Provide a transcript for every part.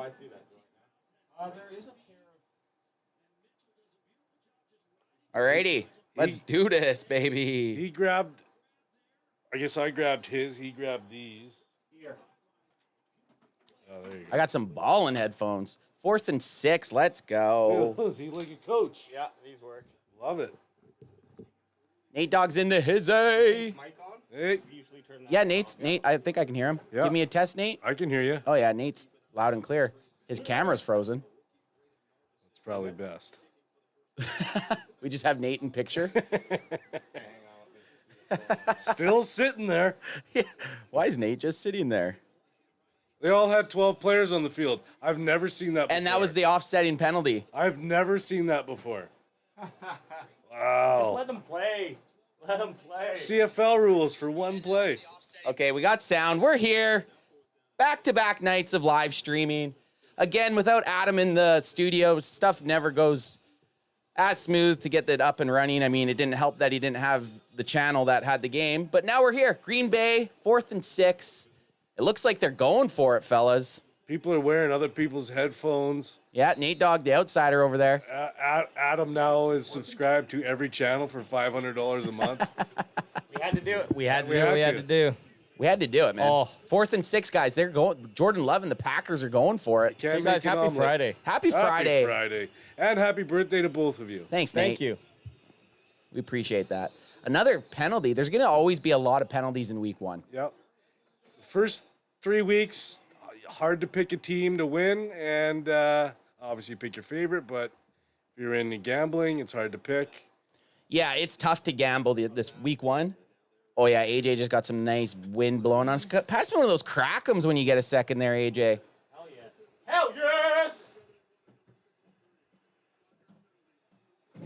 I see that. There is a pair of... Alrighty. Let's do this, baby. He grabbed... I guess I grabbed his. He grabbed these. Here. Oh, there you go. I got some ballin' headphones. 4th and 6. Let's go. Is he like a coach? Yeah, these work. Love it. Nate Dogg's in the hizzy. Mic on? Hey, We usually turn that Yeah, off. Nate. I think I can hear him. Yeah. Give me a test, Nate. I can hear you. Oh, yeah, Nate's loud and clear. His camera's frozen. It's probably best. We just have Nate in picture. Still sitting there. Why is Nate just sitting there? They all had 12 players on the field. I've never seen that before. And that was the offsetting penalty. I've never seen that before. Just Wow. let them play. Let them play. CFL rules for one play. Okay, we got sound. We're here. Back-to-back nights of live streaming. Again, without Adam in the studio, stuff never goes as smooth to get that up and running. I mean, it didn't help that he didn't have the channel that had the game. But now we're here. Green Bay, 4th and 6. It looks like they're going for it, fellas. People are wearing other people's headphones. Yeah, Nate Dogg, the outsider over there. Adam now is subscribed to every channel for $500 a month. We had to do it. We had to We do had it. to. We had to do. We had to do it, man. Oh. 4th and 6, guys. They're going. Jordan Love and the Packers are going for it. Can't Hey guys, make an happy omelet. Friday. Happy Friday. Happy Friday. And happy birthday to both of you. Thanks, Nate. Thank you. We appreciate that. Another penalty. There's going to always be a lot of penalties in week 1. Yep. First 3 weeks, hard to pick a team to win, and obviously pick your favorite, but if you're into gambling, it's hard to pick. Yeah, it's tough to gamble this week 1. Oh, yeah, AJ just got some nice wind blowing on us. Pass me one of those crack'ems when you get a second there, AJ. Hell yes. Hell yes!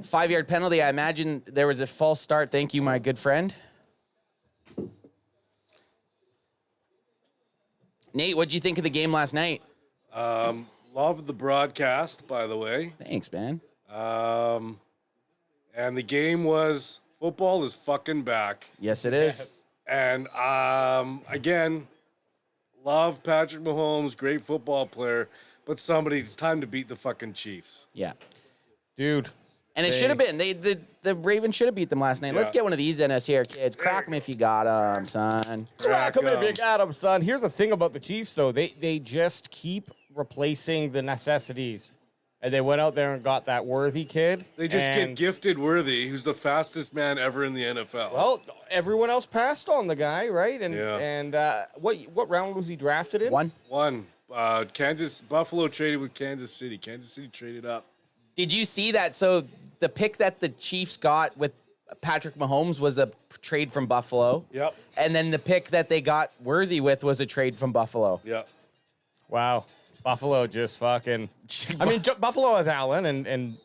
5-yard penalty. I imagine there was a false start. Thank you, my good friend. Nate, what'd you think of the game last night? Love the broadcast, by the way. Thanks, man. And the game was football is fucking back. Yes, it is. And again, love Patrick Mahomes, great football player, but it's time to beat the fucking Chiefs. Yeah. Dude. And it should have been. The Ravens should have beat them last night. Let's Yeah. get one of these in us here, kids. Crack them if you got them, son. Crack 'em if you 'em. got 'em, son. Here's the thing about the Chiefs, though. They just keep replacing the necessities. And they went out there and got that Worthy kid. They just get and, gifted Worthy, who's the fastest man ever in the NFL. Well, everyone else passed on the guy, right? And Yeah. and what round was he drafted in? One. Buffalo traded with Kansas City. Kansas City traded up. Did you see that? So the pick that the Chiefs got with Patrick Mahomes was a trade from Buffalo. Yep. And then the pick that they got Worthy with was a trade from Buffalo. Yep. Wow. Buffalo just fucking. I mean, Buffalo has Allen, and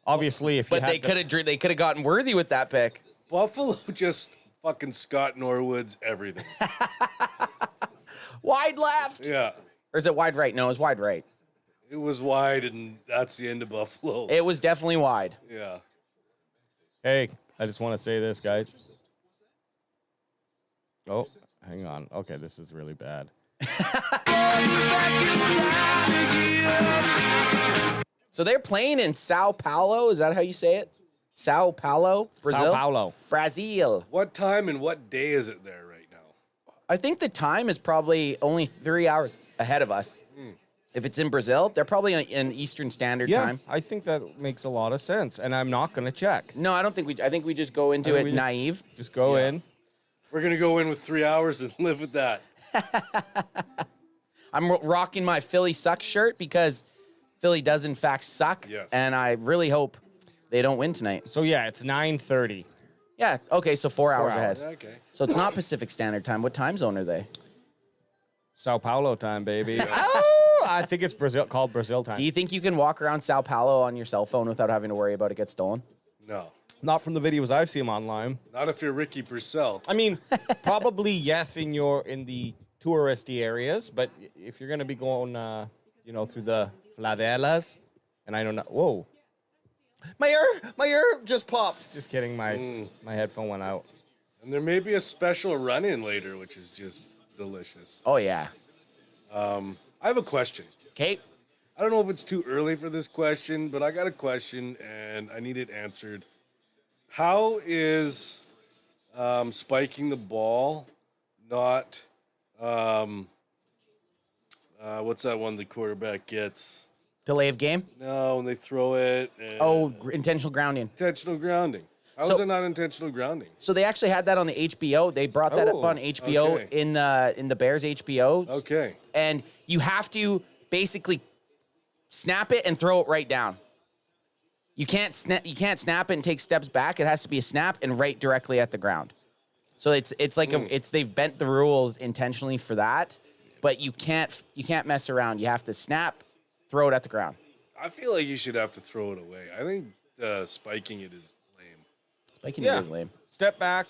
obviously, if you But had they could have gotten Worthy with that pick. Buffalo just fucking Scott Norwood's everything. Wide left. Yeah. Or is it wide right? No, it was wide right. It was wide, and that's the end of Buffalo. It was definitely wide. Yeah. Hey, I just want to say this, guys. Oh, hang on. Okay, this is really bad. So they're playing in Sao Paulo. Is that how you say it? Sao Paulo, Brazil? Sao Paulo. Brazil. What time and what day is it there right now? I think the time is probably only 3 hours ahead of us. If it's in Brazil, they're probably in Eastern Standard Yeah, Time. I think that makes a lot of sense, and I'm not going to check. No, I don't think I think we just go into think it we just- naive. Just go in. We're going to go in with 3 hours and live with that. I'm rocking my Philly sucks shirt because Philly does in fact suck. Yes. And I really hope they don't win tonight. So yeah, it's 9:30. Yeah. Okay. So 4 hours hours. ahead. Okay. So it's not Pacific Standard Time. What time zone are they? Sao Paulo time, baby. Oh, I think it's called Brazil time. Do you think you can walk around Sao Paulo on your cell phone without having to worry about it get stolen? No. Not from the videos I've seen online. Not if you're Ricky Purcell. I mean, probably yes in the touristy areas, but if you're gonna be going, through the favelas, and I don't know. Whoa, my ear just popped. Just kidding. My headphone went out. And there may be a special run-in later, which is just delicious. Oh yeah. I have a question. Okay. I don't know if it's too early for this question, but I got a question and I need it answered. How is spiking the ball not what's that one the quarterback gets? Delay of game. No, when they throw it. And Intentional grounding. intentional grounding. How is So- it not intentional grounding? So they actually had that on the HBO. They brought that up Oh, on HBO okay. in the Bears HBO. Okay. And you have to basically snap it and throw it right down. You can't snap it and take steps back. It has to be a snap and right directly at the ground. So it's like they've bent the rules intentionally for that, but you can't mess around. You have to snap, throw it at the ground. I feel like you should have to throw it away. I think spiking it is lame. Spiking Yeah. it is lame. Step back,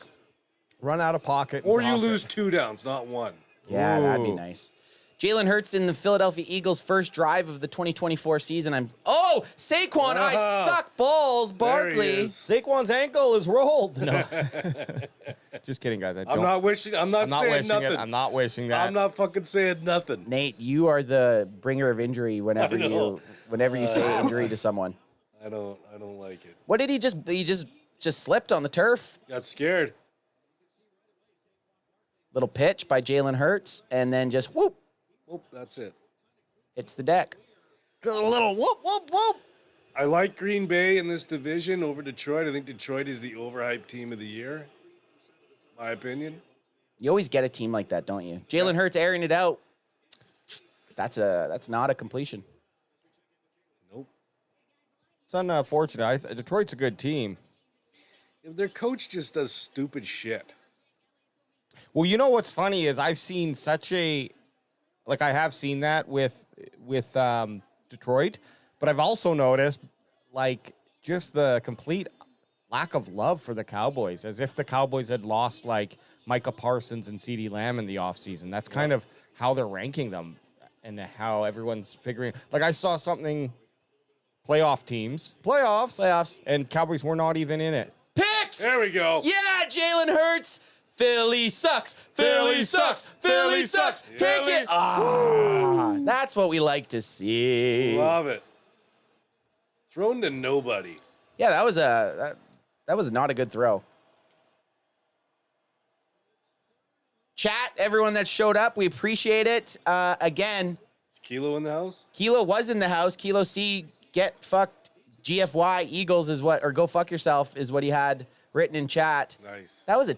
run out of pocket. and Or you toss it. lose 2 downs, not 1. Yeah, that'd be Ooh. nice. Jalen Hurts in the Philadelphia Eagles' first drive of the 2024 season. Saquon, I Wow. suck balls, There he Barkley. is. Saquon's ankle is rolled. No. Just kidding, guys. I'm not wishing. I'm not saying wishing nothing. it. I'm not wishing that. I'm not fucking saying nothing. Nate, you are the bringer of injury whenever I know. you say injury to someone. I don't like it. What did he just slipped on the turf? Got scared. Little pitch by Jalen Hurts, and then just whoop, Well, that's it. hits the deck. A little whoop, whoop, whoop. I like Green Bay in this division over Detroit. I think Detroit is the overhyped team of the year. My opinion. You always get a team like that, don't you? Jalen Hurts airing it out. That's not a completion. Nope. It's unfortunate. Detroit's a good team. Their coach just does stupid shit. Well, you know what's funny is I've seen I have seen that with Detroit, but I've also noticed just the complete lack of love for the Cowboys, as if the Cowboys had lost Micah Parsons and CeeDee Lamb in the offseason. That's kind of how they're ranking them and how everyone's figuring. I saw something, playoffs, and Cowboys were not even in it. Picked! There we go. Yeah, Jalen Hurts. Philly sucks. Philly sucks. Philly sucks. Take Philly. it. That's what we like to see. Love it. Thrown to nobody. Yeah, that was not a good throw. Chat, everyone that showed up, we appreciate it. Again, Is Kilo in the house? Kilo was in the house. Kilo C, get fucked. GFY Eagles is what, or go fuck yourself is what he had written in chat. Nice. That was a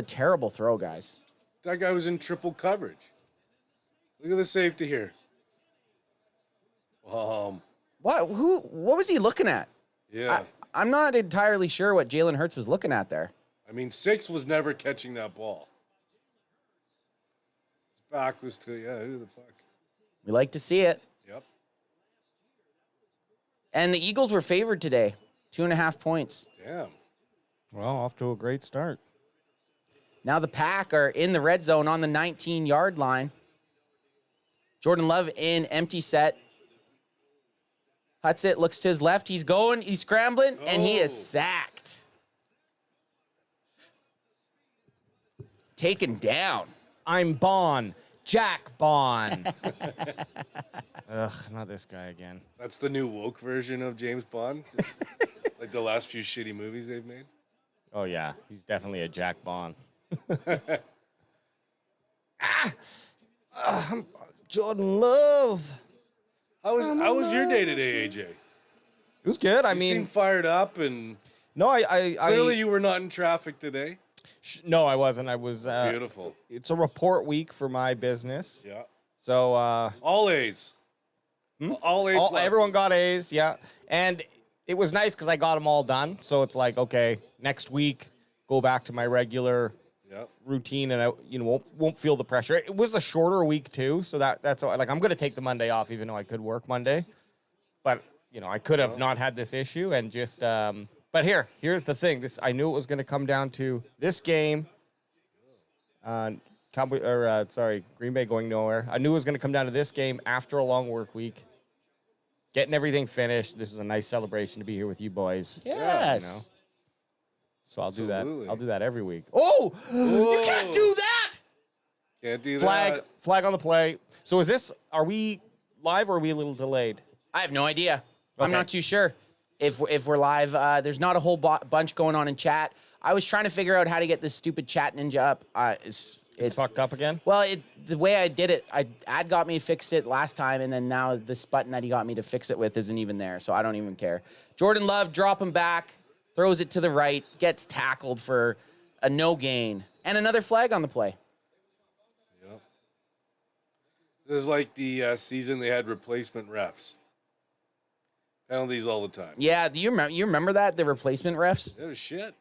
terrible throw, guys. That guy was in triple coverage. Look at the safety here. What was he looking at? Yeah. I'm not entirely sure what Jalen Hurts was looking at there. I mean, 6 was never catching that ball. His back was to, who the fuck? We like to see it. Yep. And the Eagles were favored today. 2.5 points. Damn. Well, off to a great start. Now the Pack are in the red zone on the 19-yard line. Jordan Love in empty set. Huts it, looks to his left. He's going, he's scrambling, and he is sacked. Taken down. I'm Bond. Jack Bond. Ugh, not this guy again. That's the new woke version of James Bond. Just like the last few shitty movies they've made. Oh, yeah. He's definitely a Jack Bond. Jordan Love. How was your day today, AJ? It was good. You seem fired up, and No, I clearly you were not in traffic today. No, I wasn't. I was. Beautiful. It's a report week for my business, Yeah. so All A's. All A. pluses. everyone got A's. Yeah, and it was nice because I got them all done. So it's like, okay, next week go back to my regular Yep. routine, and I won't feel the pressure. It was a shorter week too, so that's all, I'm gonna take the Monday off, even though I could work Monday, but I could have not had this issue and just. But here's the thing. I knew it was going to come down to this game. Green Bay going nowhere. I knew it was going to come down to this game after a long work week. Getting everything finished. This is a nice celebration to be here with you boys. Yes. So I'll do that. Absolutely. I'll do that every week. Oh, you can't do that. Can't do Flag that. on the play. So are we live or are we a little delayed? I have no idea. I'm Okay. not too sure if we're live. There's not a whole bunch going on in chat. I was trying to figure out how to get this stupid chat ninja up. It's fucked up again? Well, the way I did it, Ad got me to fix it last time, and then now this button that he got me to fix it with isn't even there, so I don't even care. Jordan Love, drop him back, throws it to the right, gets tackled for a no gain, and another flag on the play. Yep. This is like the season they had replacement refs. Penalties all the time. Yeah, do you remember that? The replacement refs? It was shit.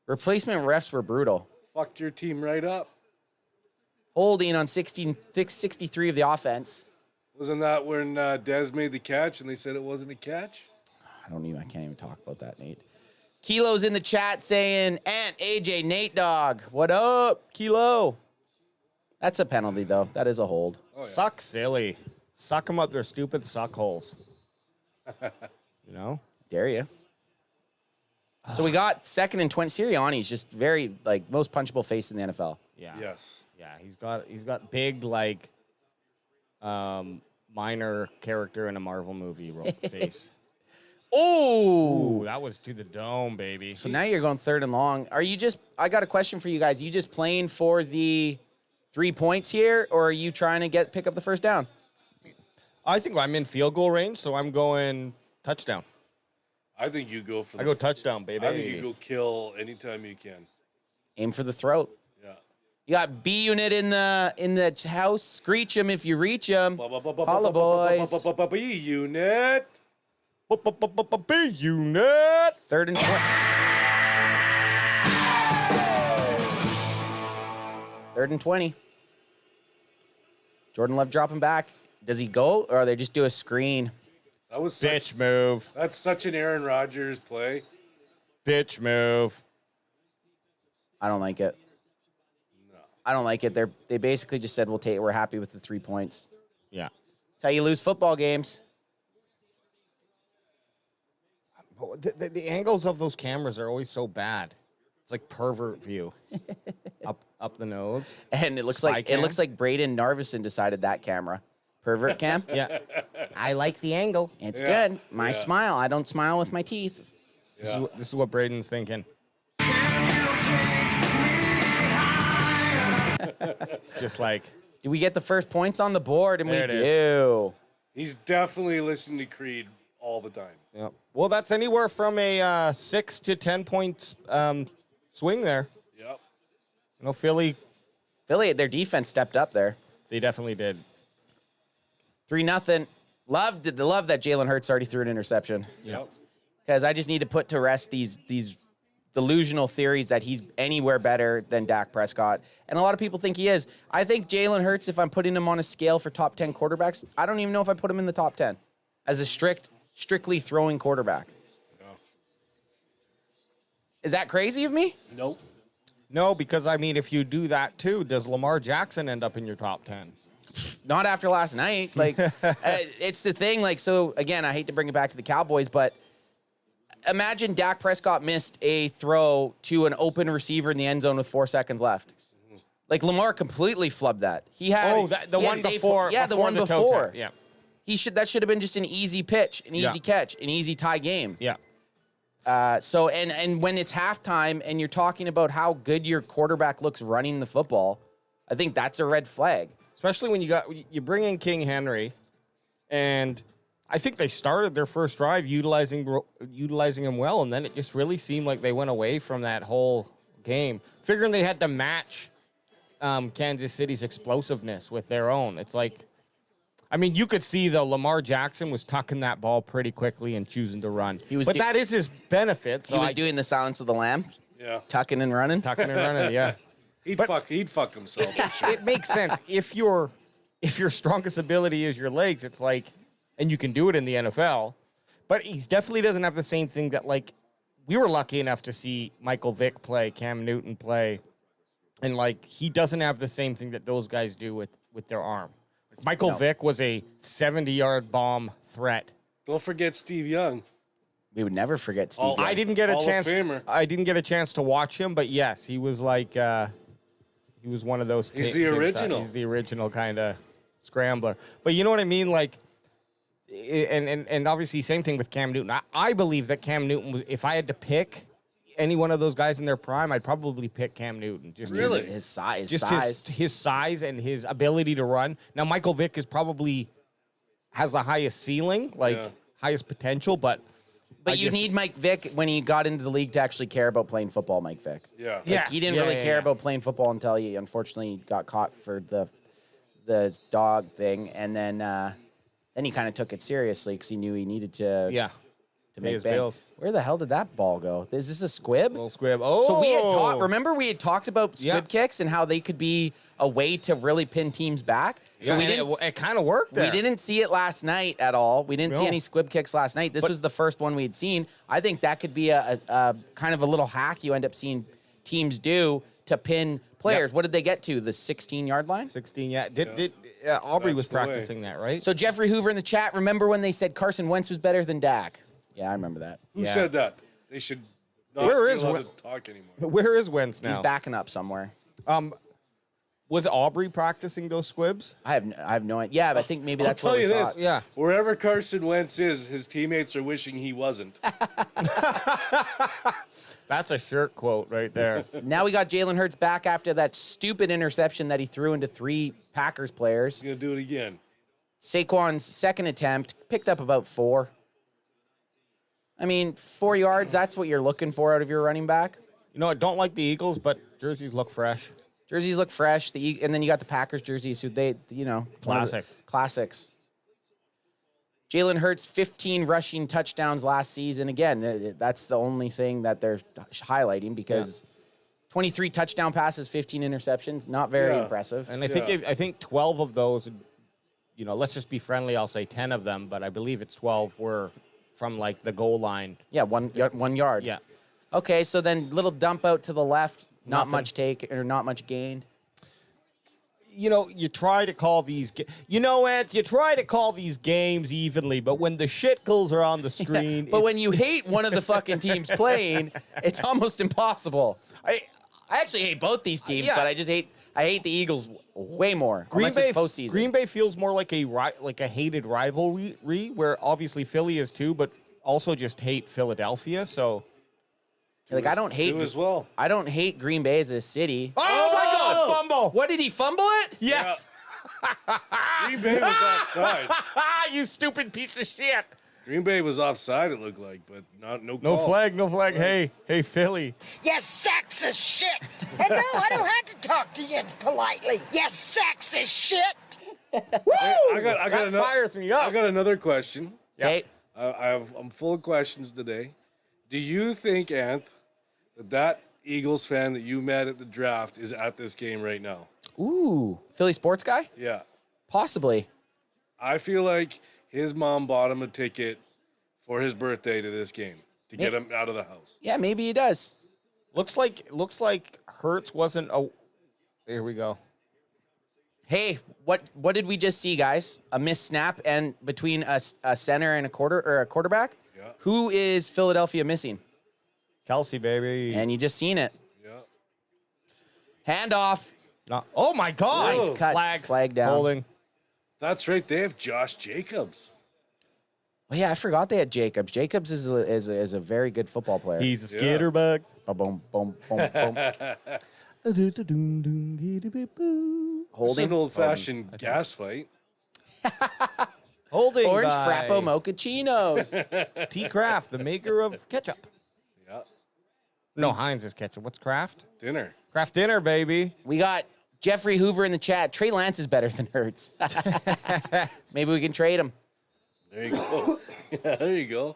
Replacement refs were brutal. Fucked your team right up. Holding on 63 of the offense. Wasn't that when Dez made the catch and they said it wasn't a catch? I can't even talk about that, Nate. Kilo's in the chat saying, Ant, AJ, Nate Dog. What up, Kilo? That's a penalty, though. That is a hold. Oh, yeah. Suck silly. Suck them up their stupid suck holes. You know? Dare you. So we got 2nd and 20. Sirianni's just very, most punchable face in the NFL. Yeah. Yes. Yeah, he's got big, minor character in a Marvel movie face. Oh! Ooh, that was to the dome, baby. So now you're going 3rd and long. I got a question for you guys. Are you just playing for the 3 points here, or are you trying to pick up the first down? I think I'm in field goal range, so I'm going touchdown. I think you go for I go touchdown, baby. I think you go kill anytime you can. Aim for the throat. Yeah. You got B unit in the house. Screech them if you reach them. Holla, boys. B unit. B unit. 3rd and 20. 3rd and 20. Jordan Love dropping back. Does he go, or they just do a screen? That was Bitch move. That's such an Aaron Rodgers play. Bitch move. I don't like it. No. I don't like it. They basically just said we're happy with the 3 points. Yeah. That's how you lose football games. The angles of those cameras are always so bad. It's like pervert view. up the nose. And it looks Spy like cam? Braden Narvison decided that camera. Pervert cam. Yeah. I like the angle. It's Yeah. good. My Yeah. smile. I don't smile with my teeth. Yeah. This is what Braden's thinking. It's just like, Do we get the first points on the board? And There we it is. do. He's definitely listening to Creed all the time. yeah. Well, that's anywhere from a 6 to 10 points swing there. Yep. You know, Philly, Their defense stepped up there. they definitely did. 3-0. Love that Jalen Hurts already threw an interception. Yep. Because I just need to put to rest these delusional theories that he's anywhere better than Dak Prescott. And a lot of people think he is. I think Jalen Hurts, if I'm putting him on a scale for top 10 quarterbacks, I don't even know if I put him in the top 10 as a strictly throwing quarterback. Yeah. Is that crazy of me? Nope. No, because, I mean, if you do that too, does Lamar Jackson end up in your top 10? Not after last night. It's the thing. So again, I hate to bring it back to the Cowboys, but imagine Dak Prescott missed a throw to an open receiver in the end zone with 4 seconds left. Lamar completely flubbed that. He had the he one had before. the one toe before. tap. Yeah. That should have been just an easy pitch, an easy Yeah. catch, an easy tie game. Yeah. And when it's halftime and you're talking about how good your quarterback looks running the football, I think that's a red flag. Especially when you bring in King Henry, and I think they started their first drive utilizing him well, and then it just really seemed like they went away from that whole game, figuring they had to match Kansas City's explosiveness with their own. It's like, I mean, you could see though Lamar Jackson was tucking that ball pretty quickly and choosing to run. But that is his benefit. So He was doing the Silence of the Lamb, Yeah. tucking and running. tucking and running. Yeah. He'd fuck himself. For sure. It makes sense. If your strongest ability is your legs, it's like, and you can do it in the NFL, but he definitely doesn't have the same thing that, we were lucky enough to see Michael Vick play, Cam Newton play, and he doesn't have the same thing that those guys do with their arm. Michael Vick was a 70-yard bomb threat. Don't forget Steve Young. We would never forget Steve. Young. I didn't get a Hall of chance. Famer. I didn't get a chance to watch him, but yes, he was he was one of those. He's the original. He's the original kind of scrambler. But you know what I mean? Like, and obviously same thing with Cam Newton. I believe that Cam Newton, if I had to pick any one of those guys in their prime, I'd probably pick Cam Newton. Just Really? His size. his size and his ability to run. Now, Michael Vick is probably has the highest ceiling, like highest potential, but you need Mike Vick when he got into the league to actually care about playing football, Mike Vick. Yeah. Like, he didn't really care about playing football until he unfortunately got caught for the dog thing, and then he kind of took it seriously because he knew he needed to make his bank. bills. Where the hell did that ball go? Is this a squib? Little squib. Oh, So we had remember we had talked about squib kicks and how they could be a way to really pin teams back. So it kind of worked there. We didn't see it last night at all. We didn't see any squib kicks last night. This was the first one we had seen. I think that could be a kind of a little hack you end up seeing teams do to pin players. What did they get to? The 16-yard line? 16, yeah. Aubrey was That's the way. practicing that, right? So Jeffrey Hoover in the chat, remember when they said Carson Wentz was better than Dak? Yeah, I remember that. Who said that? They should not Where be is allowed Wen- to talk anymore. Where is Wentz now? He's backing up somewhere. Was Aubrey practicing those squibs? I have no idea. Yeah, but I think maybe that's I'll what tell we you saw. this. Yeah. Wherever Carson Wentz is, his teammates are wishing he wasn't. That's a shirt quote right there. Now we got Jalen Hurts back after that stupid interception that he threw into 3 Packers players. He's going to do it again. Saquon's second attempt picked up about 4. I mean, 4 yards, that's what you're looking for out of your running back. You know, I don't like the Eagles, but jerseys look fresh. Jerseys look fresh. And then you got the Packers jerseys, who they, Classic. Classics. Jalen Hurts, 15 rushing touchdowns last season. Again, that's the only thing that they're highlighting because 23 touchdown passes, 15 interceptions. Not very impressive. And I think 12 of those, let's just be friendly. I'll say 10 of them, but I believe it's 12 were from like the goal line. Yeah, 1 yard. Yeah. Okay, so then little dump out to the left. Not Nothing. much take or not much gained. You try to call these, Ant, you try to call these games evenly, but when the shitcles are on the screen, But when you hate one of the fucking teams playing, it's almost impossible. I actually hate both these teams, but I hate the Eagles way more. Unless it's postseason. Green Bay feels more like a hated rivalry, where obviously Philly is too, but also just hate Philadelphia. So, Like I don't hate Do as well. I don't hate Green Bay as a city. oh my God, fumble! What did he fumble it? Yes, Green Bay was offside. you stupid piece of shit. Green Bay was offside, it looked like, but no No call. flag, no flag. Hey, Philly. You sexist shit! And no, I don't have to talk to you politely. You sexist shit! I got That fires me up. I got another question. Okay. I'm full of questions today. Do you think, Anth, that Eagles fan that you met at the draft is at this game right now? Ooh, Philly sports guy? Yeah. Possibly. I feel like his mom bought him a ticket for his birthday to this game to get him out of the house. Yeah, maybe he does. Looks like Hurts wasn't a. Here we go. Hey, what did we just see, guys? A missed snap and between a center and a quarterback? Yeah. Who is Philadelphia missing? Kelsey, baby. And you just seen it. Yeah. Handoff. Oh my God! Nice cut. Flag down. Holding. That's right. They have Josh Jacobs. Oh yeah, I forgot they had Jacobs. Jacobs is a very good football player. He's a skater bug. Boom, boom, boom, boom. It's Holding. an old-fashioned gas fight. Holding Orange by Frappo Mochachinos. T. Kraft, the maker of ketchup. Yeah. No, Heinz is ketchup. What's Kraft? Dinner. Kraft dinner, baby. We got Jeffrey Hoover in the chat. Trey Lance is better than Hurts. Maybe we can trade him. There you go. Yeah, there you go.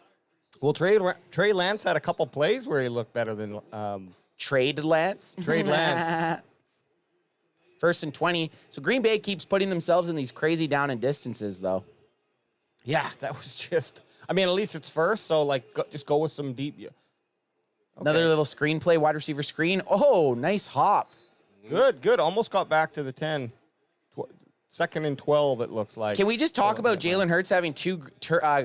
Well, Trey Lance had a couple plays where he looked better than Trade Lance. Trade Lance. 1st and 20. So Green Bay keeps putting themselves in these crazy down and distances, though. Yeah, that was just. I mean, at least it's first, so like, just go with some deep. Okay. Another little screenplay, wide receiver screen. Oh, nice hop. Good. Almost got back to the 10. 2nd and 12, it looks like. Can we just talk about Jalen Hurts having 2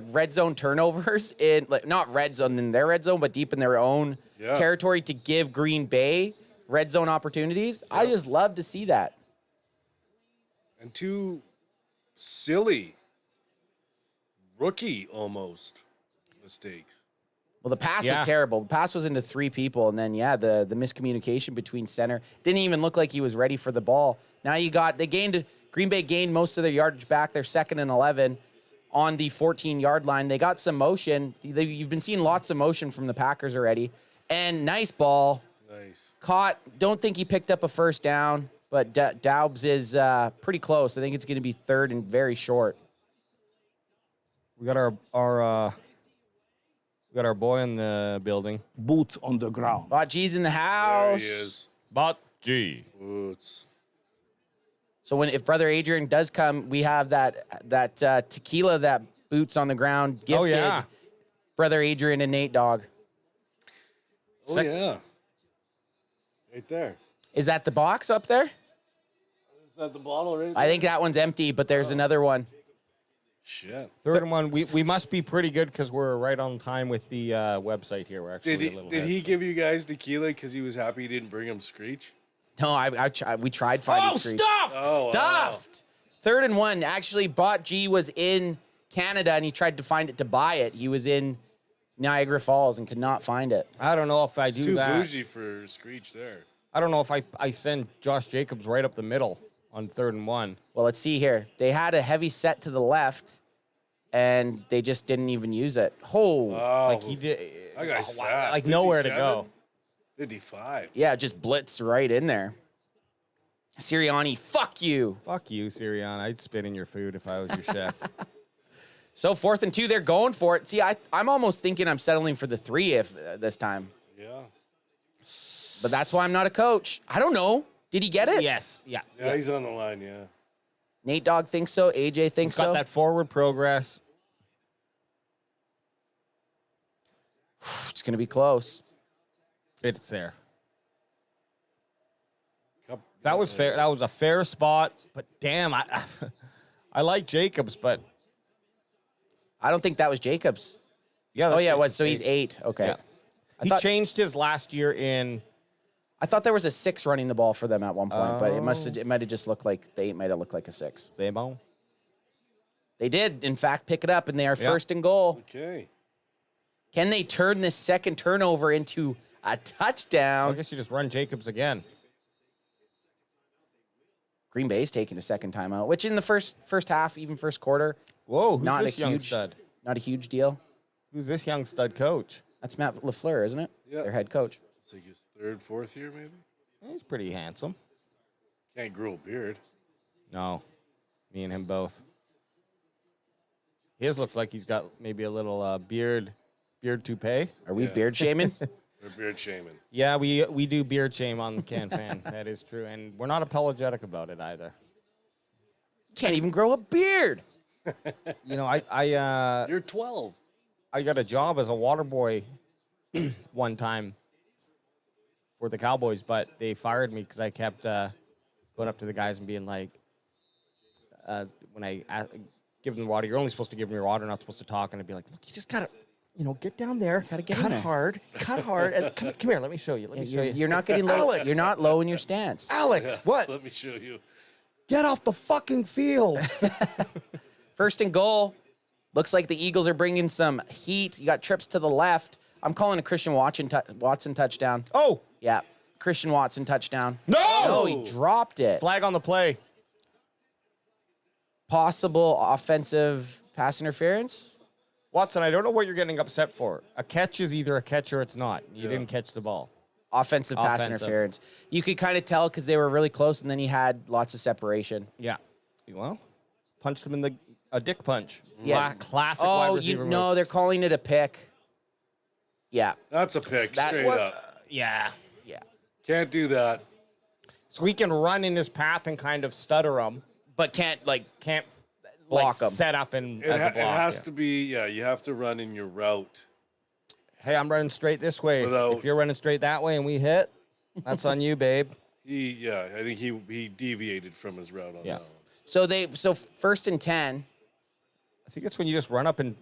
red zone turnovers in, like, not red zone in their red zone, but deep in their own territory to give Green Bay red zone opportunities? I just love to see that. And 2 silly, rookie almost mistakes. Well, the pass Yeah. was terrible. The pass was into 3 people, and then the miscommunication between center didn't even look like he was ready for the ball. Now Green Bay gained most of their yardage back. They're 2nd and 11 on the 14-yard line. They got some motion. You've been seeing lots of motion from the Packers already, and nice ball. Nice. Caught. Don't think he picked up a first down, but Daubs is pretty close. I think it's going to be 3rd and very short. We got our boy in the building. Boots on the ground. Bot G's in the There house. he is. But G. Boots. So if Brother Adrian does come, we have that tequila that Boots on the ground gifted. Oh, yeah. Brother Adrian and Nate Dogg. Oh, yeah. Right there. Is that the box up there? Is that the bottle right there? I think that one's empty, but there's another one. Shit. 3rd and 1. We must be pretty good because we're right on time with the website here. We're actually a little Did ahead. he give you guys tequila because he was happy he didn't bring him Screech? No, we tried finding Screech. stuffed! Oh, Stuffed. 3rd and 1. Actually, Bot G was in Canada, and he tried to find it to buy it. He was in Niagara Falls and could not find it. I don't know if I do Too that. bougie for Screech there. I don't know if I send Josh Jacobs right up the middle on 3rd and 1. Well, let's see here. They had a heavy set to the left, and they just didn't even use it. Oh, Like he did. That guy's wow, fast. Like nowhere to 57? go. 55. yeah, just blitz right in there. Sirianni, fuck you. Fuck you, Sirianni. I'd spit in your food if I was your chef. So 4th and 2, they're going for it. See, I'm almost thinking I'm settling for the 3 if this time. Yeah. But that's why I'm not a coach. I don't know. Did he get it? Yes. Yeah. Yeah, he's on the line, yeah. Nate Dogg thinks so. AJ thinks Got so. that forward progress. It's going to be close. It's there. Cup- That was fair. That was a fair spot. But damn, I like Jacobs, but I don't think that was Jacobs. yeah. Oh, that's yeah, it it. was. So he's 8. Okay. Yeah. I He thought, changed his last year in. I thought there was a 6 running the ball for them at one point, but it might have just looked like the 8 might have looked like a 6. Zabon. They did, in fact, pick it up, and they are Yeah. 1st and goal. Okay. Can they turn this second turnover into a I touchdown? guess you just run Jacobs again. Green Bay's taking a second timeout, which in the first half, even first quarter, Whoa, who's not this a young huge stud? not a huge deal. Who's this young stud coach? That's Matt LaFleur, isn't it? Yeah. Their head coach. It's like his 3rd, 4th year, maybe? He's pretty handsome. Can't grow a beard. No, me and him both. His looks like he's got maybe a little beard toupee. Are we Yeah. beard shaming? They're beard shaming. Yeah, we do beard shame on the Can Fan. That is true, and we're not apologetic about it either. Can't even grow a beard. You know, I You're 12. I got a job as a water boy one time for the Cowboys, but they fired me because I kept going up to the guys and being like, when I give them water, you're only supposed to give them your water, not supposed to talk. And I'd be like, look, you just gotta, get down there, Gotta get in cut there. hard, and come here, let me show you. Let me show you. You're not getting low. Alex! You're not low in your stance. Alex, what? Let me show you. Get off the fucking field. 1st and goal. Looks like the Eagles are bringing some heat. You got trips to the left. I'm calling a Christian Watson touchdown. Oh, Yeah, Christian Watson touchdown. no! No, he dropped it. Flag on the play. Possible offensive pass interference. Watson, I don't know what you're getting upset for. A catch is either a catch or it's not. You didn't catch the ball. Offensive pass Offensive. interference. You could kind of tell because they were really close, and then he had lots of separation. Yeah. Well, punched him in a dick punch. Yeah. Classic wide Oh, receiver no, move. they're calling it a pick. Yeah, That's a pick, That- straight what- up. Yeah. yeah. Can't do that. So we can run in his path and kind of stutter him. But can't Can't block him. set up and It, as a block. it has yeah. to be, you have to run in your route. Hey, I'm running straight this way. Without- If you're running straight that way and we hit, that's on you, babe. I think he deviated from his route on Yeah. that one. So 1st and 10. I think that's when you just run up and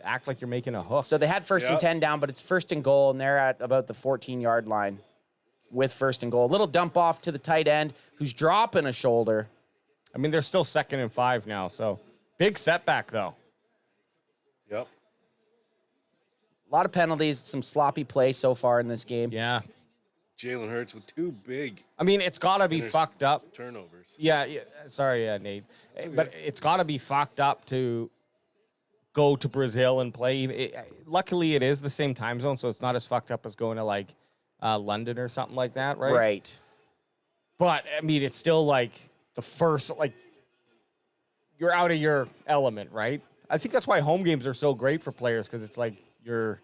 act like you're making a hook. So they had 1st and Yeah. 10 down, but it's 1st and goal, and they're at about the 14-yard line with 1st and goal. A little dump off to the tight end who's dropping a shoulder. I mean, they're still 2nd and 5 now, so big setback though. Yep. A lot of penalties, some sloppy play so far in this game. Yeah. Jalen Hurts with 2 big I mean, it's got to be There's- fucked up. turnovers. Yeah. Sorry, Nate. But it's got to be fucked up to go to Brazil and play. Luckily, it is the same time zone, so it's not as fucked up as going to like London or something like that, right? Right. But I mean, it's still like the first, like you're out of your element, right? I think that's why home games are so great for players because it's like you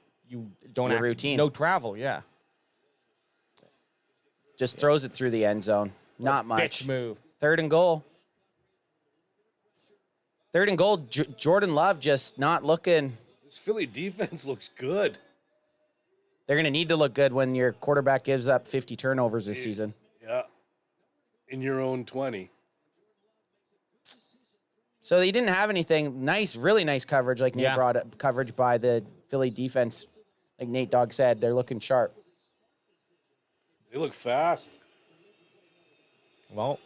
don't Your have routine. no travel, yeah. Just throws it through the end zone. Not much. Bitch move. 3rd and goal. 3rd and goal. Jordan Love just not looking. This Philly defense looks good. They're going to need to look good when your quarterback gives up 50 turnovers this season. Yeah. In your own 20. So they didn't have anything nice, really nice coverage, like Nate Yeah. brought up, coverage by the Philly defense. Like Nate Dogg said, they're looking sharp. They look fast. Well,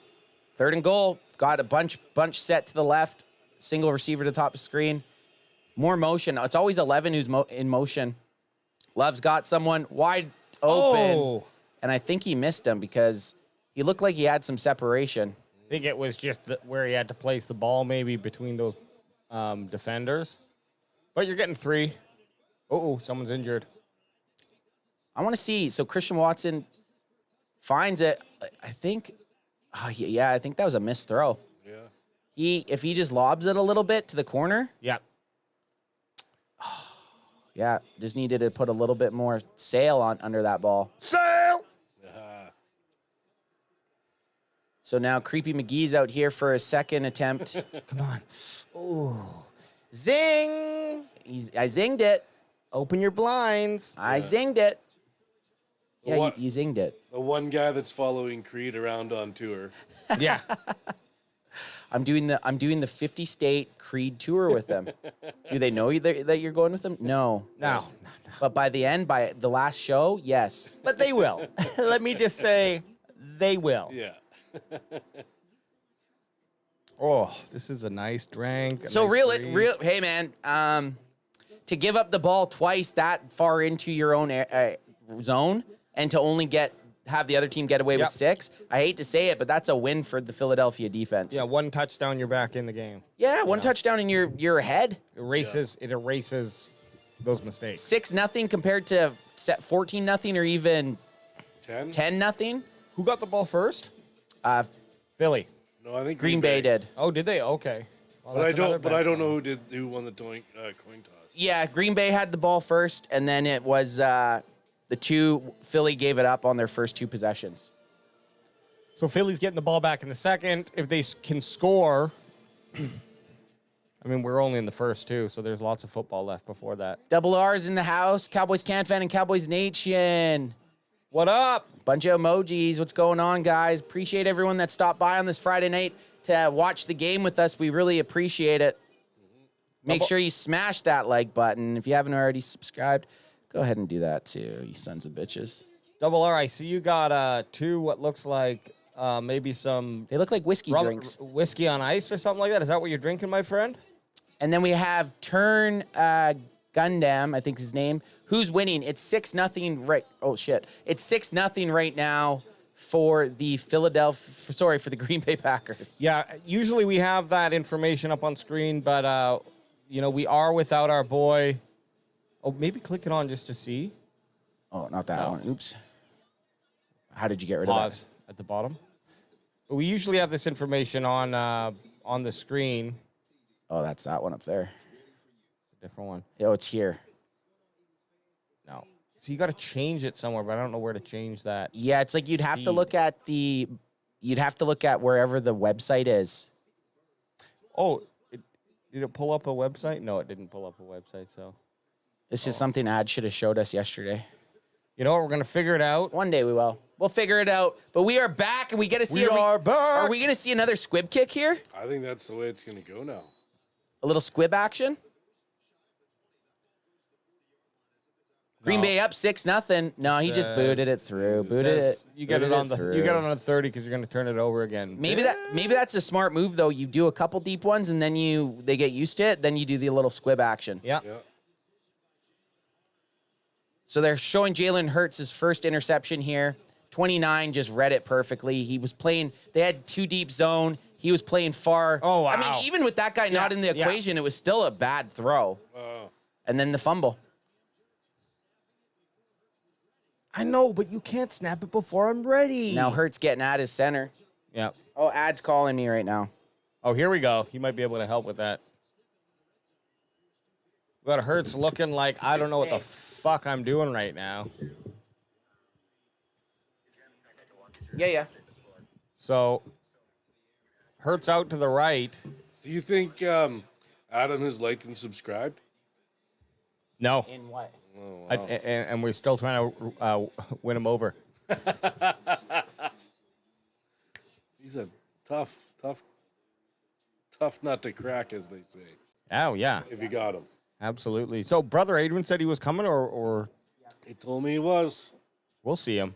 3rd and goal. Got a bunch set to the left. Single receiver to the top of the screen. More motion. It's always 11 who's in motion. Love's got someone wide open. Oh. And I think he missed him because he looked like he had some separation. I think it was just where he had to place the ball maybe between those defenders. But you're getting 3. Oh, someone's injured. I want to see. So Christian Watson finds it. I think, I think that was a missed throw. Yeah. If he just lobs it a little bit to the corner, Yeah. yeah, just needed to put a little bit more sail on under that ball. Sail! So now Creepy McGee's out here for a second attempt. Come on. Oh. Zing! I zinged it. Open your blinds. I zinged it. Yeah, What? you zinged it. The one guy that's following Creed around on tour. Yeah. I'm doing the 50-state Creed tour with them. Do they know that you're going with them? No. No. But by the last show, yes. But they will. Let me just say, they will. Yeah. Oh, this is a nice drink. So hey man, to give up the ball twice that far into your own zone and to only have the other team get away with 6, I hate to say it, but that's a win for the Philadelphia defense. Yeah, 1 touchdown, you're back in the game. Yeah, one touchdown and you're ahead. It erases those mistakes. 6-0 compared to 14-0 or even 10? 10-0. Who got the ball first? Philly. No, I think Green Bay did. Oh, did they? Okay. Well, But I that's another don't. But bad I don't call. know who won the coin toss. Yeah, Green Bay had the ball first, and then it was the 2 Philly gave it up on their first 2 possessions. So Philly's getting the ball back in the second. If they can score, I mean, we're only in the first 2, so there's lots of football left before that. Double R's in the house. Cowboys Can Fan and Cowboys Nation. What up? Bunch of emojis. What's going on, guys? Appreciate everyone that stopped by on this Friday night to watch the game with us. We really appreciate it. Make sure you smash that like button. If you haven't already subscribed, go ahead and do that too, you sons of bitches. Double R, I see you got 2 what looks like maybe some They look like whiskey drinks. whiskey on ice or something like that. Is that what you're drinking, my friend? And then we have Turn Gundam, I think is his name. Who's winning? It's 6-0 right. Oh shit! It's 6-0 right now for the for the Green Bay Packers. Yeah, usually we have that information up on screen, but we are without our boy. Oh, maybe click it on just to see. Oh, not that one. Oops. How did you get rid Pause of that? at the bottom. But we usually have this information on the screen. Oh, that's that one up there. It's a different one. Oh, it's here. No. So you got to change it somewhere, but I don't know where to change that. Yeah, it's like you'd have to Feed. look at wherever the website is. Oh, did it pull up a website? No, it didn't pull up a website. So This is something Ad should have showed us yesterday. you know what? We're gonna figure it out. One day we will. We'll figure it out. But we are back, and we get to see. back. Are we going to see another squib kick here? I think that's the way it's going to go now. A little squib action? Green Bay up 6-0. No, he just booted it through. Booted it. You get it booted on the through. you get it on 30 because you're going to turn it over again. Maybe that's a smart move though. You do a couple deep ones and then they get used to it. Then you do the little squib action. Yeah. So they're showing Jalen Hurts his first interception here. 29 just read it perfectly. He was playing. They had 2 deep zone. He was playing far. Oh, wow. I mean, even with that guy not in the equation, it was still a bad throw. And then the fumble. I know, but you can't snap it before I'm ready. Now Hurts getting at his center. Yeah. Oh, Ad's calling me right now. Oh, here we go. He might be able to help with that. But Hurts looking like I don't know what the fuck I'm doing right now. Yeah. So Hurts out to the right. Do you think Adam has liked and subscribed? No. In what? Oh, And we're still trying to win him over. He's a tough nut to crack, as they say. Oh, yeah. If you got him. Absolutely. So Brother Adrian said he was coming or He told me he was. we'll see him.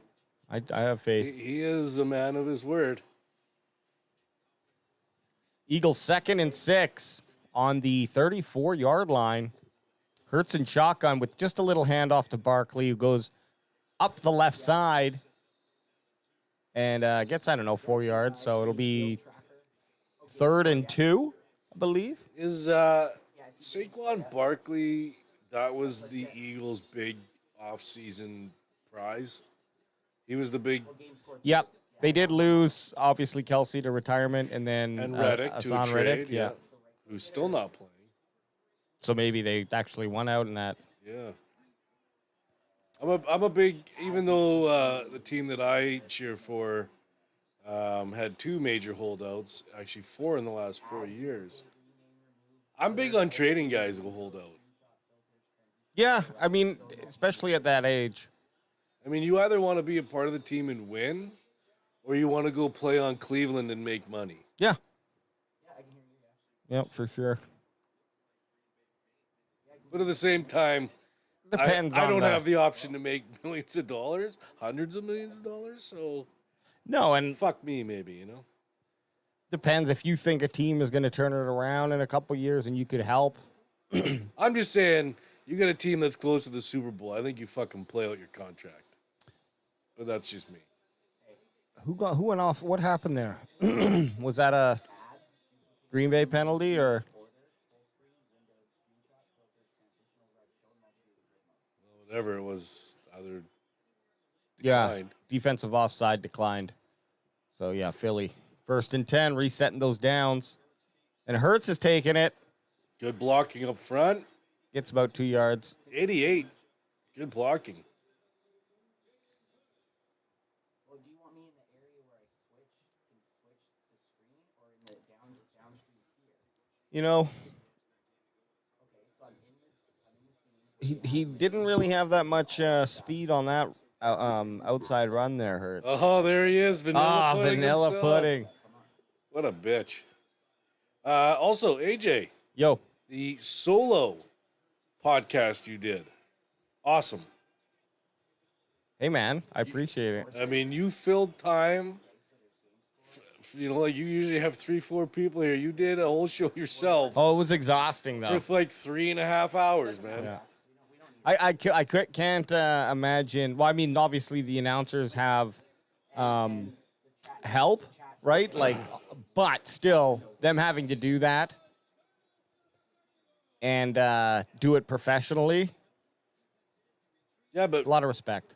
I have faith. He is a man of his word. Eagles 2nd and 6 on the 34-yard line. Hurts and shotgun with just a little handoff to Barkley, who goes up the left side and gets, 4 yards. So it'll be 3rd and 2, I believe. Is Saquon Barkley, that was the Eagles' big offseason prize? He was the big... Yep. They did lose, obviously, Kelsey to retirement, and then And Reddick to a Hassan trade, Reddick, yeah. Who's still not playing. So maybe they actually won out in that. Yeah. I'm a big, even though the team that I cheer for had 2 major holdouts, actually 4 in the last 4 years. I'm big on trading guys who hold out. Yeah, I mean, especially at that age. I mean, you either want to be a part of the team and win, or you want to go play on Cleveland and make money. Yeah. Yep, for sure. But at the same time, Depends I on don't have the option to make millions of dollars, hundreds of millions of dollars, so No, and fuck me, maybe, you know? depends if you think a team is going to turn it around in a couple years and you could help. I'm just saying, you got a team that's close to the Super Bowl. I think you fucking play out your contract. But that's just me. Who went off? What happened there? Was that a Green Bay penalty or? Whatever it was, either Yeah, declined. defensive offside declined. So yeah, Philly 1st and 10, resetting those downs, and Hurts is taking it. Good blocking up front. Gets about 2 yards. 88. Good blocking. Well, do you want me in the area where I can switch the screen or in the downstream here? You know, Okay, so I'm in the scene. he didn't really have that much speed on that outside run there, Hurts. Oh, there he is. Vanilla pudding. vanilla himself. pudding. What a bitch. Also, AJ, Yo, the solo podcast you did. Awesome. hey man, I appreciate it. I mean, you filled time. Like you usually have 3-4 people here. You did a whole show yourself Oh, it was exhausting though. for like 3.5 hours, man. Yeah. I can't imagine. Well, I mean, obviously the announcers have help, right? Like, but still, them having to do that and do it professionally, Yeah, but a lot of respect.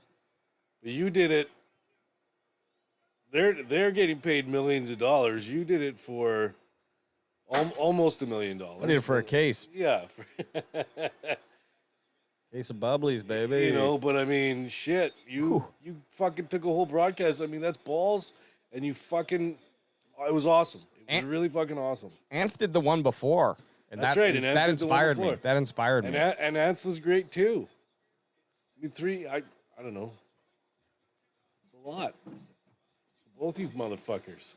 you did it. They're getting paid millions of dollars. You did it for almost $1 million. I did it for a case. Yeah, Case of bubblies, baby. you know. But I mean, shit, you fucking took a whole broadcast. I mean, that's balls, and you fucking. It was awesome. It was really fucking awesome. Anth did the one before. And That's right, and Anth that did the one inspired me. before. That inspired me. And Ants was great too. I mean, I don't know. It's a lot. Both you motherfuckers.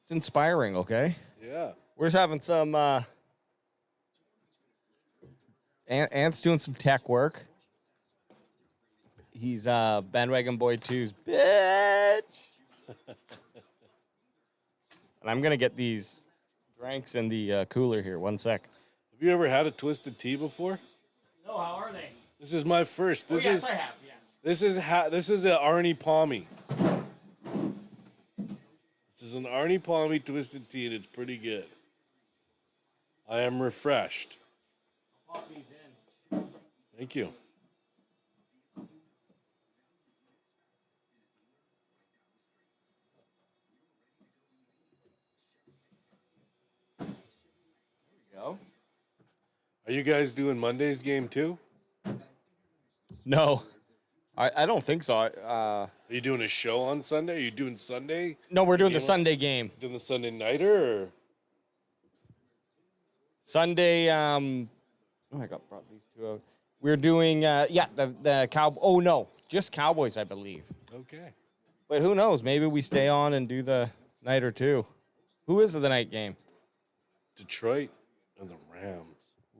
It's inspiring, okay? Yeah. We're just having some Ant's doing some tech work. He's bandwagon boy two's bitch. And I'm gonna get these drinks in the cooler here. 1 sec. Have you ever had a twisted tea before? No, how are they? This is my first. This is I have. Yeah. this is a Arnie Palmy. This is an Arnie Palmy twisted tea, and it's pretty good. I am refreshed. Pop these in. Thank you. Go. Are you guys doing Monday's game too? No, I don't think so. Are you doing a show on Sunday? Are you doing Sunday? No, we're doing the Game- Sunday game. Doing the Sunday nighter? Or? Sunday. Oh, I brought these two out. We're doing. The cow. Oh no, just Cowboys, I believe. Okay. But who knows? Maybe we stay on and do the night or two. Who is the night game? Detroit and the Rams.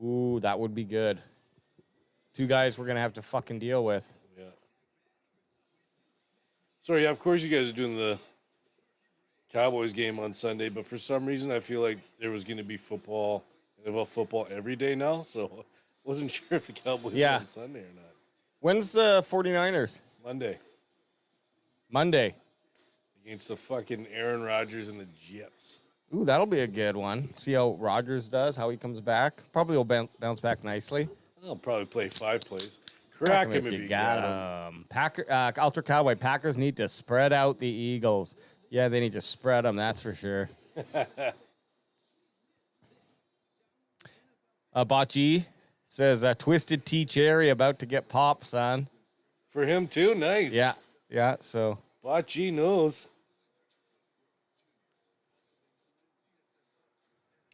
Ooh, that would be good. Two guys we're gonna have to fucking deal with. Yeah. Sorry, yeah, of course you guys are doing the Cowboys game on Sunday, but for some reason I feel like there was going to be football, NFL football every day now, so I wasn't sure if the Cowboys were on Sunday or not. When's the 49ers? Monday. Monday. Against the fucking Aaron Rodgers and the Jets. Ooh, that'll be a good one. See how Rodgers does, how he comes back. Probably will bounce back nicely. I'll probably play 5 plays. Crack him if you got him. Ultra Cowboy Packers need to spread out the Eagles. Yeah, they need to spread them, that's for sure. Bocce says, Twisted Tea Cherry about to get popped, son. For him too? Nice. Yeah, so. Bocce knows.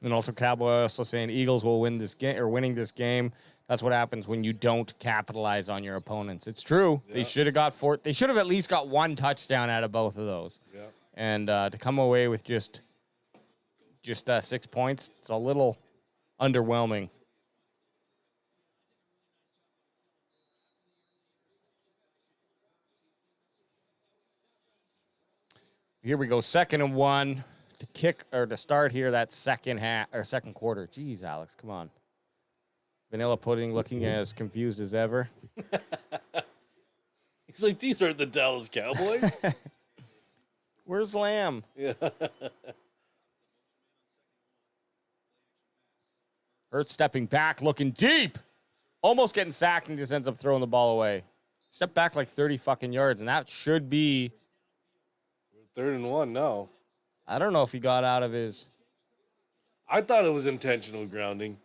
And also Cowboy also saying Eagles will win this game, or winning this game. That's what happens when you don't capitalize on your opponents. It's true. Yeah. They should have got 4. They should have at least got 1 touchdown out of both of those. Yeah. And to come away with just 6 points, it's a little underwhelming. Here we go, 2nd and 1 to kick or to start here that second quarter. Jeez, Alex, come on. Vanilla Pudding looking as confused as ever. He's like, these aren't the Dallas Cowboys. Where's Lamb? Yeah. Hurts stepping back, looking deep. Almost getting sacked and just ends up throwing the ball away. Step back like 30 fucking yards, and that should be... 3rd and 1 now. I don't know if he got out of his... I thought it was intentional grounding.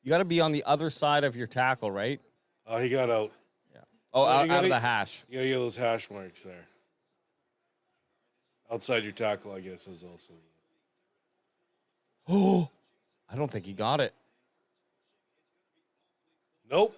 You got to be on the other side of your tackle, right? Oh, he got out. Yeah. Oh, you out gotta- of the hash. You gotta get those hash marks there. Outside your tackle, I guess, is also. Oh, I don't think he got it. Nope.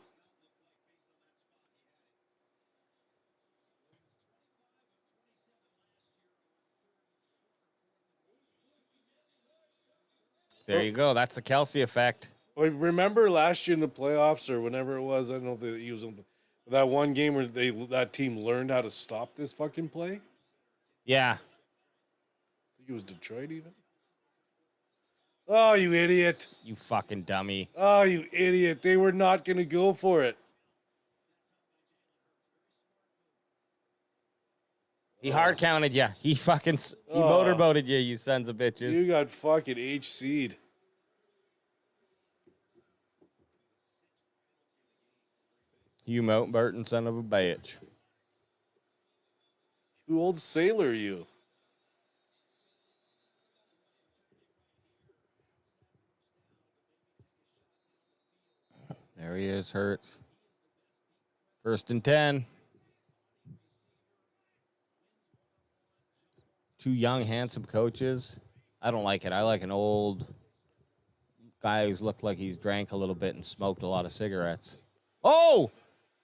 There you go. That's the Kelsey effect. Well, remember last year in the playoffs or whenever it was, I don't know if he was in that one game where that team learned how to stop this fucking play? Yeah. I think it was Detroit even. Oh, you idiot. You fucking dummy. Oh, you idiot. They were not going to go for it. He hard counted you. He fucking motorboated you, you sons of bitches. You got fucking HC'd. You Mount Burton son of a bitch. You old sailor, you. There he is, Hurts. 1st and 10. 2 young, handsome coaches. I don't like it. I like an old guy who's looked like he's drank a little bit and smoked a lot of cigarettes. Oh!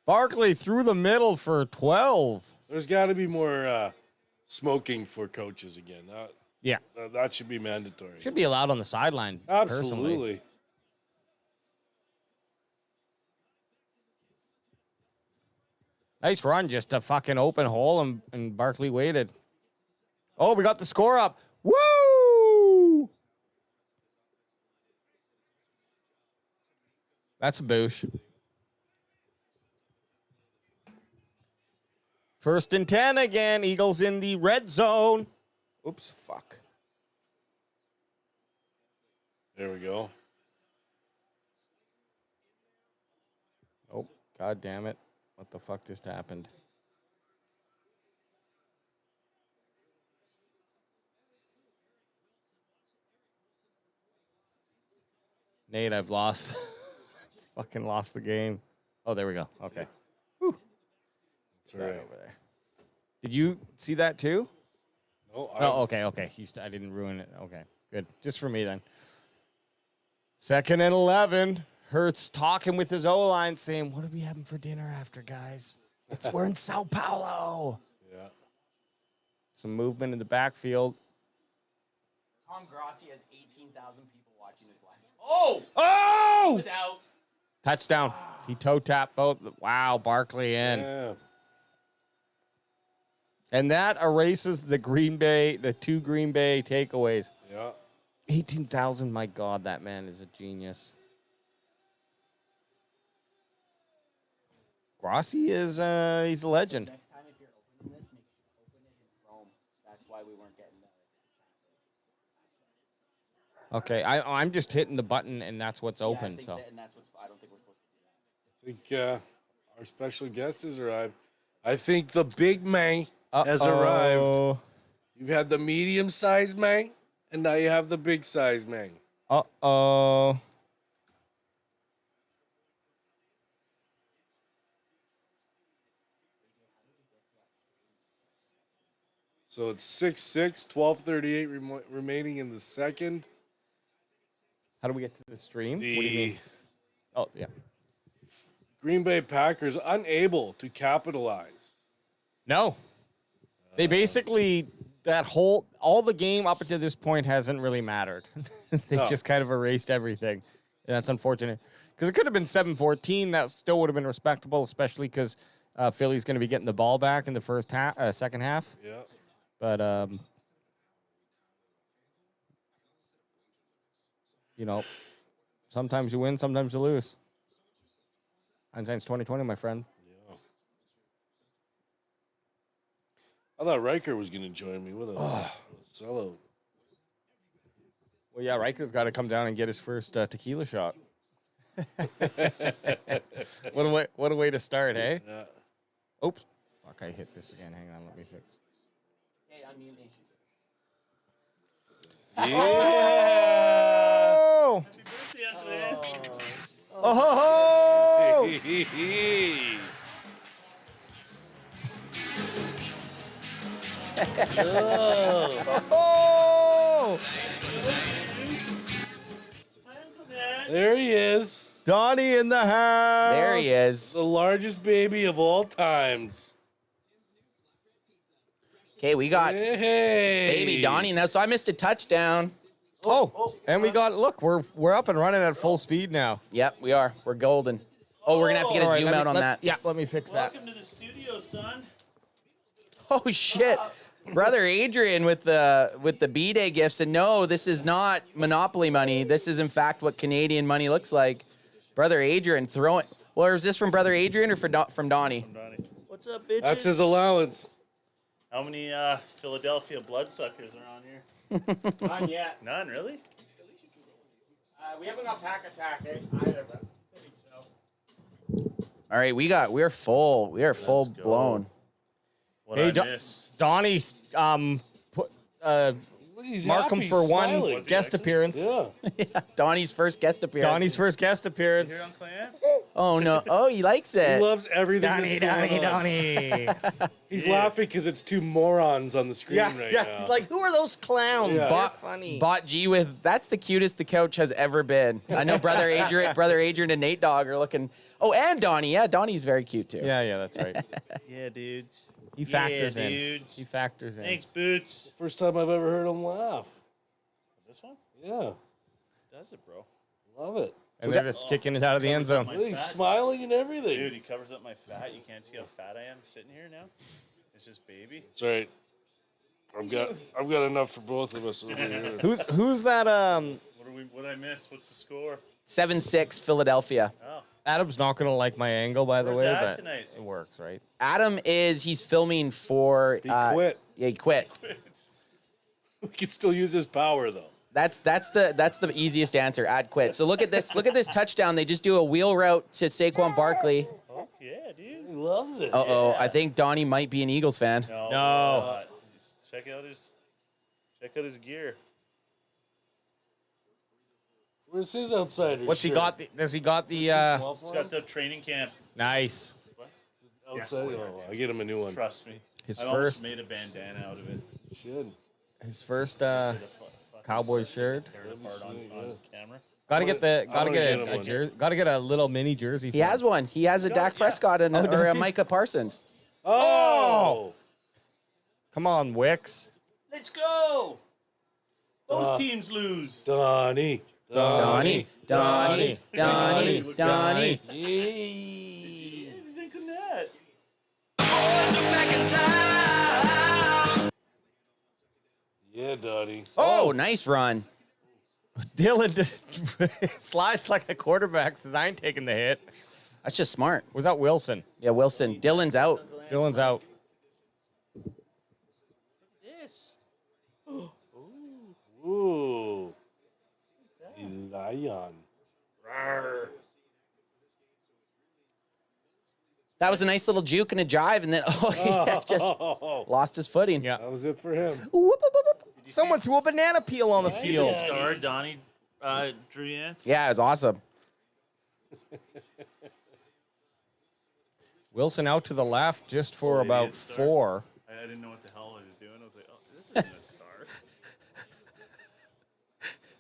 Barkley through the middle for 12. There's got to be more smoking for coaches again. Yeah. That should be mandatory. Should be allowed on the sideline. Personally. Absolutely. Nice run, just a fucking open hole, and Barkley waited. Oh, we got the score up. Woo! That's a boosh. 1st and 10 again. Eagles in the red zone. Oops, fuck. There we go. Oh, god damn it. What the fuck just happened? Nate, I've lost. Fucking lost the game. Oh, there we go. Okay. That's all right. Over there. Did you see that too? No, No, okay. I didn't ruin it. Okay, good. Just for me then. 2nd and 11. Hurts talking with his O-line, saying, "What are we having for dinner after, guys? We're in Sao Paulo." Yeah. Some movement in the backfield. Tom Grossi has 18,000 people watching his live. Oh! Oh! He was out. Touchdown. He toe tapped both. Wow, Barkley in. Yeah. And that erases the two Green Bay takeaways. Yeah. 18,000, my God, that man is a genius. Grossi is, he's a legend. Next time if you're opening this, make sure you open it in Chrome. That's why we weren't getting that. Okay, I'm just hitting the button and that's what's open, I think so. that, and that's what's, I don't think we're supposed to do that. I think our special guest has arrived. I think the big man has arrived. You've had the medium-sized man, and now you have the big-sized man. Uh-oh. So it's 6-6, 12:38 remaining in the second. How do we get to the stream? What do you mean? Oh, yeah. Green Bay Packers unable to capitalize. No. They basically, all the game up until this point hasn't really mattered. They just kind of erased everything. And that's unfortunate. Because it could have been 7-14. That still would have been respectable, especially because Philly's going to be getting the ball back in the second half. Yeah. But, you know, sometimes you win, sometimes you lose. Hindsight's 2020, my friend. Yeah. I thought Riker was going to join me. What a sellout. Well, yeah, Riker's got to come down and get his first tequila shot. What a way to start, hey? Yeah. Oops. Fuck, I hit this again. Hang on, let me fix. Hey, unmute me. Yeah. Oh! Oh! Oh! There he is. Donnie in the house. There he is. The largest baby of all times. Okay, we got Hey. baby Donnie now. So I missed a touchdown. Oh, and we got, look, we're up and running at full speed now. Yep, we are. We're golden. Oh, we're gonna have to get a All right, zoom out on that. Yeah, let me fix that. Welcome to the studio, son. Oh shit, brother Adrian with the B-Day gifts. And no, this is not Monopoly money. This is in fact what Canadian money looks like. Brother Adrian throwing. Well, is this from Brother Adrian or from Donnie? What's up, bitches? That's his allowance. How many Philadelphia bloodsuckers are on here? Not yet. None, really? We haven't got pack attack either, but I think so. All right, we're full. We are full go. blown. What Hey, I miss? Donnie, put He's mark happy, him for one smiling. guest appearance. Yeah. Donnie's first guest appearance. Donnie's first guest Here, appearance. Uncle Ant? Oh no. Oh, he likes He it. loves everything that's going on. Donnie. He's laughing because it's two morons on the screen Yeah, right yeah. now. He's like, who are those clowns? Yeah. They're Bot, funny. Bot G with that's the cutest the couch has ever been. I know brother Adrian and Nate Dogg are looking. Oh, and Donnie. Yeah, Donnie's very cute too. Yeah, that's right. Yeah, dudes. He factors yeah, in. dudes. He factors in. Thanks, Boots. First time I've ever heard him laugh. This one? Yeah. Does it, bro? Love it. And they're just kicking it out of the end zone. He's smiling and everything. Dude, he covers up my fat. You can't see how fat I am sitting here now. It's just baby. That's right. I've got enough for both of us over here. Who's that? What did I miss? What's the score? 7-6 Philadelphia. Oh, Adam's not gonna like my angle, by the Where's way, Ad but tonight? it works, right? Adam he's filming for. He quit. Yeah, he quit. We could still use his power though. That's the easiest answer. Ad quit. So look at this. Look at this touchdown. They just do a wheel route to Saquon Barkley. yeah, dude. He loves it. Uh-oh. Yeah. I think Donnie might be an Eagles fan. No. Check out his gear. Where's his outsider? What's he shirt? got? Does he got the? He's got the training camp. Nice. Outside. Oh, I get him a new one. Trust me. His I first- almost made a bandana out of it. You should. His first Fucking Cowboys shirt. tear it apart on camera. Gotta get wanna get him one. jersey. Gotta get a little mini jersey. He has one. He has a Dak Prescott and Oh, or does a he? Micah Parsons. Oh! Come on, Wicks. Let's go. Both teams lose. Donnie. Donnie. Donnie. Donnie. Yay. He's thinking that. Yeah, Donnie. Oh, nice run. Dylan slides like a quarterback. Says I ain't taking the hit. That's just smart. Was that Wilson? Yeah, Wilson. Dylan's out. Dylan's out. This. Ooh. Lion. That was a nice little juke and a jive, and then he just lost his footing. Yeah. That was it for him. Whoop, whoop, whoop, whoop. Someone threw a banana peel on the The field. star Donnie drew in. Yeah, it was awesome. Wilson out to the left just for Oh, about idiot star. 4. I didn't know what the hell I was doing. I was like, oh, this isn't a star.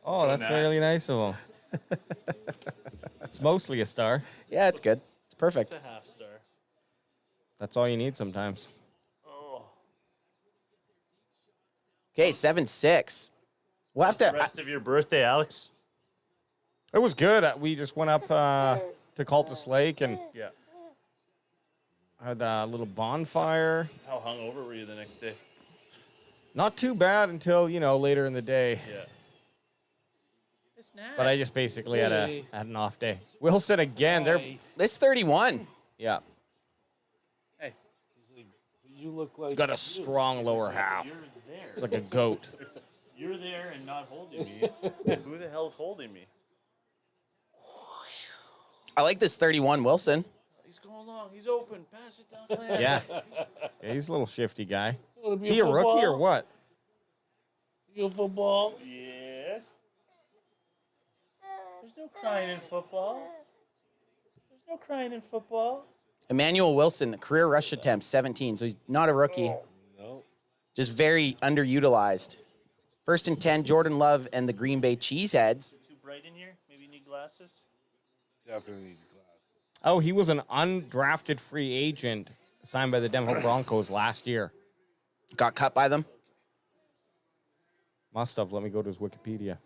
Oh, that's Nah. really nice of him. It's mostly a star. Yeah, it's good. It's It's perfect. a half star. That's all you need sometimes. Oh. Okay, 7-6. We'll have The to. rest of your birthday, Alex. It was good. We just went up to Cultus Lake and Yeah. had a little bonfire. How hungover were you the next day? Not too bad until, later in the day. Yeah. It's not. But I just basically had an off day. Wilson again. They're This 31. yeah. Hey, You look like. He's got a strong lower half. you're there. It's like a goat. You're there and not holding me. Who the hell's holding me? I like this 31 Wilson. He's going long. He's open. Pass it down. Lance. Yeah. He's a little shifty guy. Wanna be Is he a rookie or football? what? You a football? Yes. There's no crying in football. There's no crying in football. Emmanuel Wilson, career rush attempts 17, so he's not a rookie. No. Just very underutilized. 1st and 10, Jordan Love and the Green Bay Cheeseheads. Too bright in here. Maybe you need glasses. Definitely needs glasses. Oh, he was an undrafted free agent signed by the Denver Broncos last year. Got cut by them. Must have. Let me go to his Wikipedia.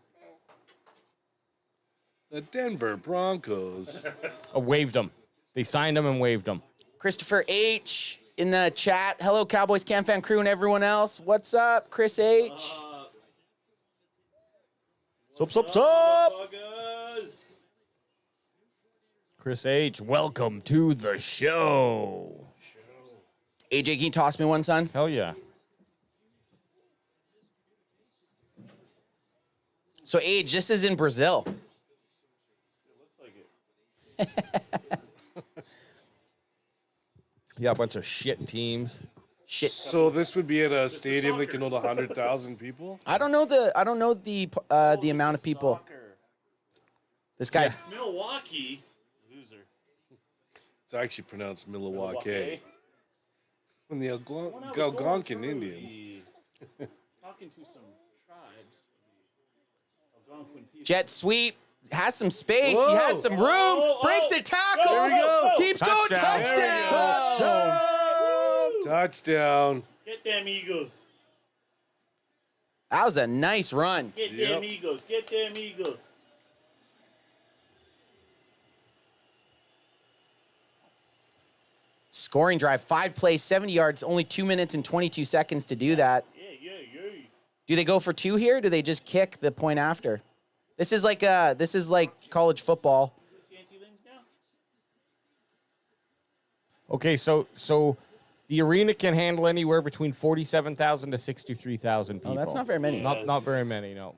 The Denver Broncos. Oh, waived him. They signed him and waived him. Christopher H. in the chat. Hello, Cowboys Cam Fan crew and everyone else. What's up, Chris H? Sup. Chris H., welcome to the show. AJ, can you toss me one, son? Hell yeah. So, Age, this is in Brazil. Yeah, a bunch of shit teams. Shit. So this would be at a stadium that can hold 100,000 people. I don't know the amount of people. This guy. Milwaukee. Loser. It's actually pronounced Milwaukee. Milwaukee. When the When I was going Algonquin through Indians. Talking to some tribes. Algonquin people. Jet sweep. Has some space. Whoa. He has some room. Breaks the tackle. There we go. Keeps Touchdown. going. Touchdown. Touchdown. Get them Eagles. That was a nice run. Get Yep. them Eagles. Get them Eagles. scoring drive. 5 plays, 70 yards, only 2 minutes and 22 seconds to do that. Yeah. Do they go for 2 here? Or do they just kick the point after? This is like college football. Scanty Lings now? Okay, so the arena can handle anywhere between 47,000 to 63,000 people. Oh, that's not very many. Not very many, no.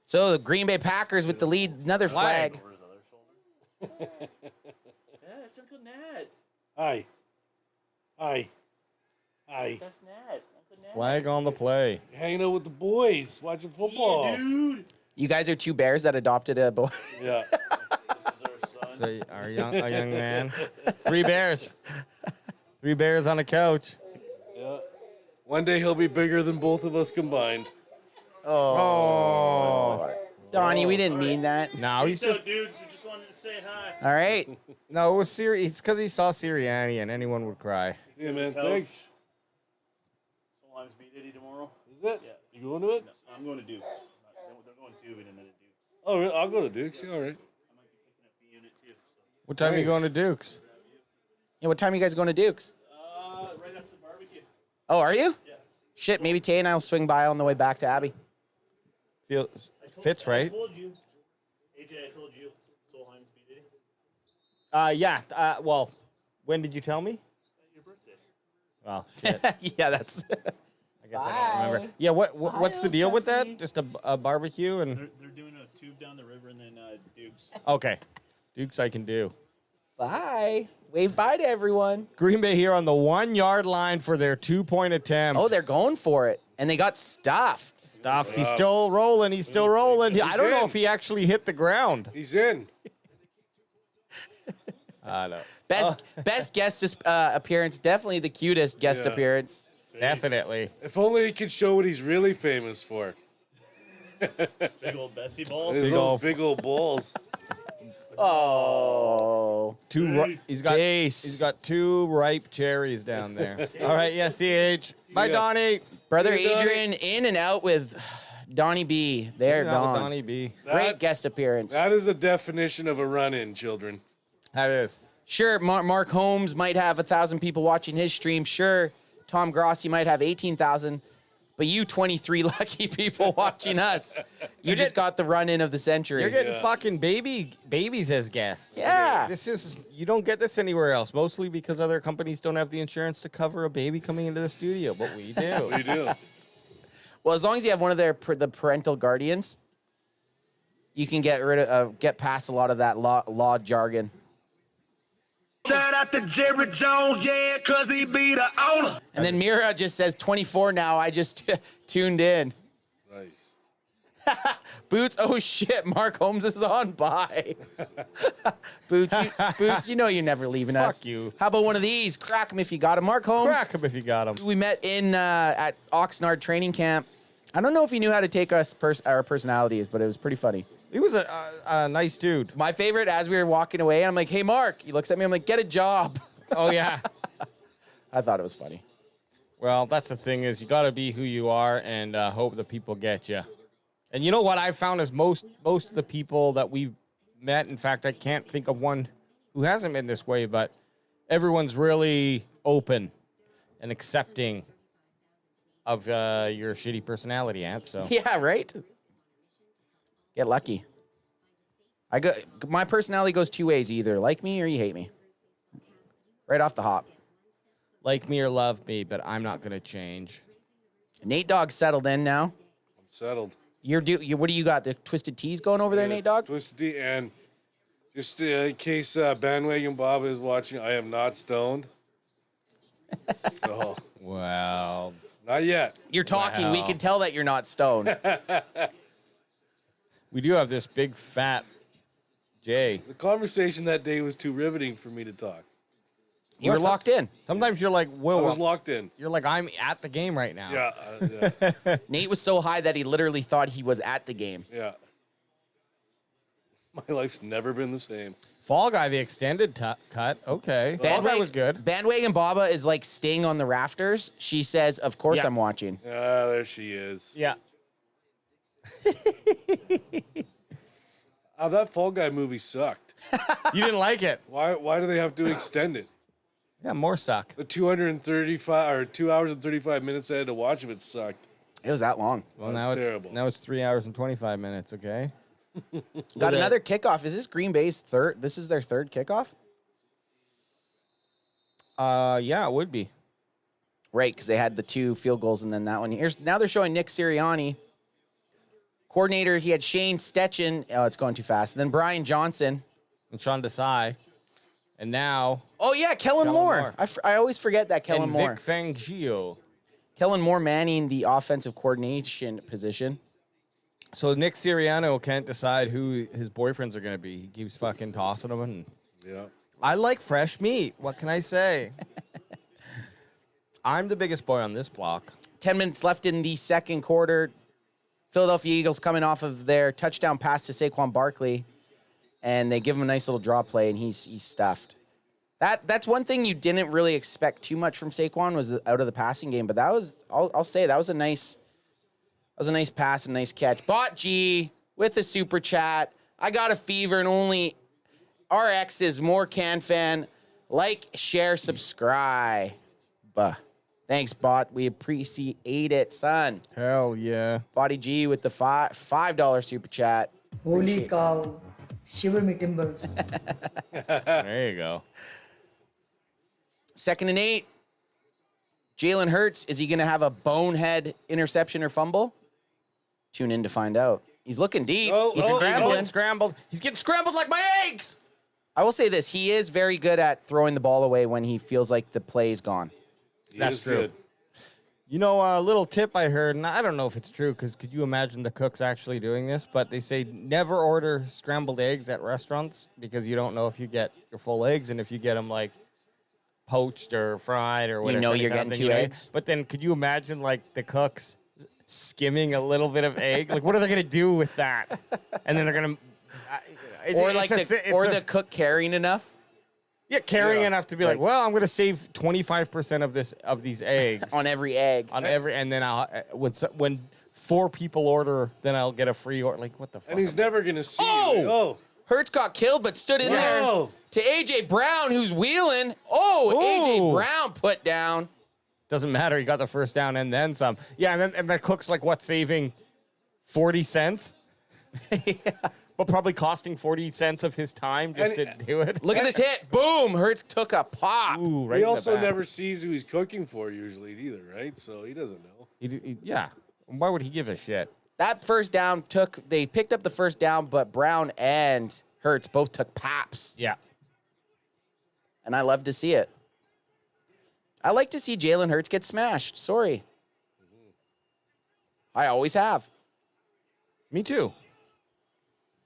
So the Green Bay Packers with the lead, another flag. Over his other shoulder. Yeah, that's Uncle Nat. Aye. That's Nat. Uncle Nat. Flag on the play. Hanging out with the boys, watching football. Yeah, dude. You guys are 2 bears that adopted a boy. Yeah. This is our son. So a young man. 3 bears. 3 bears on a couch. Yeah. One day he'll be bigger than both of us combined. Oh. Donnie, we didn't mean that. No, he's just dudes who just wanted to say hi. All right. no. It was It's because he saw Sirianni, and anyone would cry. See you, man. Coach. Thanks. Solheim's meet Eddie tomorrow. Is it? Yeah. You going to it? No, I'm going to Dukes. They're going tubing and then to Dukes. Oh, really? I'll go to Duke's. All right. I might be picking up the unit too. So. What time are you Nice. going to Dukes? Yeah, what time are you guys going to Duke's? Right after the barbecue. Oh, are you? Yeah. Shit, maybe Tay and I will swing by on the way back to Abby. Fits, right? I told you. AJ, I told you. Solheim's meet Eddie. Yeah. Well, when did you tell me? Your birthday. Oh, shit. Yeah, that's. I guess I don't remember. Yeah, what's the deal with that? Just a barbecue and They're doing a tube down the river and then Dukes. okay. Dukes I can do. Bye. Wave bye to everyone. Green Bay here on the 1-yard line for their 2-point attempt. Oh, they're going for it. And they got stuffed. stuffed. He's still rolling. He's still rolling. I don't know if he actually hit the ground. He's in. I know. Best guest appearance. Definitely the cutest guest Yeah. appearance. Definitely. If only he could show what he's really famous for. Big old Bessie balls. His Big those ol' big old balls. Oh. He's Peace. got 2 ripe cherries down there. All right, yeah, CH. Bye, ya. Donnie. Brother See you, Donnie. Adrian in and out with Donnie B. They're Hang out with gone. Donnie B. Great guest appearance. That is the definition of a run-in, children. That is. Sure, Mark Holmes might have 1,000 people watching his stream. Sure, Tom Grossi might have 18,000. But you 23 lucky people watching us. You just got the run-in of the century. You're getting fucking babies as guests. Yeah. You don't get this anywhere else, mostly because other companies don't have the insurance to cover a baby coming into the studio, but we do. We do. Well, as long as you have one of the parental guardians, you can get past a lot of that law jargon. Shout out to Jerry Jones, yeah, cause he be the owner. And then Mira just says 24 now. I just tuned in. Nice. Boots, oh shit, Mark Holmes is on. Bye. Boots, you know you're never leaving us. Fuck you. How about one of these? Crack him if you got him. Mark Holmes. Crack him if you got him. We met in at Oxnard training camp. I don't know if he knew how to take us our personalities, but it was pretty funny. He was a nice dude. My favorite, as we were walking away, I'm like, hey, Mark. He looks at me. I'm like, get a job. Oh, yeah. I thought it was funny. Well, that's the thing is you got to be who you are and hope the people get you. And you know what I've found is most of the people that we've met, in fact, I can't think of one who hasn't been this way, but everyone's really open and accepting of your shitty personality, Ant. So Yeah, right? Get lucky. My personality goes 2 ways. You either like me or you hate me. Right off the hop. like me or love me, but I'm not going to change. Nate Dogg settled in now. I'm settled. What do you got? The Twisted Teas going over there, Nate Dogg? Twisted Tea, and just in case Bandwagon Bob is watching, I am not stoned. So, Well, not yet. You're talking. We Wow. can tell that you're not stoned. we do have this big fat Jay. The conversation that day was too riveting for me to talk. You were locked in. Sometimes you're like, I Will, was locked in. you're like, I'm at the game right now. Yeah, Nate was so high that he literally thought he was at the game. yeah. My life's never been the same. Fall Guy, the extended cut. Okay. Fall Guy was good. Bandwagon Baba is like staying on the rafters. She says, of course Yeah. I'm watching. Ah, there she is. Yeah. That Fall Guy movie sucked. You didn't like it. Why do they have to extend it? Yeah, more suck. The 235 or 2 hours and 35 minutes I had to watch of it sucked. It was that long. Well, That's terrible. Now it's 3 hours and 25 minutes. Okay. Got another kickoff. Is this Green Bay's third? This is their third kickoff? Yeah, it would be. Right, because they had the 2 field goals and then that one. Now they're showing Nick Sirianni. Coordinator, he had Shane Stetchen. Oh, it's going too fast. And then Brian Johnson. And Sean Desai. And now. Oh, yeah, Kellen Moore. I always forget that Kellen and Moore. Vic Fangio. Kellen Moore manning the offensive coordination position. So Nick Sirianni can't decide who his boyfriends are going to be. He keeps fucking tossing them. And Yeah. I like fresh meat. What can I say? I'm the biggest boy on this block. 10 minutes left in the second quarter. Philadelphia Eagles coming off of their touchdown pass to Saquon Barkley. And they give him a nice little draw play, and he's stuffed. That's one thing you didn't really expect too much from Saquon was out of the passing game, but that was I'll say that was a nice pass and nice catch. Bot G with a super chat. I got a fever and only RX is more can fan. Like, share, subscribe. Thanks, Bot. We appreciate it, son. Hell yeah. Body G with the $5 super chat. Holy cow. Shiver me timbers. There you go. 2nd and 8. Jalen Hurts, is he going to have a bonehead interception or fumble? Tune in to find out. He's looking deep. He's scrambling. He's getting scrambled like my eggs. I will say this. He is very good at throwing the ball away when he feels like the play is gone. That's true. Good. You know, a little tip I heard, and I don't know if it's true, because could you imagine the cooks actually doing this? But they say never order scrambled eggs at restaurants because you don't know if you get your full eggs, and if you get them, like, poached or fried or whatever. You know you're getting 2 eggs. But then could you imagine, like, the cooks skimming a little bit of egg? Like, what are they going to do with that? And then they're going to... Or the cook carrying enough. Yeah, carrying enough to be like, well, I'm going to save 25% of these eggs On every egg. and then when 4 people order, then I'll get a free order. Like, what the fuck? And he's never going to see Oh! you. Oh! Hurts got killed, but stood in there Whoa. to A.J. Brown, who's wheeling. Oh, A.J. Ooh. Brown put down. Doesn't matter. You got the first down and then some. Yeah, and the cook's like, what, saving 40 cents? But probably costing 40 cents of his time just to do it. Look at this hit. Boom. Hurts took a pop. Ooh, right He in the also back. never sees who he's cooking for usually either, right? So he doesn't know. Yeah. Why would he give a shit? That first down they picked up the first down, but Brown and Hurts both took pops. Yeah. And I love to see it. I like to see Jalen Hurts get smashed. Sorry. I always have. Me too.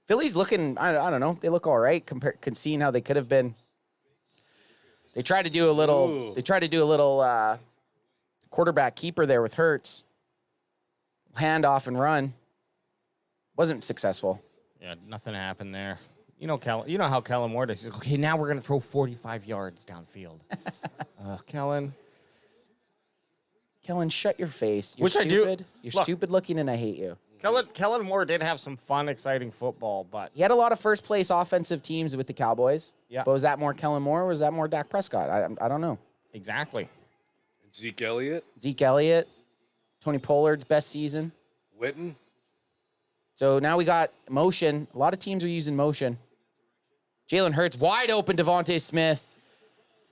Philly's looking, I don't know, they look all right seeing how they could have been. They tried to do a little quarterback keeper there with Hurts. Handoff and run. Wasn't successful. Yeah, nothing happened there. You know how Kellen Moore does. He's like, okay, now we're going to throw 45 yards downfield. Kellen. Kellen, shut your face. You're Which I do. stupid. You're Look. stupid looking and I hate you. Kellen Moore did have some fun, exciting football, but He had a lot of first place offensive teams with the Cowboys. Yeah. But was that more Kellen Moore or was that more Dak Prescott? I don't know. exactly. And Zeke Elliott, Zeke Elliott, Tony Pollard's best season. Witten. So now we got motion. A lot of teams are using motion. Jalen Hurts, wide open. Devontae Smith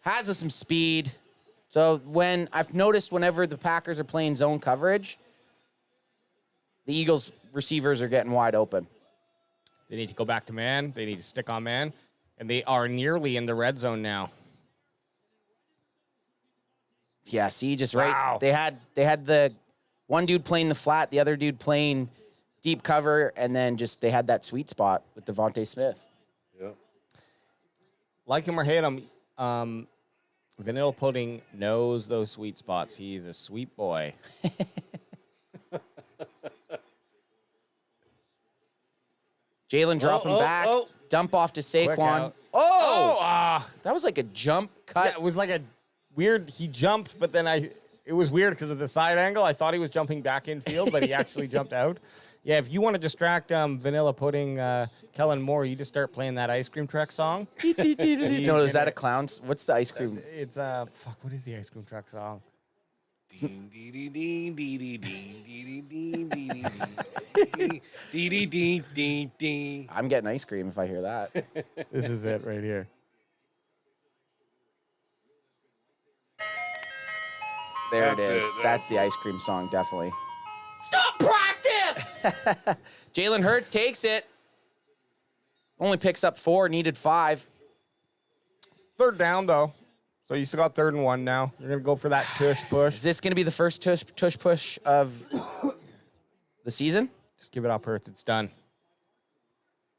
has some speed. So when I've noticed whenever the Packers are playing zone coverage, the Eagles receivers are getting wide open. They need to go back to man. They need to stick on man. And they are nearly in the red zone now. Yeah, see, just Wow. right. They had the one dude playing the flat, the other dude playing deep cover, and then just they had that sweet spot with Devontae Smith. Yep. Like him or hate him, Vanilla Pudding knows those sweet spots. He's a sweet boy. Jalen dropping back, dump off to Saquon. out. Oh, that was like a jump cut. Yeah, it was like a weird. He jumped, but then it was weird because of the side angle. I thought he was jumping back in field, but he actually jumped out. Yeah, if you want to distract Vanilla Pudding, Kellen Moore, you just start playing that ice cream truck song. No, is that a clown's? What's the ice cream? It's fuck. What is the ice cream truck song? Ding, dee, dee, ding, dee, dee, ding, dee, dee, ding, dee, dee, ding. Dee, dee, ding, ding, ding. I'm getting ice cream if I hear that. This is it right here. There That's it is. it, That's the ice cream song, definitely. Stop practice! Jalen Hurts takes it. Only picks up 4, needed 5. Third down though, so you still got 3rd and 1 now. You're gonna go for that tush push. Is this going to be the first tush push of the season? Just give it up, Hurts. It's done.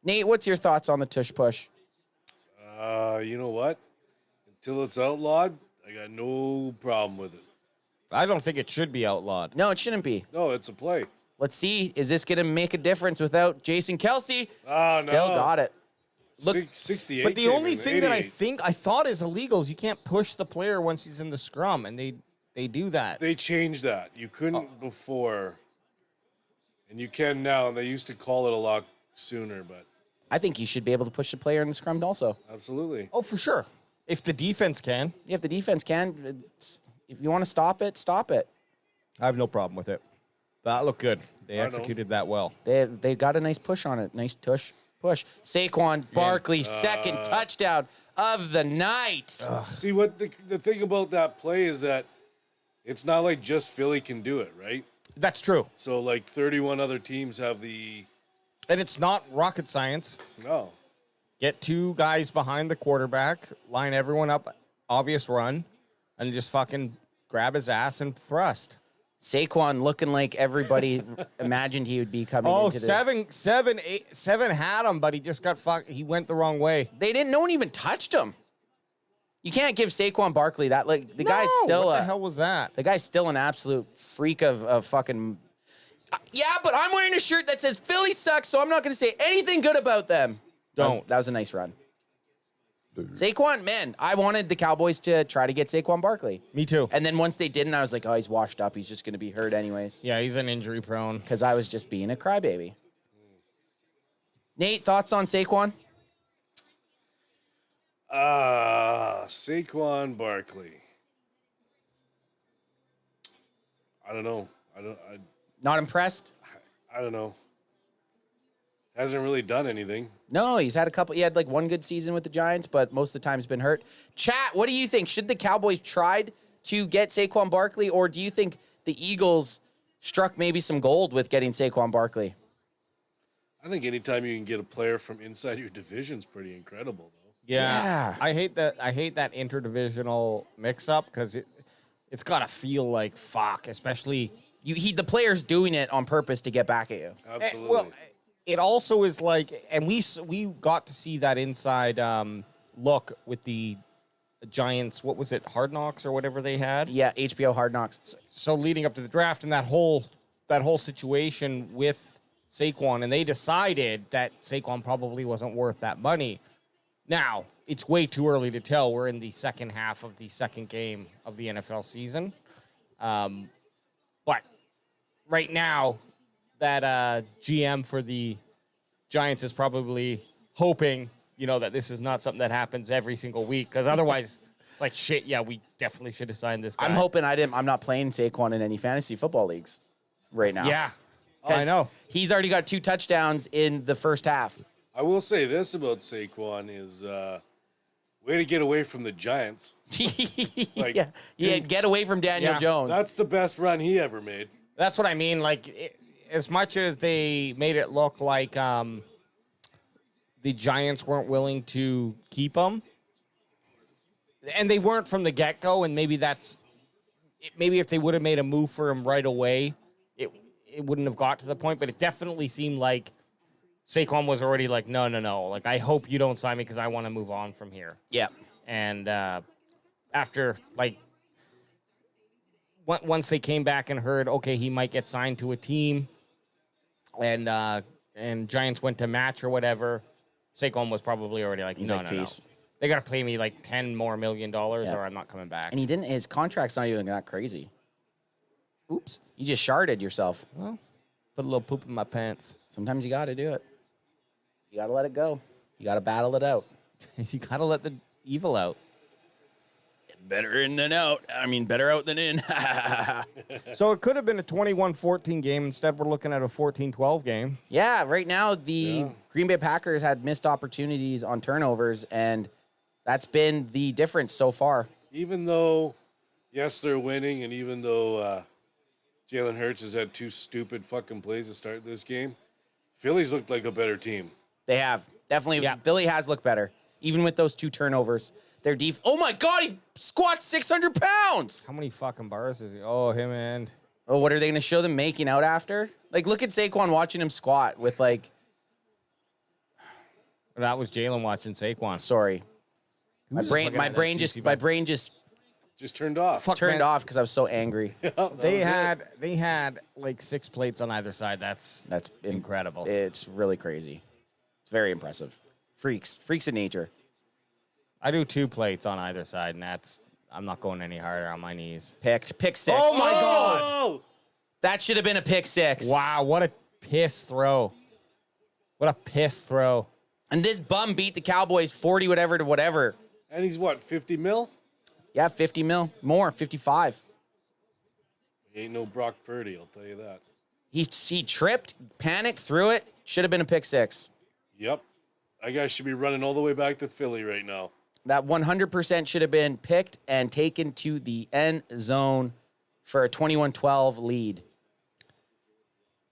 Nate, what's your thoughts on the tush push? You know what? Until it's outlawed, I got no problem with it. I don't think it should be outlawed. No, it shouldn't be. No, it's a play. Let's see. Is this going to make a difference without Jason Kelsey? Oh, Still no. got it. Look, 68. But the came only in, thing that 88. I thought is illegal is you can't push the player once he's in the scrum, and they do that. They changed that. You couldn't before, and you can now. And they used to call it a lot sooner, but I think you should be able to push the player in the scrum also. absolutely. Oh, for sure. If the defense can, If the defense can, if you want to stop it, stop it. I have no problem with it. That looked good. They I know. executed that well. They got a nice push on it. Nice tush push. Saquon Barkley, second touchdown of the night. See what the thing about that play is that it's not like just Philly can do it, right? That's true. So like 31 other teams have the And it's not rocket science. no. Get 2 guys behind the quarterback, line everyone up, obvious run, and just fucking grab his ass and thrust. Saquon looking like everybody imagined he would be coming Oh, into the... 7 had him, but he just got fucked. He went the wrong way. No one even touched him. You can't give Saquon Barkley that. Like the guy's No, still what the hell was that? the guy's still an absolute freak of fucking. Yeah, but I'm wearing a shirt that says Philly sucks, so I'm not going to say anything good about them. Don't. That was a nice run. Saquon, man, I wanted the Cowboys to try to get Saquon Barkley. Me too. And then once they didn't, I was like, oh, he's washed up. He's just going to be hurt anyways. Yeah, he's an injury prone. Because I was just being a crybaby. Nate, thoughts on Saquon? Saquon Barkley. I don't know. Not impressed? I don't know. Hasn't really done anything. No, he had like one good season with the Giants, but most of the time he's been hurt. Chat, what do you think? Should the Cowboys tried to get Saquon Barkley, or do you think the Eagles struck maybe some gold with getting Saquon Barkley? I think anytime you can get a player from inside your division is pretty incredible, though. Yeah. I hate that interdivisional mix up because it's gotta feel like fuck, especially The player's doing it on purpose to get back at you. Absolutely. well, it also is like, and we got to see that inside look with the Giants. What was it, Hard Knocks or whatever they had? Yeah, HBO Hard Knocks. So leading up to the draft and that whole situation with Saquon, and they decided that Saquon probably wasn't worth that money. Now, it's way too early to tell. We're in the second half of the second game of the NFL season. But right now, that GM for the Giants is probably hoping, that this is not something that happens every single week, because otherwise it's like, shit, yeah, we definitely should have signed this guy. I'm hoping I'm not playing Saquon in any fantasy football leagues right now. Yeah. I 'Cause know. He's already got 2 touchdowns in the first half. I will say this about Saquon is way to get away from the Giants. Like, yeah, get away from Daniel Yeah. Jones. That's the best run he ever made. That's what I mean. Like, as much as they made it look like the Giants weren't willing to keep him, and they weren't from the get-go, and maybe if they would have made a move for him right away, it wouldn't have got to the point, but it definitely seemed like Saquon was already like, no. Like, I hope you don't sign me because I want to move on from here. Yeah. And after, like, once they came back and heard, okay, he might get signed to a team, and Giants went to match or whatever, Saquon was probably already like, He's no. like, peace. They got to pay me like $10 more million Yeah. or I'm not coming back. And his contract's not even that crazy. Oops. You just sharded yourself. Well, Put a little poop in my pants. Sometimes you got to do it. You got to let it go. You got to battle it out. You got to let the evil out. Better in than out. I mean, better out than in. So it could have been a 21-14 game. Instead, we're looking at a 14-12 game. Yeah, right now the Green Bay Packers had missed opportunities on turnovers, and that's been the difference so far. Even though, yes, they're winning, and even though Jalen Hurts has had 2 stupid fucking plays to start this game, Philly's looked like a better team. They have. Definitely. Yeah. Billy has looked better, even with those 2 turnovers. Their oh, my God, he squats 600 pounds. How many fucking bars is he? Oh, him and... Oh, what are they going to show them making out after? Like, look at Saquon watching him squat with, like... That was Jalen watching Saquon. Sorry. My brain just Just turned off. Fuck, turned man. off because I was so angry. They had like 6 plates on either side. That's incredible. It's really crazy. It's very impressive. Freaks of nature. I do 2 plates on either side, and I'm not going any harder on my knees. Pick 6. Oh, my God. Oh! That should have been a pick 6. Wow, what a piss throw. What a piss throw. And this bum beat the Cowboys 40 whatever to whatever. And he's what, 50 mil? Yeah, 50 mil. More, 55. He ain't no Brock Purdy, I'll tell you that. He tripped, panicked, threw it. Should have been a pick 6. Yep. That guy should be running all the way back to Philly right now. That 100% should have been picked and taken to the end zone for a 21-12 lead.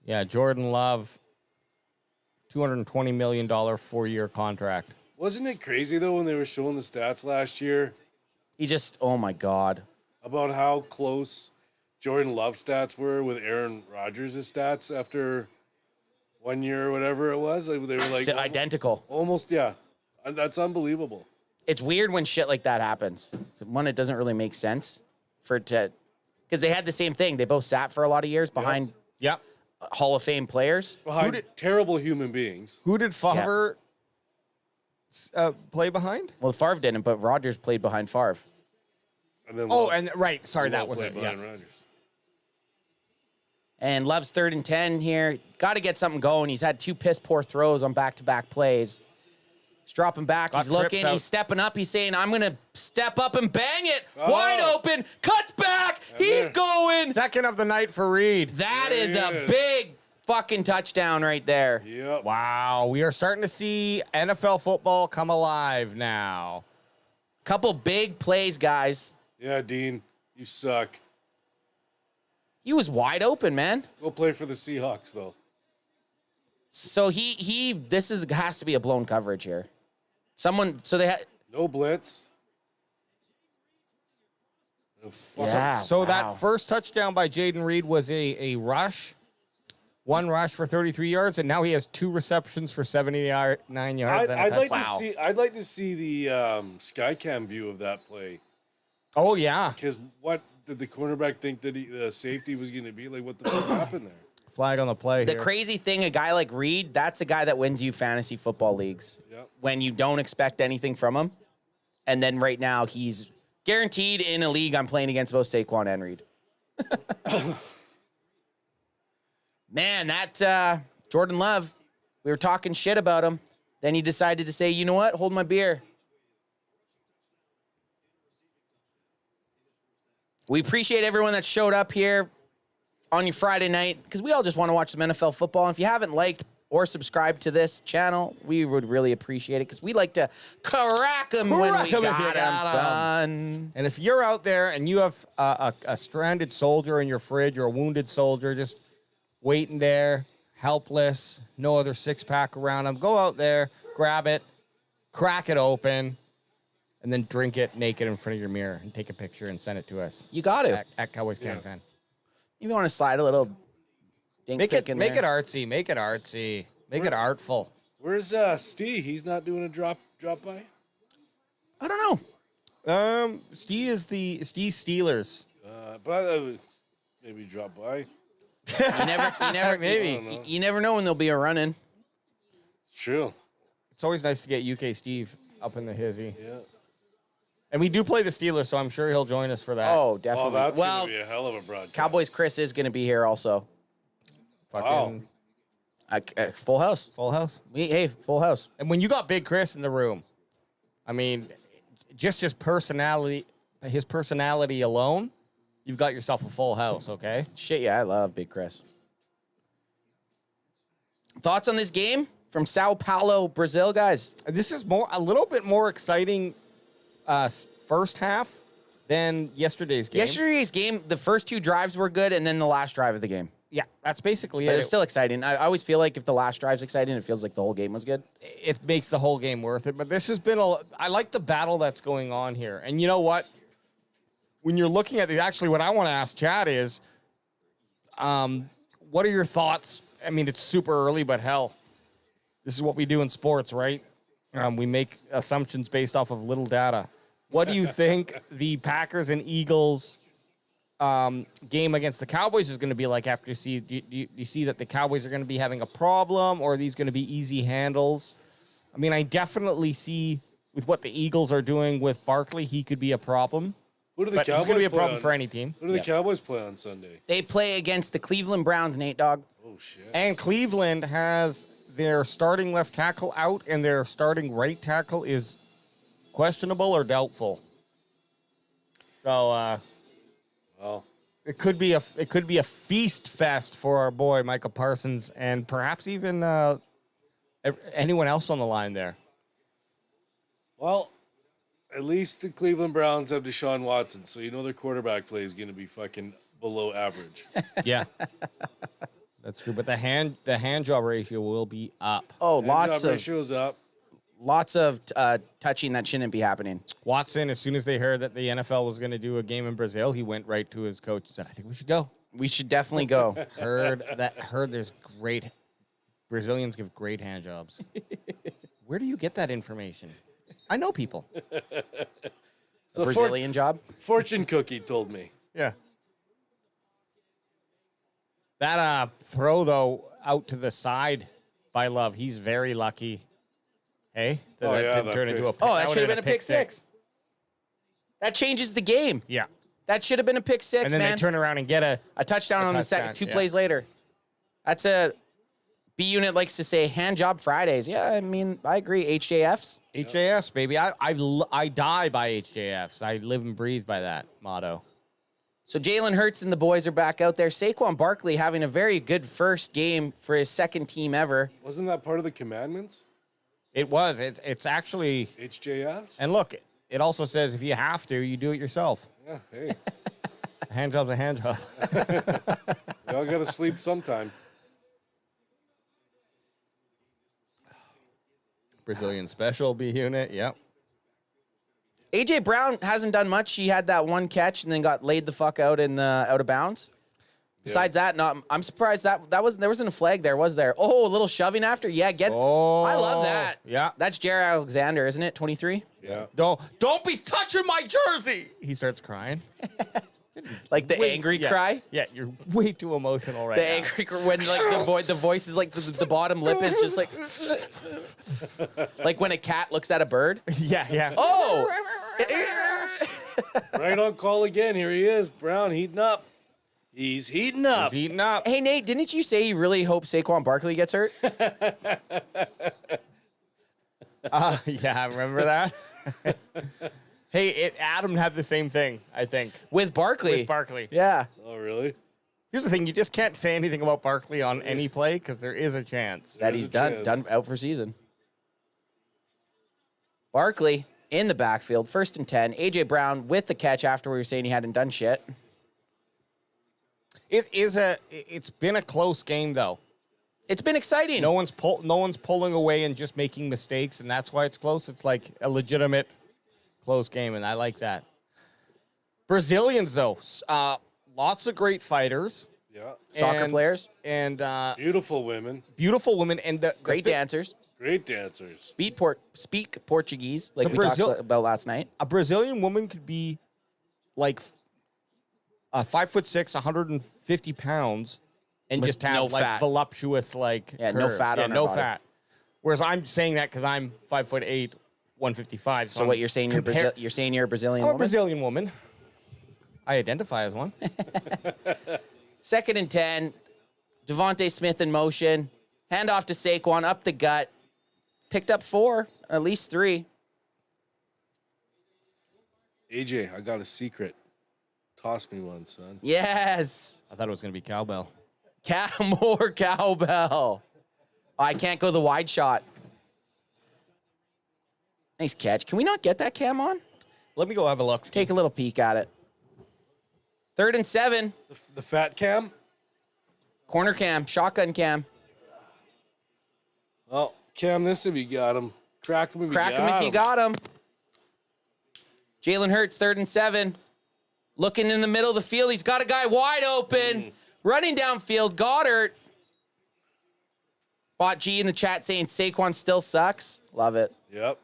Yeah, Jordan Love, $220 million 4-year contract. Wasn't it crazy, though, when they were showing the stats last year He just, oh my God. about how close Jordan Love's stats were with Aaron Rodgers' stats after 1 year or whatever it was? Like, they were like Identical. almost, yeah. And that's unbelievable. It's weird when shit like that happens. So one, it doesn't really make sense for it to, because they had the same thing. They both sat for a lot of years behind Yep. Hall of Fame players. Behind terrible human beings. Who did Favre play behind? Well, Favre didn't, but Rodgers played behind Favre. And then Oh, Love- and right. Sorry, that Love was played it. Yeah. behind Rodgers. And Love's 3rd and 10 here. Got to get something going. He's had 2 piss poor throws on back-to-back plays. He's dropping back. Got He's looking. trips out. He's stepping up. He's saying, I'm going to step up and bang it. Wide open. Cuts back. He's going. Second of the night for Reed. That There is he a is. big fucking touchdown right there. Yep. Wow, we are starting to see NFL football come alive now. Couple big plays, guys. Yeah, Dean, you suck. He was wide open, man. Go play for the Seahawks, though. So this has to be a blown coverage here. They had, No blitz. No fuck. So that first touchdown by Jaden Reed was a rush. 1 rush for 33 yards, and now he has 2 receptions for 79 yards. I'd like Wow. to see. I'd like to see the Skycam view of that play. Oh yeah, Because what did the cornerback think that the safety was going to be? Like, what the fuck happened there? flag on the play. The here. crazy thing, a guy like Reed, that's a guy that wins you fantasy football leagues. Yep. When you don't expect anything from him. And then right now he's guaranteed in a league I'm playing against both Saquon and Reed. Man, that Jordan Love, we were talking shit about him. Then he decided to say, you know what? Hold my beer. We appreciate everyone that showed up here on your Friday night because we all just want to watch some NFL football. And if you haven't liked or subscribed to this channel, we would really appreciate it because we like to crack them when Crack we 'em if got you them, got 'em. son. And if you're out there and you have a stranded soldier in your fridge or a wounded soldier just waiting there, helpless, no other 6-pack around them, go out there, grab it, crack it open, and then drink it naked in front of your mirror and take a picture and send it to us You got to. at Cowboys Can Fan. You want to slide a little dink Make pick it in make there. it artsy, make it artsy, make it artful. Where's Steve? He's not doing a drop by. I don't know. Steve is the Steve Steelers. But I would maybe drop by. Maybe. You never know when there'll be a run-in. It's true. It's always nice to get UK Steve up in the hizzy. Yeah. And we do play the Steelers, so I'm sure he'll join us for that. Oh, Oh, definitely. that's well, gonna be a hell of a broadcast. Cowboys Chris is going to be here also. Fucking Full house. full house. Full house. And when you got Big Chris in the room, I mean, just his personality alone, you've got yourself a full house, okay? Shit, yeah, I love Big Chris. Thoughts on this game from Sao Paulo, Brazil, guys? This is a little bit more exciting first half than yesterday's game. Yesterday's game, the first 2 drives were good, and then the last drive of the game. Yeah, that's basically But it. it was still exciting. I always feel like if the last drive's exciting, it feels like the whole game was good. It makes the whole game worth it. But this has been I like the battle that's going on here. And you know what? When you're looking at actually what I want to ask Chad is, what are your thoughts? I mean, it's super early, but hell, this is what we do in sports, right? We make assumptions based off of little data. What do you think the Packers and Eagles game against the Cowboys is going to be like after you see? Do you see that the Cowboys are going to be having a problem, or are these going to be easy handles? I mean, I definitely see with what the Eagles are doing with Barkley, he could be a problem. Who do the But Cowboys he's going to be a play problem on? for any team. Who do the Cowboys play on Sunday? They play against the Cleveland Browns, Nate Dogg. Oh shit! And Cleveland has their starting left tackle out, and their starting right tackle is questionable or doubtful. So Well, it could be a feast fest for our boy Micah Parsons, and perhaps even anyone else on the line there. well, at least the Cleveland Browns have Deshaun Watson, so you know their quarterback play is going to be fucking below average. Yeah, that's true. But the hand job ratio will be up. Oh, Hand job ratio's up. lots of touching that shouldn't be happening. Watson, as soon as they heard that the NFL was going to do a game in Brazil, he went right to his coach and said, "I think we should go." We should definitely go. Heard there's great Brazilians give great hand jobs. Where do you get that information? I know people. So Brazilian job. Fortune Cookie told me. Yeah. That throw though out to the side by Love, he's very lucky. Hey, that Oh, yeah, didn't that turn pick. into a pick. Oh, that should have been a pick six. That changes the game. Yeah. That should have been a pick six, And then man. they turn around and get a touchdown on the touchdown, second, 2 yeah. plays later. That's a B unit likes to say hand job Fridays. Yeah, I mean, I agree. HJFs. HJFs, baby. I die by HJFs. I live and breathe by that motto. So Jalen Hurts and the boys are back out there. Saquon Barkley having a very good first game for his second team ever. Wasn't that part of the commandments? It was. It's actually. HJFs? And look, it also says if you have to, you do it yourself. Yeah, hey. A hand job's a hand job. We all got to sleep sometime. Brazilian special B unit. Yep. AJ Brown hasn't done much. He had that one catch and then got laid the fuck out in out of bounds. Besides that, I'm surprised there wasn't a flag there, was there? Oh, a little shoving after. Yeah, Oh, I love that. Yeah. That's Jared Alexander, isn't it? 23. Yeah. Don't be touching my jersey. He starts crying. Like the angry cry. Yeah, you're way too emotional right The now. angry when like the voice is like the bottom lip is just like when a cat looks at a bird. Yeah, yeah. Oh, Right on call again. Here he is. Brown heating up. He's heating up. He's eating up. hey Nate, didn't you say you really hope Saquon Barkley gets hurt? Yeah, I remember that. Hey, Adam had the same thing, I think. With Barkley. With Barkley. Yeah. Oh, really? Here's the thing, you just can't say anything about Barkley on any play because there is a chance. That There's he's a done chance. out for season. Barkley in the backfield, 1st and 10. AJ Brown with the catch after we were saying he hadn't done shit. It's been a close game though. It's been exciting. No one's pulling away and just making mistakes, and that's why it's close. It's like a legitimate close game, and I like that. Brazilians though, lots of great fighters. Yeah. Soccer players. And Beautiful women. beautiful women and the Great dancers. Great dancers. Speak Portuguese, like The we talked Brazil- about last night. A Brazilian woman could be like 5'6", 150 pounds, and With just have no like fat. voluptuous like Yeah, no curves. fat on her no body. fat. Whereas I'm saying that because I'm 5'8", 155. So what you're saying? You're a Brazilian I'm a woman. Brazilian woman. I identify as one. 2nd and 10. Devontae Smith in motion. Hand off to Saquon, up the gut. Picked up 4, at least 3. AJ, I got a secret. Toss me one, son. Yes. I thought it was going to be cowbell. More cowbell. I can't go the wide shot. Nice catch. Can we not get that cam on? Let me go have a look. Take a little peek at it. 3rd and 7. The fat cam? Corner cam. Shotgun cam. Oh, cam this if you got him. Crack him if Crack you him got if you got him. Jalen Hurts, 3rd and 7. Looking in the middle of the field. He's got a guy wide open. Running downfield. Goddard. Bot G in the chat saying Saquon still sucks. Love it. Yep.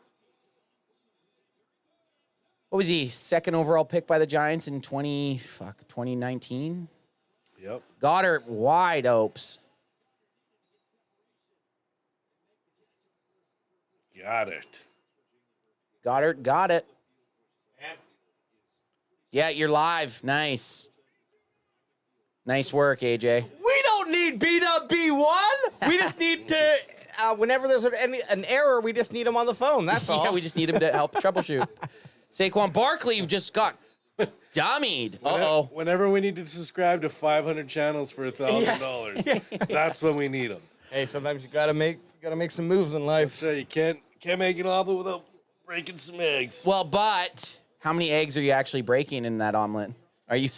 What was he? 2nd overall pick by the Giants in 2019? Yep. Goddard wide opes. Got it. Goddard got it. Yeah, you're live. Nice. Nice work, AJ. We don't need beat up B1. We just need to, whenever there's an error, we just need him on the phone. That's all. Yeah, we just need him to help troubleshoot. Saquon Barkley just got dummied. Uh-oh. Whenever we need to subscribe to 500 channels for $1,000, that's when we need them. Hey, sometimes you gotta make some moves in life. So you can't make an omelet without breaking some eggs. Well, but how many eggs are you actually breaking in that omelet? Are you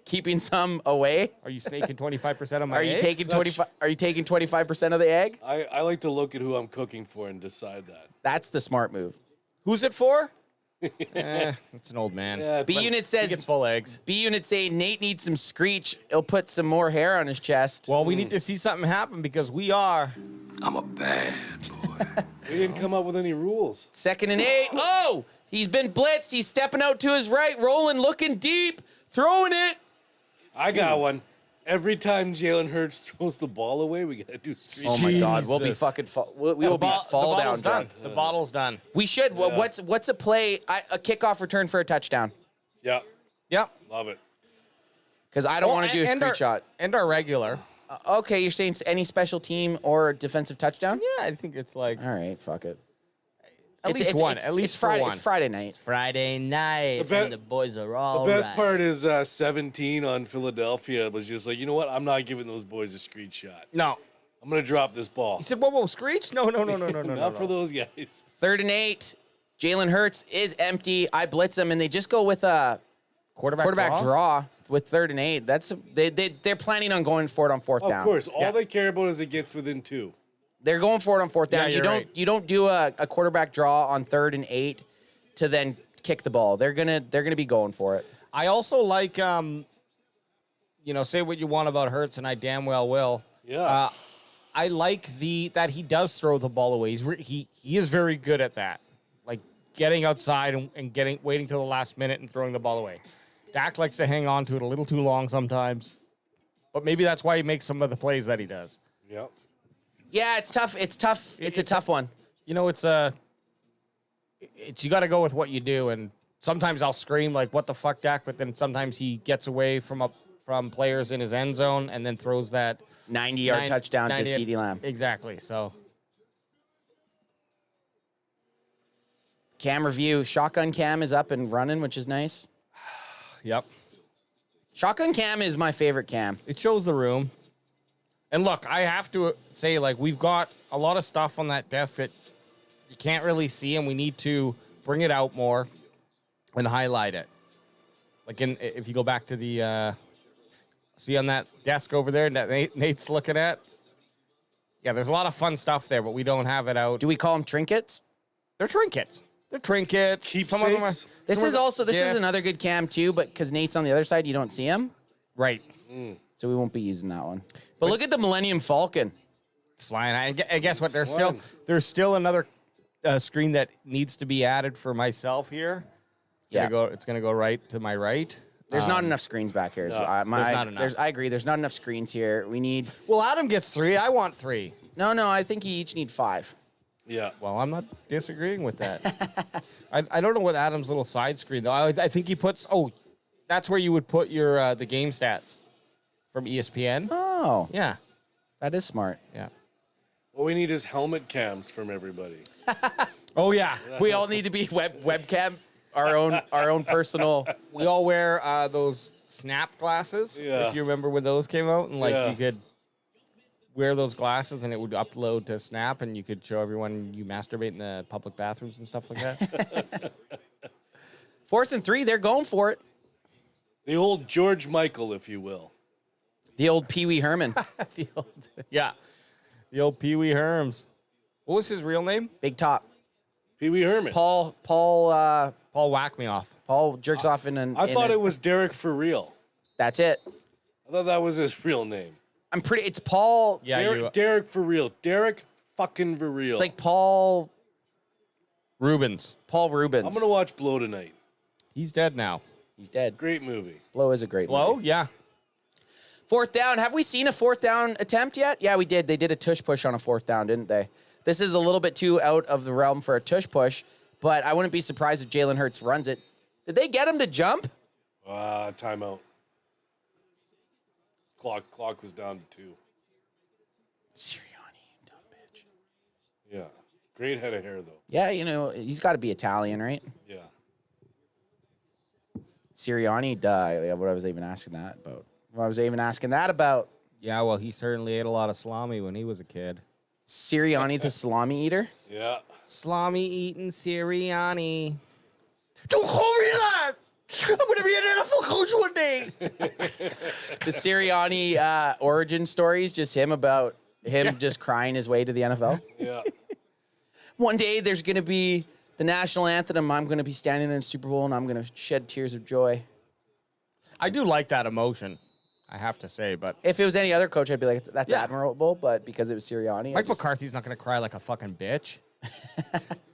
keeping some away? Are you snaking 25% of my Are you eggs? taking 25? Are you taking 25% of the egg? I like to look at who I'm cooking for and decide that. That's the smart move. Who's it for? It's an old man. Yeah, B unit He says gets full eggs. B unit saying Nate needs some screech. He'll put some more hair on his chest. Well, we need to see something happen because we are. we didn't come up with any rules. 2nd and 8. Oh, he's been blitzed. He's stepping out to his right, rolling, looking deep, throwing it. I got one. Every time Jalen Hurts throws the ball away, we gotta do street. Oh my God, we'll be Jesus. fucking we will be fall the down bottle's done. drunk. The bottle's done. We should. What's a play? A kickoff return for a touchdown? Yeah, Yep. love it. Because I don't want to do a screenshot. And our regular. Okay, you're saying any special team or defensive touchdown? Yeah, I think it's like All right, fuck it. at least one. At least it's Friday. for one. It's Friday night. Friday night, The be- and the boys are all The best right. part is 17 on Philadelphia was just like, you know what? I'm not giving those boys a screenshot. No. I'm gonna drop this ball. He said, whoa, Screech? No. Not for those guys. 3rd and 8. Jalen Hurts is empty. I blitz him, and they just go with a quarterback draw with 3rd and 8. They're planning on going for it on 4th down. Of course, all Yeah. they care about is it gets within 2. They're going for it on 4th down. Yeah, you're you don't do a quarterback draw on 3rd and 8 to then kick the ball. They're gonna be going for it. I also like, say what you want about Hurts, and I damn well will. Yeah. I like that he does throw the ball away. He is very good at that, like getting outside and waiting till the last minute and throwing the ball away. Dak likes to hang on to it a little too long sometimes, but maybe that's why he makes some of the plays that he does. Yep. Yeah, it's tough. It's tough. It's a tough one. You know, it's you got to go with what you do, and sometimes I'll scream like, "What the fuck, Dak?" But then sometimes he gets away from players in his end zone and then throws that 90-yard touchdown to 90 CeeDee Lamb. Exactly. So Cam review. Shotgun cam is up and running, which is nice. yep, Shotgun cam is my favorite cam. it shows the room. And look, I have to say, like, we've got a lot of stuff on that desk that you can't really see, and we need to bring it out more and highlight it. Like, if you go back to the, see on that desk over there that Nate's looking at? Yeah, there's a lot of fun stuff there, but we don't have it out. Do we call them trinkets? They're trinkets. Some of them are. Keepsakes? This is gifts. another good cam too, but because Nate's on the other side, you don't see him, Right. so we won't be using that one. But look at the Millennium Falcon. It's flying. And guess what? It's flying. There's still another screen that needs to be added for myself here. Yeah. It's gonna go right to my right. There's not enough screens back here. So No, there's not enough. I agree. There's not enough screens here. We need. Well, Adam gets 3. I want 3. No. I think you each need 5. Yeah. Well, I'm not disagreeing with that. I don't know what Adam's little side screen though. I think he puts. Oh, that's where you would put your the game stats from ESPN. Oh. Yeah. That is smart. Yeah. What we need is helmet cams from everybody. Oh yeah. We all need to be webcam, our own personal. We all wear those snap glasses. Yeah. If you remember when those came out, and like Yeah. you could wear those glasses, and it would upload to Snap, and you could show everyone you masturbate in the public bathrooms and stuff like that. 4th and 3, they're going for it. The old George Michael, if you will. The old Pee Wee Herman, Yeah. The old Pee Wee Herms. What was his real name? big top. Pee Wee Herman. Paul Whack Me Off. jerks off in an. I thought it was Derek for real. That's it. I thought that was his real name. It's Paul. Yeah, Derek for real. Derek fucking for real. It's like Paul Rubens. Rubens. I'm gonna watch Blow tonight. He's dead now. He's dead. Great movie. Blow is a great Blow? movie. Yeah. 4th down. Have we seen a 4th down attempt yet? Yeah, we did. They did a tush push on a 4th down, didn't they? This is a little bit too out of the realm for a tush push, but I wouldn't be surprised if Jalen Hurts runs it. Did they get him to jump? Timeout. Clock was down to 2. Sirianni, dumb bitch. Yeah. Great head of hair though. Yeah, he's got to be Italian, right? Yeah. Sirianni, duh. Yeah, what I was even asking that about. Yeah, well, he certainly ate a lot of salami when he was a kid. Sirianni, the salami eater. Yeah. Salami eating Sirianni. Don't call me that! I'm going to be an NFL coach one day. The Sirianni origin story is just him just crying his way to the NFL. Yeah. One day there's going to be the national anthem. I'm going to be standing there in the Super Bowl and I'm going to shed tears of joy. I do like that emotion, I have to say, but If it was any other coach, I'd be like, that's Yeah. admirable. But because it was Sirianni, Mike McCarthy's not going to cry like a fucking bitch.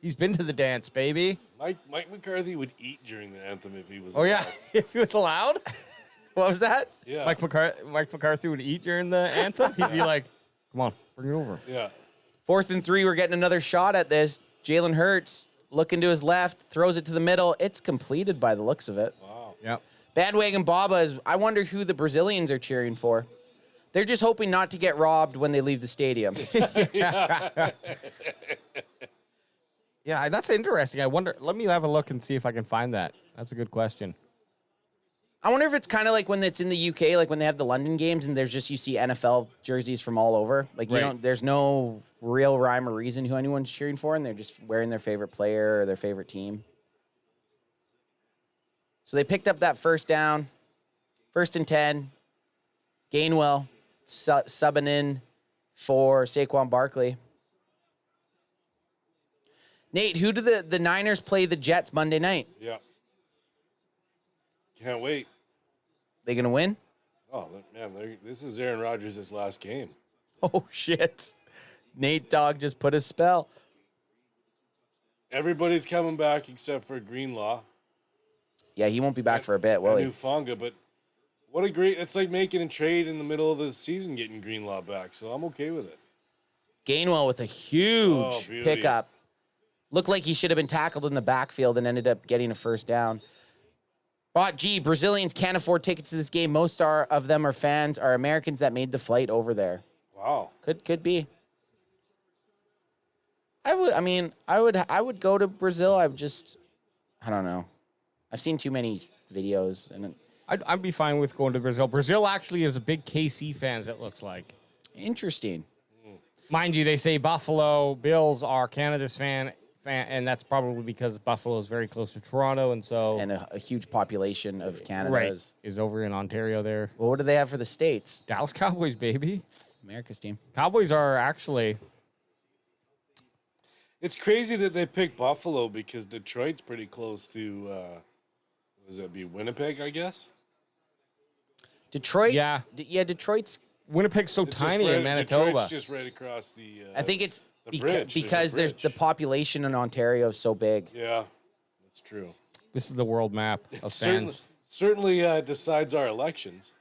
He's been to the dance, baby. Mike McCarthy would eat during the anthem if he was Oh, yeah. alive. If he was allowed, what was that? Yeah. Mike McCarthy would eat during the anthem. He'd be like, come on, bring it over. Yeah. 4th and 3, we're getting another shot at this. Jalen Hurts looking to his left, throws it to the middle. It's completed by the looks of it. Wow. Yep. Bandwagon Baba is, I wonder who the Brazilians are cheering for. They're just hoping not to get robbed when they leave the stadium. Yeah, that's interesting. I wonder. Let me have a look and see if I can find that. That's a good question. I wonder if it's kind of like when it's in the UK, like when they have the London games and there's just, you see NFL jerseys from all over. Like, Right. there's no real rhyme or reason who anyone's cheering for, and they're just wearing their favorite player or their favorite team. So they picked up that 1st down, 1st and 10. Gainwell subbing in for Saquon Barkley. Nate, who do the Niners play the Jets Monday night? Yeah. Can't wait. They gonna win? Oh man, this is Aaron Rodgers' last game. Oh shit! Nate Dogg just put a spell. Everybody's coming back except for Greenlaw. Yeah, he won't be back for a bit, will I he? knew Fonga, but what a great! It's like making a trade in the middle of the season, getting Greenlaw back. So I'm okay with it. Gainwell with a huge beauty. pickup. Looked like he should have been tackled in the backfield and ended up getting a 1st down. But gee, Brazilians can't afford tickets to this game. Most of them are fans, are Americans that made the flight over there. Wow. Could be. I would go to Brazil. I don't know. I've seen too many videos, and I'd be fine with going to Brazil. Brazil actually is a big KC fans, it looks like. interesting. Mind you, they say Buffalo Bills are Canada's fan, and that's probably because Buffalo is very close to Toronto, and so And a huge population of Canada right is over in Ontario there. Well, what do they have for the States? Dallas Cowboys, baby. America's team. Cowboys are actually It's crazy that they picked Buffalo because Detroit's pretty close to, does that be Winnipeg, I guess? Detroit? Yeah. Detroit's. Winnipeg's so It's just tiny in right- Manitoba. Detroit's just right across the. I think it's the bridge. because There's a there's the bridge. population in Ontario is so big. Yeah, that's true. This is the world map of Certainly, fans. certainly decides our elections,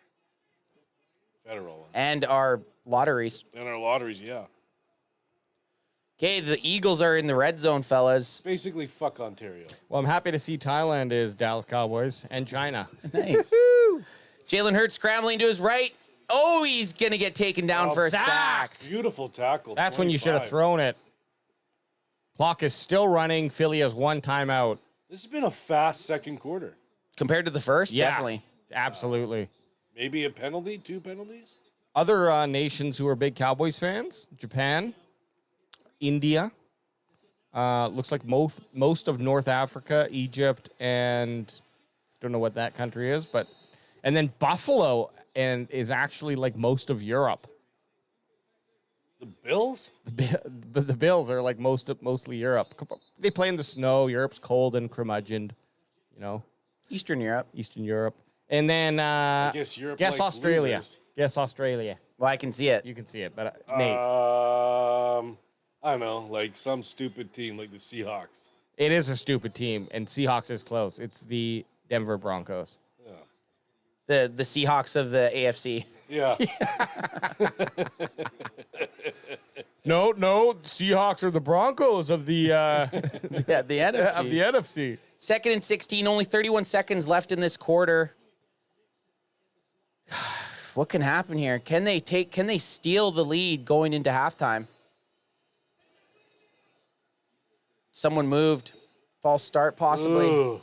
federal ones, And our lotteries. and our lotteries. Yeah, Okay, the Eagles are in the red zone, fellas. basically fuck Ontario. Well, I'm happy to see Thailand is Dallas Cowboys and China. Nice. Jalen Hurts scrambling to his right. Oh, he's going to get taken down for a sack. Beautiful tackle. That's when you should have 25. thrown it. Clock is still running. Philly has one timeout. This has been a fast second quarter. Compared to the first, Yeah, definitely. Absolutely. Maybe a penalty, 2 penalties. Other nations who are big Cowboys fans: Japan, India. Looks like most of North Africa, Egypt, and don't know what that country is, and then Buffalo and is actually like most of Europe. The Bills? The Bills are like mostly Europe. They play in the snow. Europe's cold and curmudgeoned, Eastern Europe. Eastern Europe. And then guess Europe guess likes Australia. losers. Guess Australia. Well, I can see it. You can see it, but Nate, I don't know, like some stupid team like the Seahawks. it is a stupid team, and Seahawks is close. It's the Denver Broncos. The Seahawks of the AFC. Yeah. No, Seahawks are the Broncos of the Yeah, the NFC. of the NFC. 2nd and 16, only 31 seconds left in this quarter. What can happen here? Can they steal the lead going into halftime? Someone moved. False start, possibly. Ooh.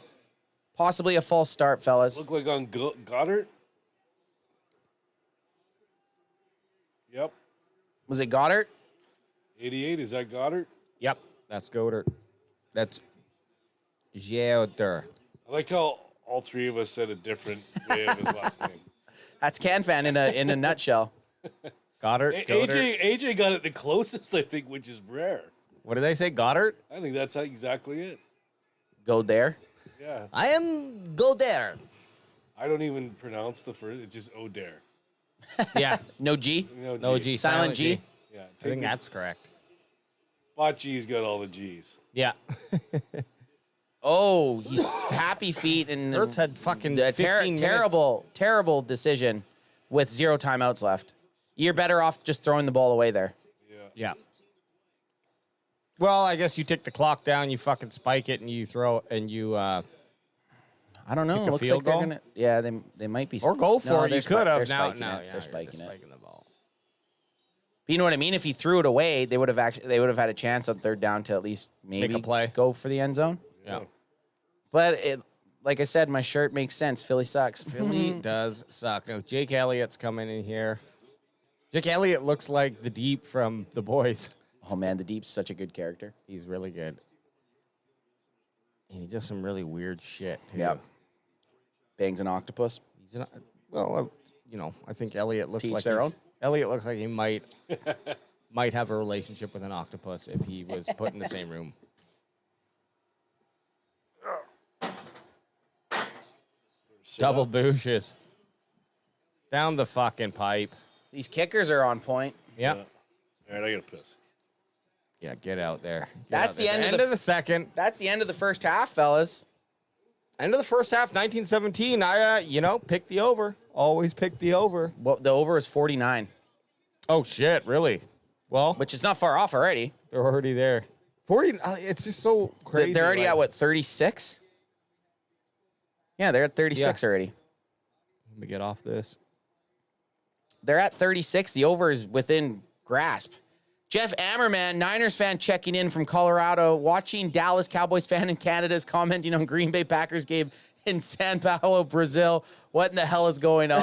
Possibly a false start, fellas. Look like on Goddard. Yep. Was it Goddard? 88, is that Goddard? Yep, that's Goddard. That's Goddard. I like how all three of us said a different way of his last name. That's CanFan in a nutshell. Goddard. AJ got it the closest, I think, which is rare. What did I say? Goddard? I think that's exactly it. Go there. Yeah. I am Goddard. I don't even pronounce the first. It's just O'Dare. Yeah. No G. No G. Silent G. Yeah. I think that's correct. Bocce's got all the G's. Yeah. Oh, he's happy feet and Hurts had fucking a 15 minutes. terrible decision with 0 timeouts left. You're better off just throwing the ball away there. Yeah. Well, I guess you take the clock down, you fucking spike it, and you throw and you I don't know. Kick a Looks field like they're goal? gonna. Yeah, they might be. or go for it. they're You could have. They're Now, spiking now, it. yeah, They're spiking just it. spiking the ball. But you know what I mean? If he threw it away, they would have had a chance on 3rd down to at least maybe a play. go for the end zone. Yeah. But like I said, my shirt makes sense. Philly sucks. Philly does suck. Now, Jake Elliott's coming in here. Jake Elliott looks like the Deep from The Boys. Oh man, the Deep's such a good character. He's really good. And he does some really weird shit, too. Yeah. Bangs an octopus. He's not, well, I think Elliott looks To each like their own. Elliott looks like he might have a relationship with an octopus if he was put in the same room. Double booshes. Down the fucking pipe. These kickers are on point. Yeah. All right, I got to piss. Yeah, get out there. That's the end of of the second. That's the end of the first half, fellas. End of the first half, 1917. I, pick the over. Always pick the over. Well, the over is 49, Oh, shit, really? Well, which is not far off already. they're already there. 40, it's just so crazy. They're already like- at what, 36? Yeah, they're at 36 already. Let me get off this. They're at 36. The over is within grasp. Jeff Ammerman, Niners fan, checking in from Colorado, watching Dallas Cowboys fan in Canada, is commenting on Green Bay Packers game in San Paulo, Brazil. What in the hell is going on?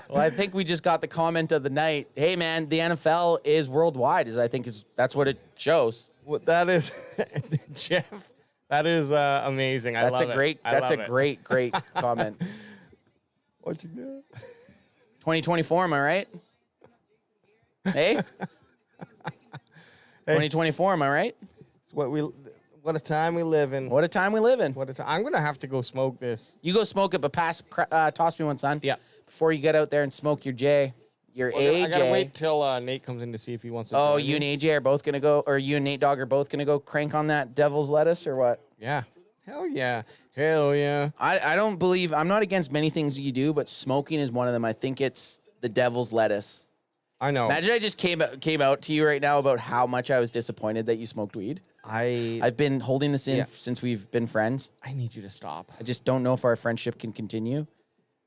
Well, I think we just got the comment of the night. Hey, man, the NFL is worldwide. That's what it shows. What that is, Jeff. That is amazing. That's I love it. That's a love it. great comment. What you got? 2024, am I right? Hey? 2024, am I right? It's what a time we live in. What a time we live in. What a time. I'm gonna have to go smoke this. You go smoke it, but toss me one, son. Yeah. Before you get out there and smoke your J, your AJ. I gotta wait till Nate comes in to see if he wants to. Oh, join you me. and AJ are both gonna go, or you and Nate Dogg are both gonna go crank on that devil's lettuce, or what? Yeah. Hell yeah. Hell yeah. I don't believe, I'm not against many things you do, but smoking is one of them. I think it's the devil's lettuce. I know. Imagine I just came out to you right now about how much I was disappointed that you smoked weed. I've been holding this in since we've been friends. I need you to stop. I just don't know if our friendship can continue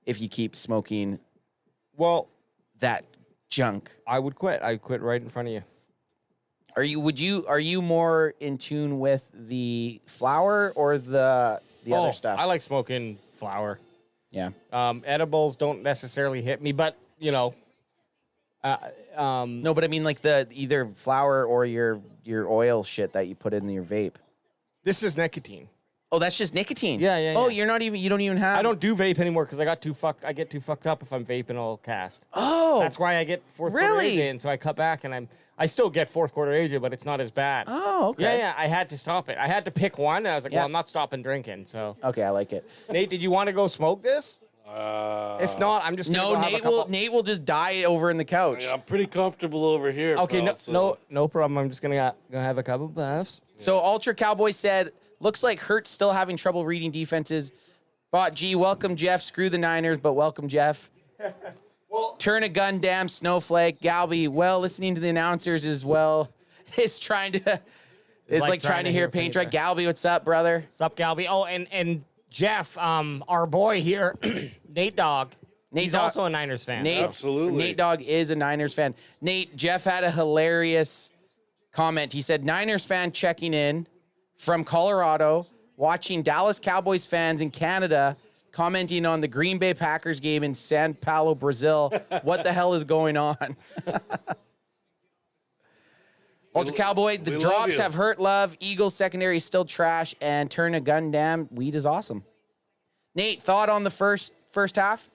if you keep smoking Well, that junk. I would quit. I'd quit right in front of you. Are you more in tune with the flower or the other stuff? I like smoking flower. Yeah. Edibles don't necessarily hit me, but you know. No, but I mean like the either flower or your oil shit that you put in your vape. This is nicotine. Oh, that's just nicotine. Yeah. Oh, you don't even have. I don't do vape anymore because I get too fucked up if I'm vaping all cast. Oh, That's why I get fourth Really? quarter AJ, and so I cut back, and I still get fourth quarter AJ, but it's not as bad. Oh, okay. Yeah. I had to stop it. I had to pick one, and I was like, Yeah. well, I'm not stopping drinking. So, Okay, I like it. Nate, did you want to go smoke this? If not, I'm just gonna No, go have a couple. Nate will just die over in the couch. I'm pretty comfortable over here. Okay, pal, no problem. I'm just gonna have a couple puffs. So Ultra Cowboy said, looks like Hurts still having trouble reading defenses. Bot G, welcome Jeff. Screw the Niners, but welcome Jeff. Turn a gun, damn snowflake. Galby, well, listening to the announcers as well is trying to like trying to hear paint dry. Galby, what's up, brother? What's up, Galby? Oh, and Jeff, our boy here, Nate Dogg. He's Dogg- also a Niners fan. Nate, Absolutely. Nate Dogg is a Niners fan. Nate, Jeff had a hilarious comment. He said, Niners fan checking in from Colorado, watching Dallas Cowboys fans in Canada, commenting on the Green Bay Packers game in Sao Paulo, Brazil. What the hell is going on? Ultra Cowboy, the we love drops you. have hurt love. Eagles secondary is still trash, and turn a gun, damn, weed is awesome. Nate, thought on the first half?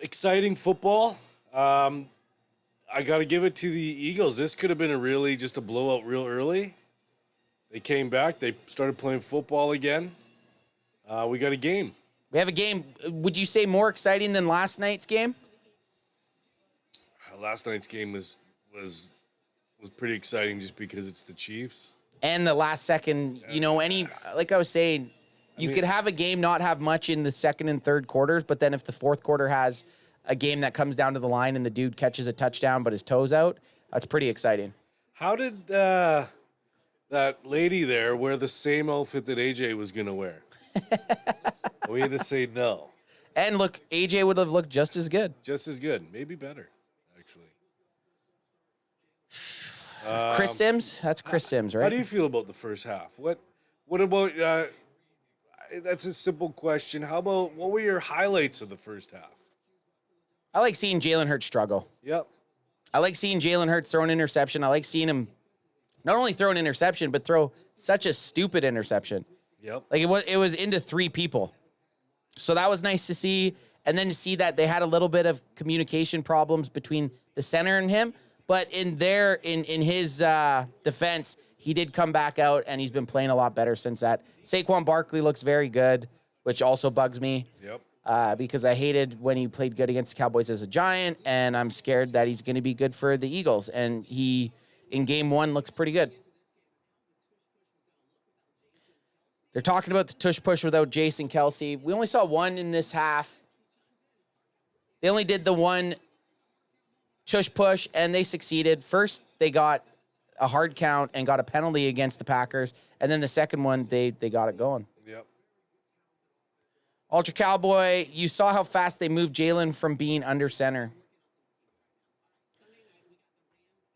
Exciting football. I got to give it to the Eagles. This could have been just a blowout real early. They came back. They started playing football again. We got a game. We have a game. Would you say more exciting than last night's game? Last night's game was pretty exciting just because it's the Chiefs. And the last second, like I was saying, you could have a game not have much in the second and third quarters, but then if the fourth quarter has a game that comes down to the line and the dude catches a touchdown but his toe's out, that's pretty exciting. How did that lady there wear the same outfit that AJ was going to wear? We had to say no. And look, AJ would have looked just as good. Just as good. Maybe better, actually. Chris Sims? That's Chris Sims, right? How do you feel about the first half? What about that's a simple question. How about what were your highlights of the first half? I like seeing Jalen Hurts struggle. Yep. I like seeing Jalen Hurts throw an interception. I like seeing him not only throw an interception, but throw such a stupid interception. Yep. Like it was into three people. So that was nice to see. And then to see that they had a little bit of communication problems between the center and him. But in his defense, he did come back out and he's been playing a lot better since that. Saquon Barkley looks very good, which also bugs me. Yep. Because I hated when he played good against the Cowboys as a Giant, and I'm scared that he's going to be good for the Eagles. And he, in game one, looks pretty good. They're talking about the tush push without Jason Kelsey. We only saw one in this half. They only did the one tush push, and they succeeded. First, they got a hard count and got a penalty against the Packers. And then the second one, they got it going. Yep. Ultra Cowboy, you saw how fast they moved Jalen from being under center.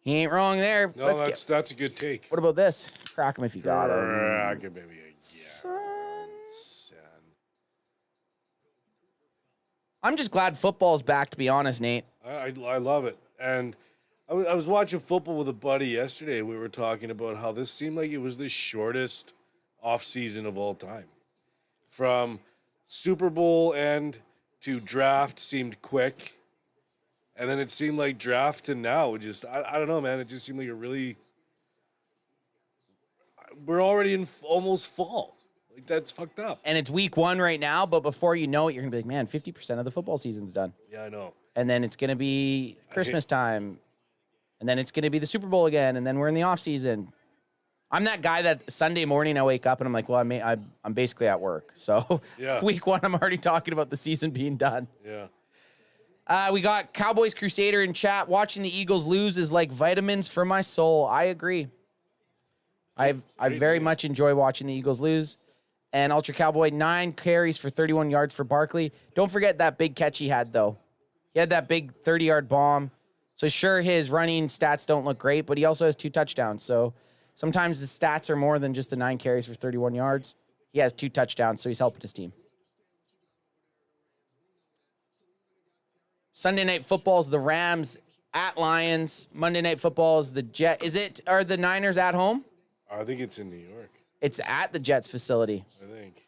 He ain't wrong there. No, that's a good take. What about this? Crack him if you got him. Crack it, baby. Son. Son. I'm just glad football's back, to be honest, Nate. I love it. And I was watching football with a buddy yesterday. We were talking about how this seemed like it was the shortest offseason of all time. From Super Bowl end to draft seemed quick. And then it seemed like draft to now. I don't know, man. It just seemed like we're already in almost fall. Like, that's fucked up. And it's week one right now, but before you know it, you're going to be like, man, 50% of the football season's done. Yeah, I know. And then it's going to be Christmas time. And then it's going to be the Super Bowl again. And then we're in the off season. I'm that guy that Sunday morning I wake up and I'm like, well, I'm basically at work. So Yeah. week one, I'm already talking about the season being done. Yeah. We got Cowboys Crusader in chat. Watching the Eagles lose is like vitamins for my soul. I agree. I very much enjoy watching the Eagles lose. And Ultra Cowboy, 9 carries for 31 yards for Barkley. Don't forget that big catch he had, though. He had that big 30-yard bomb. So sure, his running stats don't look great, but he also has 2 touchdowns. So sometimes the stats are more than just the 9 carries for 31 yards. He has 2 touchdowns, so he's helping his team. Sunday Night Football is the Rams at Lions. Monday Night Football is the Jet. Are the Niners at home? I think it's in New York. It's at the Jets facility. I think.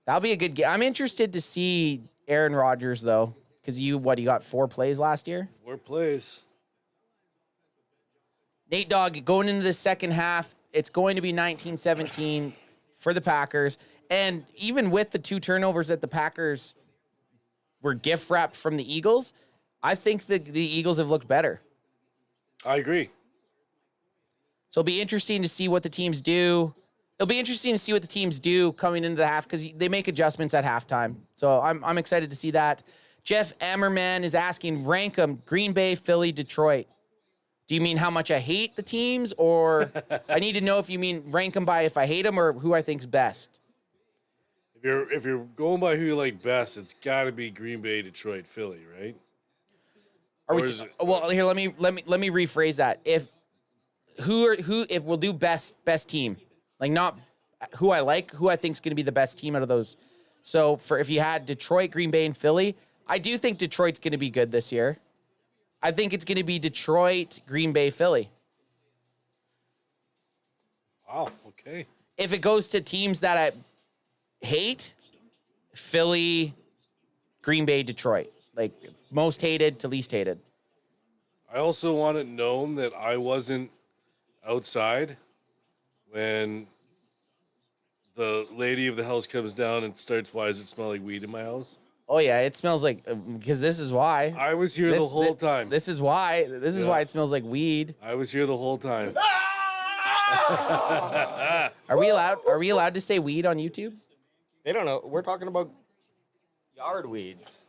That'll be a good game. I'm interested to see Aaron Rodgers, though, because he got 4 plays last year? 4 plays. Nate Dogg, going into the second half, it's going to be 19-17 for the Packers. And even with the 2 turnovers that the Packers were gift wrapped from the Eagles, I think the Eagles have looked better. I agree. So it'll be interesting to see what the teams do. It'll be interesting to see what the teams do coming into the half because they make adjustments at halftime. So I'm excited to see that. Jeff Ammerman is asking, rank them, Green Bay, Philly, Detroit. Do you mean how much I hate the teams, or I need to know if you mean rank them by if I hate them or who I think's best? If you're going by who you like best, it's got to be Green Bay, Detroit, Philly, right? Well, here let me rephrase that. If we'll do best team, like not who I like, who I think's going to be the best team out of those. So if you had Detroit, Green Bay, and Philly, I do think Detroit's going to be good this year. I think it's going to be Detroit, Green Bay, Philly. Wow, okay. If it goes to teams that I hate, Philly, Green Bay, Detroit. Like most hated to least hated. I also want it known that I wasn't outside when the lady of the house comes down and starts, why does it smell like weed in my house? Oh yeah, it smells like, because this is why. I was here the whole time. This is why. This is why it smells like weed. I was here the whole time. Are we allowed to say weed on YouTube? They don't know. We're talking about yard weeds.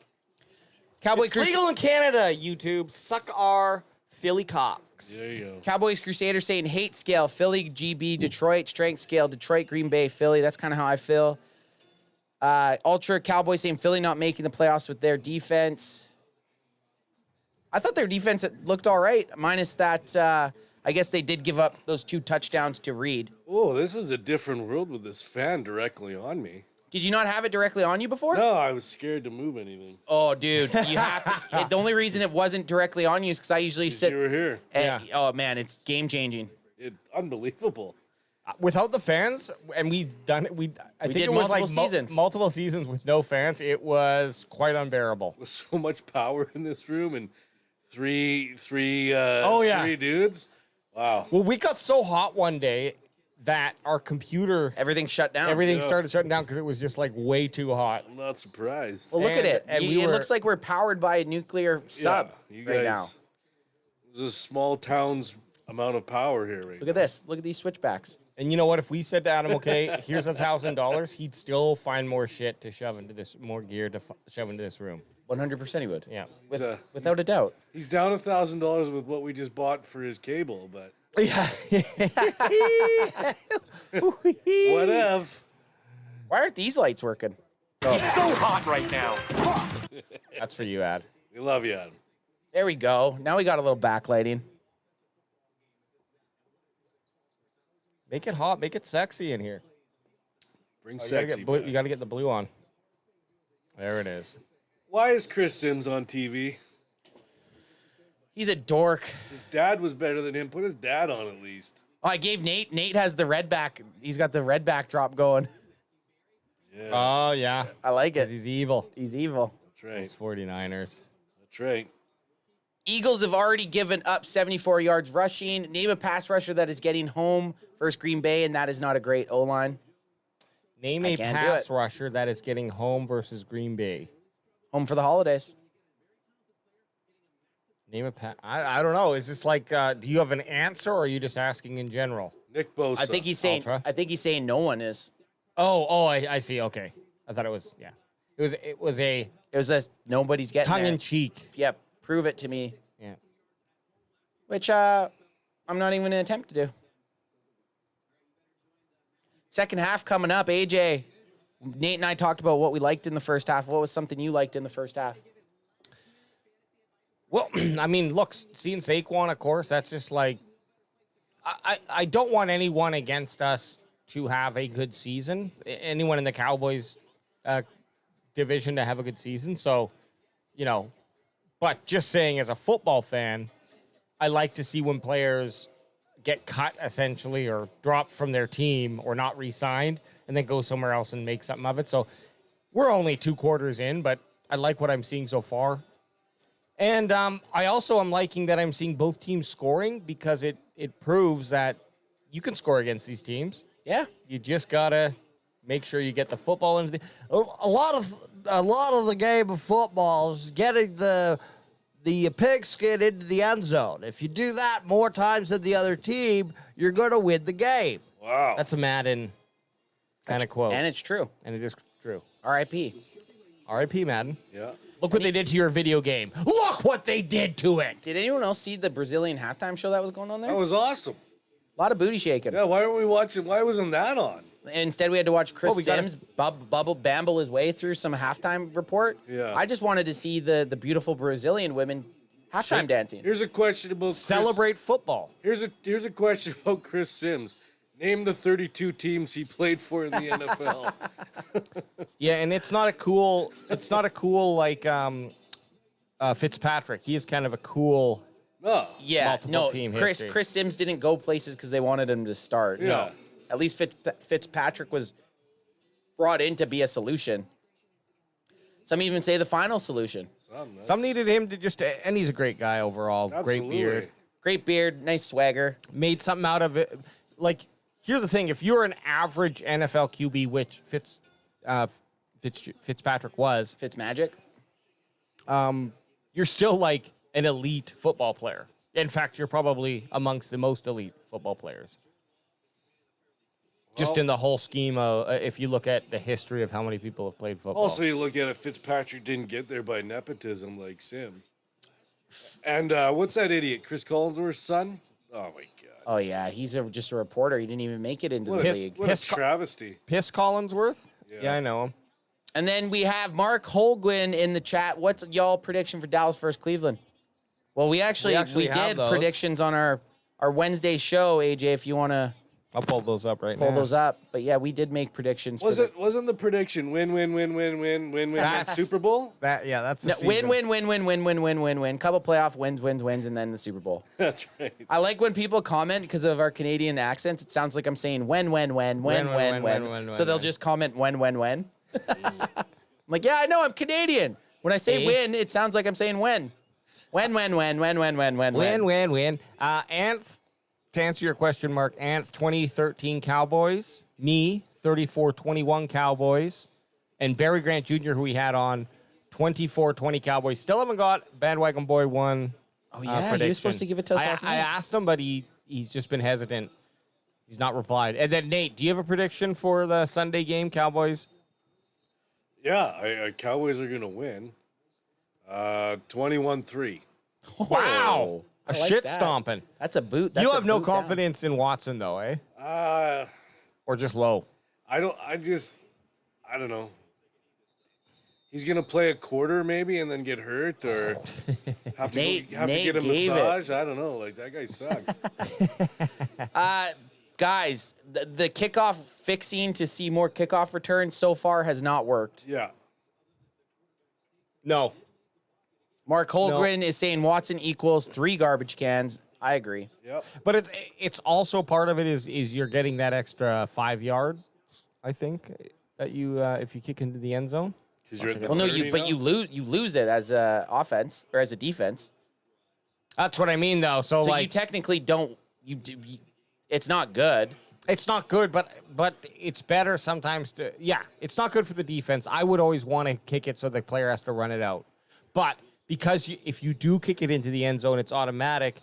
Cowboy It's legal in Canada, YouTube. Suck our Philly cocks. There you go. Cowboys Crusaders saying hate scale, Philly, GB, Detroit, strength scale, Detroit, Green Bay, Philly. That's kind of how I feel. Ultra Cowboys saying Philly not making the playoffs with their defense. I thought their defense looked all right, minus that. I guess they did give up those 2 touchdowns to Reed. Oh, this is a different world with this fan directly on me. Did you not have it directly on you before? No, I was scared to move anything. Oh, dude, you have to. The only reason it wasn't directly on you is because I usually sit. You were here. And, oh man, it's game changing. Unbelievable. Without the fans, and we've done it. I think did it was like multiple seasons. multiple seasons with no fans. It was quite unbearable. With so much power in this room and three dudes. Wow. Well, we got so hot one day that our computer, Everything shut down. everything started shutting down because it was just like way too hot. I'm not surprised. Well, look at it. And It looks like we're powered by a nuclear sub you right guys, now. There's a small town's amount of power here right Look at this. Look at these switchbacks. And you know what? If we said to Adam, okay, here's $1,000, he'd still find more shit to shove into this, more gear to shove into this room. 100% he would. Yeah. Without a doubt. He's down $1,000 with what we just bought for his cable, but Yeah. whatever. Why aren't these lights working? It's so hot right now. That's for you, Ad. We love you, Adam. There we go. Now we got a little backlighting. Make it hot. Make it sexy in here. Bring You gotta, sexy. get blue, back. you gotta get the blue on. There it is. Why is Chris Sims on TV? He's a dork. His dad was better than him. Put his dad on at least. Oh, I gave Nate. Nate has the red back. He's got the red backdrop going. Yeah, Oh, yeah. I like it. Because he's evil. He's evil. that's right. Those 49ers. That's right. Eagles have already given up 74 yards rushing. Name a pass rusher that is getting home versus Green Bay, and that is not a great O-line. Name I a can't do pass it. rusher that is getting home versus Green Bay. Home for the holidays. Name a pass. I don't know. Is this like, do you have an answer, or are you just asking in general? Nick Bosa. I think he's saying. Ultra. I think he's saying no one is. I see. Okay. I thought it was, yeah. It was a It was a nobody's getting tongue there. in cheek. Yep. Prove it to me. Yeah. Which I'm not even going to attempt to do. Second half coming up. AJ, Nate and I talked about what we liked in the first half. What was something you liked in the first half? Well, I mean, look, seeing Saquon, of course, that's just like, I don't want anyone against us to have a good season. Anyone in the Cowboys division to have a good season. So, but just saying as a football fan, I like to see when players get cut essentially or drop from their team or not re-signed and then go somewhere else and make something of it. So we're only 2 quarters in, but I like what I'm seeing so far. And I also am liking that I'm seeing both teams scoring because it proves that you can score against these teams. Yeah. You just got to make sure you get the football into the... A lot of the game of football is getting the pigskin into the end zone. If you do that more times than the other team, you're going to win the game. Wow. That's a Madden kind of quote. And it's true. And it is true. R.I.P. R.I.P. Madden. Yeah. Look what they did to your video game. Look what they did to it. Did anyone else see the Brazilian halftime show that was going on there? That was awesome. A lot of booty shaking. Yeah, why weren't we watching? Why wasn't that on? Instead, we had to watch Chris Well, we gotta- Sims bamble his way through some halftime report. Yeah. I just wanted to see the beautiful Brazilian women halftime dancing. Here's a question about Chris. Celebrate football. Here's a question about Chris Sims. Name the 32 teams he played for in the NFL. Yeah, and it's not a cool like Fitzpatrick. He is kind of a cool. No. Yeah, multiple no, team Chris history. Chris Sims didn't go places because they wanted him to start. Yeah. No. At least Fitzpatrick was brought in to be a solution. Some even say the final solution. Some needed him to just, and he's a great guy overall. Absolutely. Great beard. Great beard, nice swagger. Made something out of it. Like, here's the thing: if you're an average NFL QB, which Fitzpatrick was, Fitzmagic. you're still like an elite football player. In fact, you're probably amongst the most elite football players. Just in the whole scheme of, if you look at the history of how many people have played football. Also, you look at it, Fitzpatrick didn't get there by nepotism like Sims. And what's that idiot, Chris Collinsworth's son? Oh, my God. Oh yeah, he's just a reporter. He didn't even make it into What the a, league. what a travesty. Piss Collinsworth? Yeah, I know him. And then we have Mark Holguin in the chat. What's y'all prediction for Dallas versus Cleveland? Well, we have did those. predictions on our Wednesday show, AJ, if you want to I'll pull those up right pull now. those up. But yeah, we did make predictions. Wasn't the prediction win That's- Super Bowl? That's the Win, season. win. Couple playoff wins, and then the Super Bowl. That's right. I like when people comment because of our Canadian accents. It sounds like I'm saying when. So they'll just comment when. I'm like, yeah, I know, I'm Canadian. When I say win, it sounds like I'm saying when. When. Win. Anth, to answer your question, Mark, Anth, 2013 Cowboys. Me, 34-21 Cowboys. And Barry Grant Jr., who we had on, 24-20 Cowboys. Still haven't got Bandwagon Boy 1 Oh, yeah, he prediction. was supposed to give it to us last I night. asked him, but he's just been hesitant. He's not replied. And then, Nate, do you have a prediction for the Sunday game, Cowboys? Yeah, Cowboys are going to win. 21-3. Wow. I A like shit that. stomping. That's a boot. That's You a have no boot down. confidence in Watson, though, eh? Or just low? I don't know. He's going to play a quarter maybe and then get hurt or have to Nate get a gave it. massage. I don't know. Like, that guy sucks. Guys, the kickoff fixing to see more kickoff returns so far has not worked. Yeah. No. Mark Holgren is saying Watson equals 3 garbage cans. I agree. Yep. But it's also part of it is you're getting that extra 5 yards, I think, that you if you kick into the end zone. Because you're at the Well, no, 30 but now? you lose it as a offense or as a defense. That's what I mean, though. So, So like, you technically don't. It's not good. it's not good, but it's better sometimes to. Yeah, it's not good for the defense. I would always want to kick it so the player has to run it out. But because if you do kick it into the end zone, it's automatic.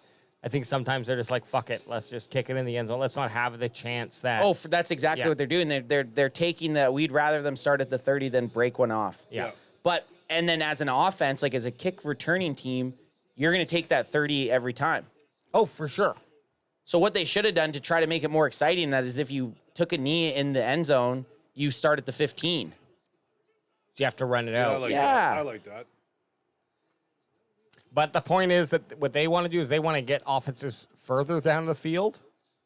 I think sometimes they're just like, fuck it, let's just kick it in the end zone. Let's not have the chance that. Oh, that's exactly Yeah. what they're doing. They're taking that. We'd rather them start at the 30 than break one off. Yeah. But and then as an offense, like as a kick returning team, you're going to take that 30 every time. Oh, for sure. So what they should have done to try to make it more exciting, that is if you took a knee in the end zone, you start at the 15. So you have to run it Yeah, I out. like Yeah. that. I like that. But the point is that what they want to do is they want to get offenses further down the field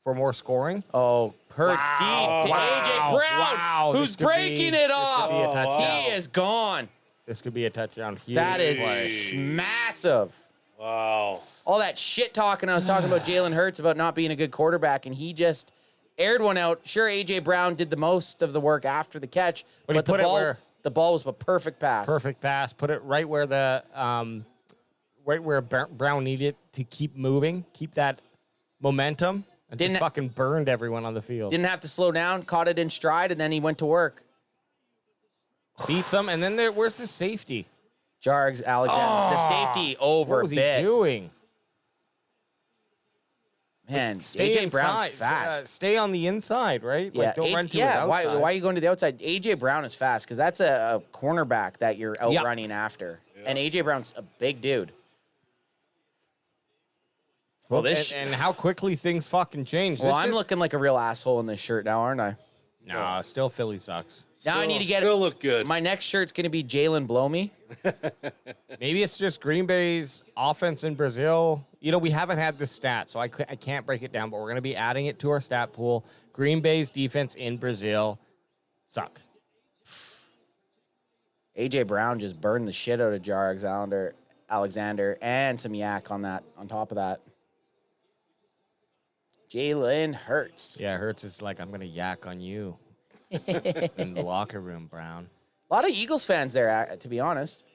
for more scoring. Oh, Hurts Wow. deep to Wow. A.J. Brown, Wow. who's This could breaking be- it this could off. be a touchdown. He is gone. This could be a touchdown. Huge That is play. massive. Wow. All that shit talking I was talking about Jalen Hurts about not being a good quarterback, and he just aired one out. Sure, A.J. Brown did the most of the work after the catch, But he the put it ball, where- the ball was a perfect pass. Perfect pass. Put it right where Brown needed to keep moving, keep that momentum, and Didn't- just fucking burned everyone on the field. Didn't have to slow down, caught it in stride, and then he went to work. Beats them, and then where's the safety? Jargs, Alexander, the safety over What was he bit. doing? Man, Stay A.J. inside. Brown's fast. Stay on the inside, right? Like, don't run to it Why outside. are you going to the outside? A.J. Brown is fast because that's a cornerback that you're outrunning after. And A.J. Brown's a big dude. Well, this and how quickly things fucking change. well, I'm looking like a real asshole in this shirt now, aren't I? No, still Philly sucks. Now I need to get Still look good. my next shirt's going to be Jalen Blow Me. Maybe it's just Green Bay's offense in Brazil. You know, we haven't had this stat, so I can't break it down, but we're going to be adding it to our stat pool. Green Bay's defense in Brazil suck. A.J. Brown just burned the shit out of Alexander, and some yak on top of that. Jalen Hurts. Yeah, Hurts is like, I'm going to yak on you in the locker room, Brown. A lot of Eagles fans there, to be honest.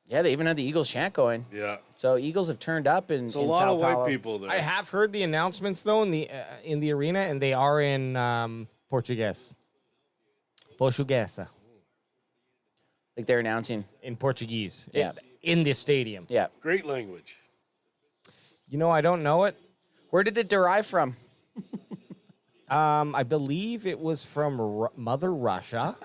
Yeah, they even had the Eagles chant going. Yeah. So Eagles have turned up in It's a in lot Sao of Paulo. white people there. I have heard the announcements, though, in the arena, and they are in Portuguese. Portuguesa. Like they're announcing. In Portuguese. Yeah. In the stadium. Yeah. Great language. You know, I don't know it. Where did it derive from? I believe it was from Mother Russia.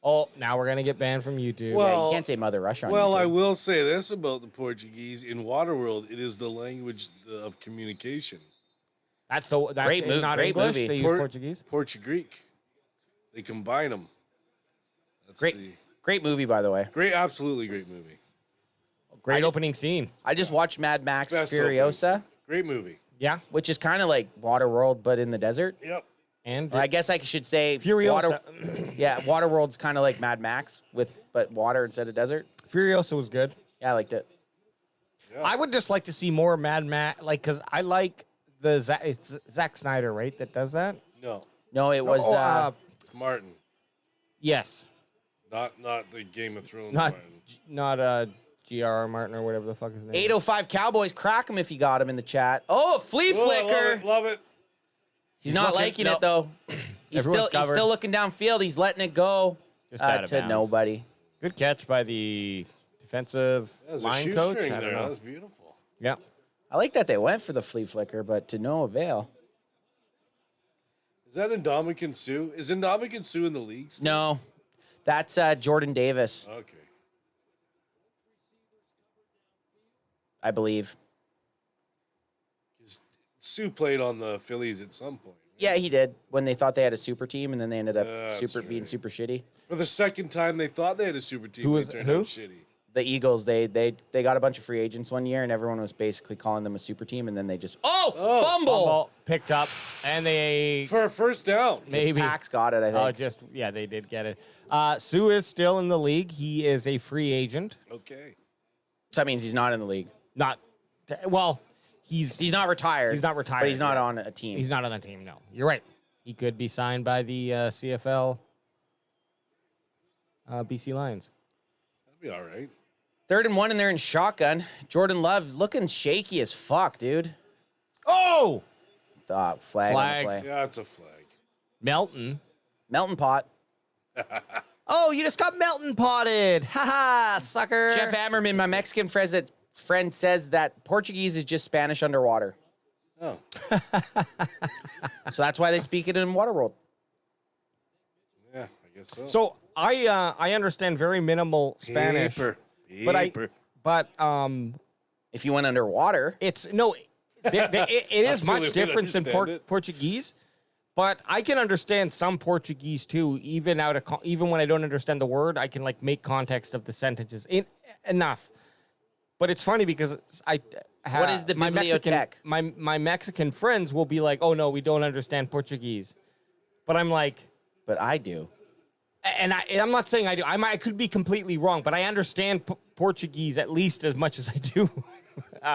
Oh, now we're gonna get banned from YouTube. Well, You can't say Mother Russia on Well, I YouTube. will say this about the Portuguese. In Waterworld, it is the language of communication. that's Great move- not great English. movie. They use Portuguese. Portuguese. They combine them. That's Great movie, by the way. absolutely great movie. Great opening scene. I just watched Mad Max Best Furiosa, opening. Great movie. Yeah, which is kind of like Waterworld, but in the desert. Yep. and Or I guess I should say Furiosa. Waterworld's kind of like Mad Max but water instead of desert. Furiosa was good. Yeah, I liked it. I would just like to see more Mad Max, like, because I like it's Zack Snyder, right? That does that. No. No, it was Martin. Yes, Not the Game of Thrones not Martin. G.R.R. Martin or whatever the fuck his name. 805 Cowboys. Crack him if you got him in the chat. Oh, a flea Oh, I flicker. love it. He's not looking- liking no. it though. He's Everyone's still covered. looking downfield. He's letting it go Just out of to bounds. nobody. Good catch by the defensive That was a line coach. shoestring I don't there. know. That was beautiful. Yeah. I like that they went for the flea flicker, but to no avail. Is that Indomitian Sue? Is Indomitian Sue in the league still? No, that's Jordan Davis, Okay. I believe. 'Cause Sue played on the Phillies at some point. Yeah, he did when they thought they had a super team, and then they ended up That's being right. super shitty. For the second time, they thought they had a super team. Who They was- turned who? out shitty. The Eagles, they got a bunch of free agents one year, and everyone was basically calling them a super team, and then they just fumble. Fumble picked up, and they For a first down. maybe. Pax got it, I think. They did get it. Sue is still in the league. He is a free agent. Okay. So that means he's not in the league. He's not retired. He's not retired, but he's not yeah. on a team. He's not on the team. No, you're right. He could be signed by the CFL BC Lions. That'd be all right. 3rd and 1, and they're in shotgun. Jordan Love looking shaky as fuck, dude. Oh, Flag on Flag. the play. Yeah, it's a flag. Melton. Melton pot. Oh, you just got Melton potted. Ha ha, sucker. Jeff Ammerman, my Mexican friend says that Portuguese is just Spanish underwater. Oh. So that's why they speak it in Waterworld. Yeah, I guess so. So I understand very minimal Spanish, Paper. but Paper. If you went underwater. It's no, it is That's the only way much to different than understand it. Portuguese, but I can understand some Portuguese too. Even even when I don't understand the word, I can like make context of the sentences enough. But it's funny because What is the my bibliothèque? my Mexican friends will be like, "Oh no, we don't understand Portuguese," but I'm like, But I do. and I'm not saying I do. I could be completely wrong, but I understand Portuguese at least as much as I do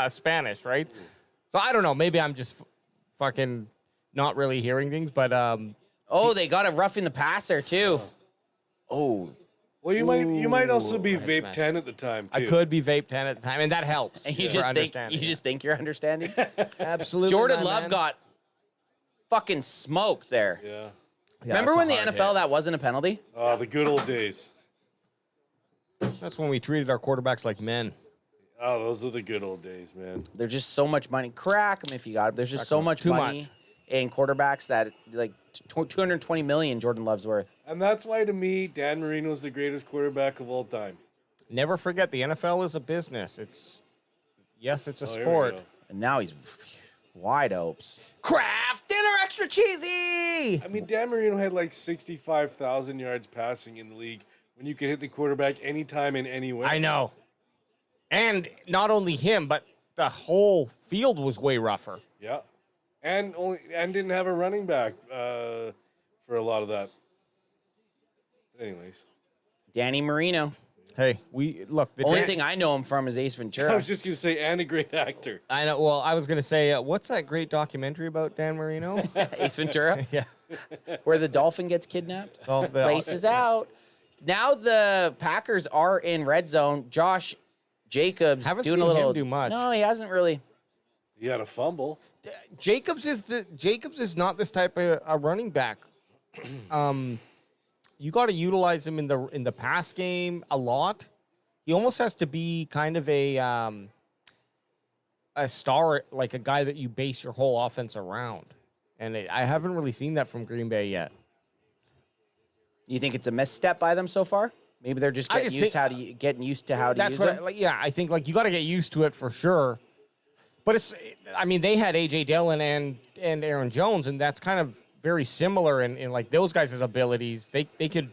Spanish, right? So I don't know. Maybe I'm just fucking not really hearing things, but Oh, they got a roughing the passer too. Oh, Well, you might also be Head vape smash. 10 at the time too. I could be vape 10 at the time, and that helps. and you for just think understanding. you just think you're understanding. Absolutely. Jordan my Love man. got fucking smoked there. Yeah. Yeah, Remember it's a when the hard NFL hit. that wasn't a penalty? Oh, the good old days. That's when we treated our quarterbacks like men. Oh, those are the good old days, man. There's just so much money. Crack them if you got it. There's just so much Too money much. in quarterbacks that like 220 million Jordan Love's worth. And that's why, to me, Dan Marino's the greatest quarterback of all time. Never forget, the NFL is a business. It's a Oh, here we sport. go. And now he's wide opes. Kraft dinner extra cheesy. I mean, Dan Marino had like 65,000 yards passing in the league when you could hit the quarterback anytime and anywhere. I know. And not only him, but the whole field was way rougher. Yeah. And didn't have a running back for a lot of that. Anyways. Danny Marino. Hey, we look. The Only thing I know him from is Ace I Ventura. was just going to say, and a great actor. I know. Well, I was gonna say, what's that great documentary about Dan Marino? Ace Ventura, Yeah. where the dolphin gets kidnapped. All the- Races out. Now the Packers are in red zone. Josh Jacobs Haven't doing seen a little. him do much. No, he hasn't really. He had a fumble. Jacobs is not this type of a running back. You got to utilize him in the pass game a lot. He almost has to be kind of a star, like a guy that you base your whole offense around. And I haven't really seen that from Green Bay yet. You think it's a misstep by them so far? Maybe they're just I getting just used think- getting used to how to That's use what, them. I think like you got to get used to it for sure. But they had AJ Dillon and Aaron Jones, and that's kind of very similar in like those guys' abilities. They could,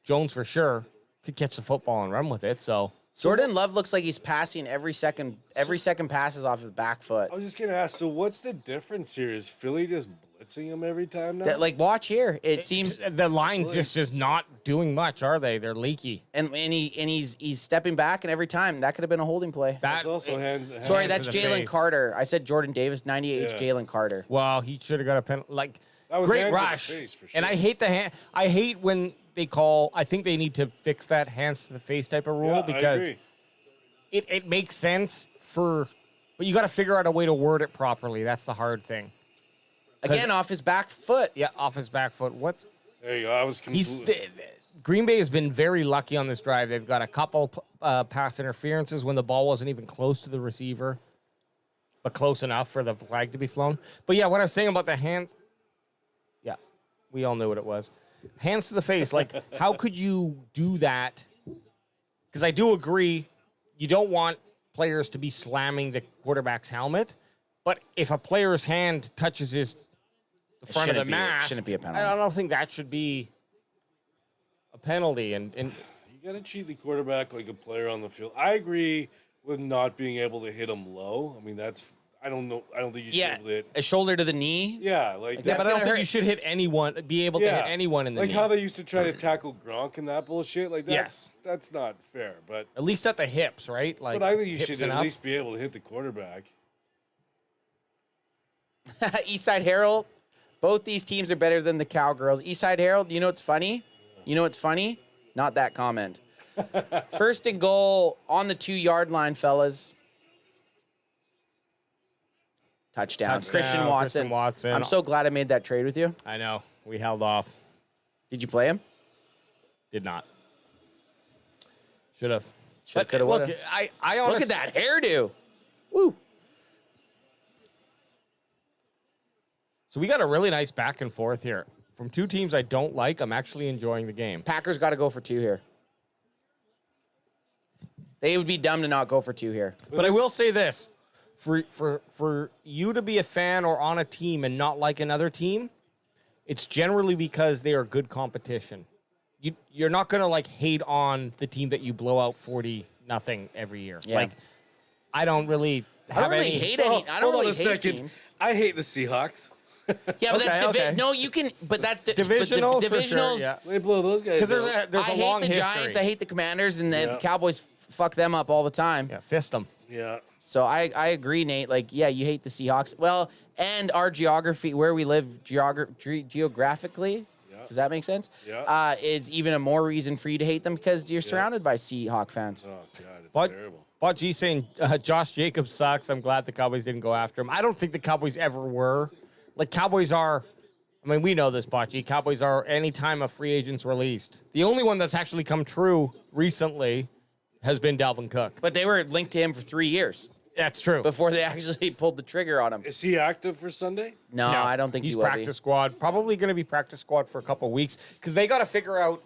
Jones for sure could catch the football and run with it. So Jordan Love looks like he's passing every second. Every second passes off his back foot. I was just going to ask, so what's the difference here? Is Philly just blitzing him every time now? Like watch here. It seems the line just is not doing much, are they? They're leaky. and he's stepping back, and every time that could have been a holding play. There's also hands Sorry, hands that's to the Jalen face. Carter. I said Jordan Davis. 98 is Yeah. Jalen Carter. Well, he should have got a penalty. Like That was great hands to the rush, face, for and sure. I hate the hand. I hate when they call. I think they need to fix that hands to the face type of rule Yeah, I because agree. it makes sense but you got to figure out a way to word it properly. That's the hard thing. Again, off his back foot. Yeah, off his back foot. There you go. I was completely... Green Bay has been very lucky on this drive. They've got a couple pass interferences when the ball wasn't even close to the receiver, but close enough for the flag to be flown. But yeah, what I was saying about the hand, yeah, we all knew what it was. Hands to the face. Like, how could you do that? Because I do agree, you don't want players to be slamming the quarterback's helmet. But if a player's hand touches the front of the mask, shouldn't be a penalty. I don't think that should be a penalty. And You got to treat the quarterback like a player on the field. I agree with not being able to hit him low. I mean, that's... I don't know. I don't think you should Yeah, be able to hit... a shoulder to the knee. Yeah, like... yeah, That's but I don't gonna think hurt. you should hit anyone, be able to hit anyone in the like knee. how they used to try to tackle Gronk and that bullshit. Like that's not fair. But At least at the hips, right? Like, I think you hips should and at up. least be able to hit the quarterback. Eastside Herald. Both these teams are better than the Cowgirls. Eastside Herald, you know what's funny? Not that comment. First and goal on the 2-yard line, fellas. Touchdown. Christian Watson. I'm so glad I made that trade with you. I know. We held off. Did you play him? Did not. Should have. Shoulda, But coulda, look, woulda. I Look honestly, at that hairdo. Woo. So we got a really nice back and forth here. From two teams I don't like, I'm actually enjoying the game. Packers got to go for 2 here. They would be dumb to not go for 2 here. But I will say this. For you to be a fan or on a team and not like another team, it's generally because they are good competition. You're not going to like hate on the team that you blow out 40-0 every year. Yeah. Like, I don't really I don't really hate any. I don't really hate teams. I hate the Seahawks. Yeah, but that's Okay. no. You can, but that's divisional but for sure. divisionals. Yeah. They blow those guys. Because out. there's I a hate long the history. Giants. I hate the Commanders, and the Yeah. Cowboys fuck them up all the time. Yeah, fist them. Yeah. So I agree, Nate. Like, yeah, you hate the Seahawks. Well, and our geography, where we live geographically, does that make sense? Yeah. Is even a more reason for you to hate them because you're surrounded by Seahawk fans. Oh God, it's But- terrible. Bocce saying Josh Jacobs sucks. I'm glad the Cowboys didn't go after him. I don't think the Cowboys ever were. Like, Cowboys are, I mean, we know this, Bocce. Cowboys are anytime a free agent's released. The only one that's actually come true recently has been Dalvin Cook. But they were linked to him for 3 years That's true. before they actually pulled the trigger on him. Is he active for Sunday? No, I don't think he's he will practice be. squad. Probably going to be practice squad for a couple weeks because they got to figure out.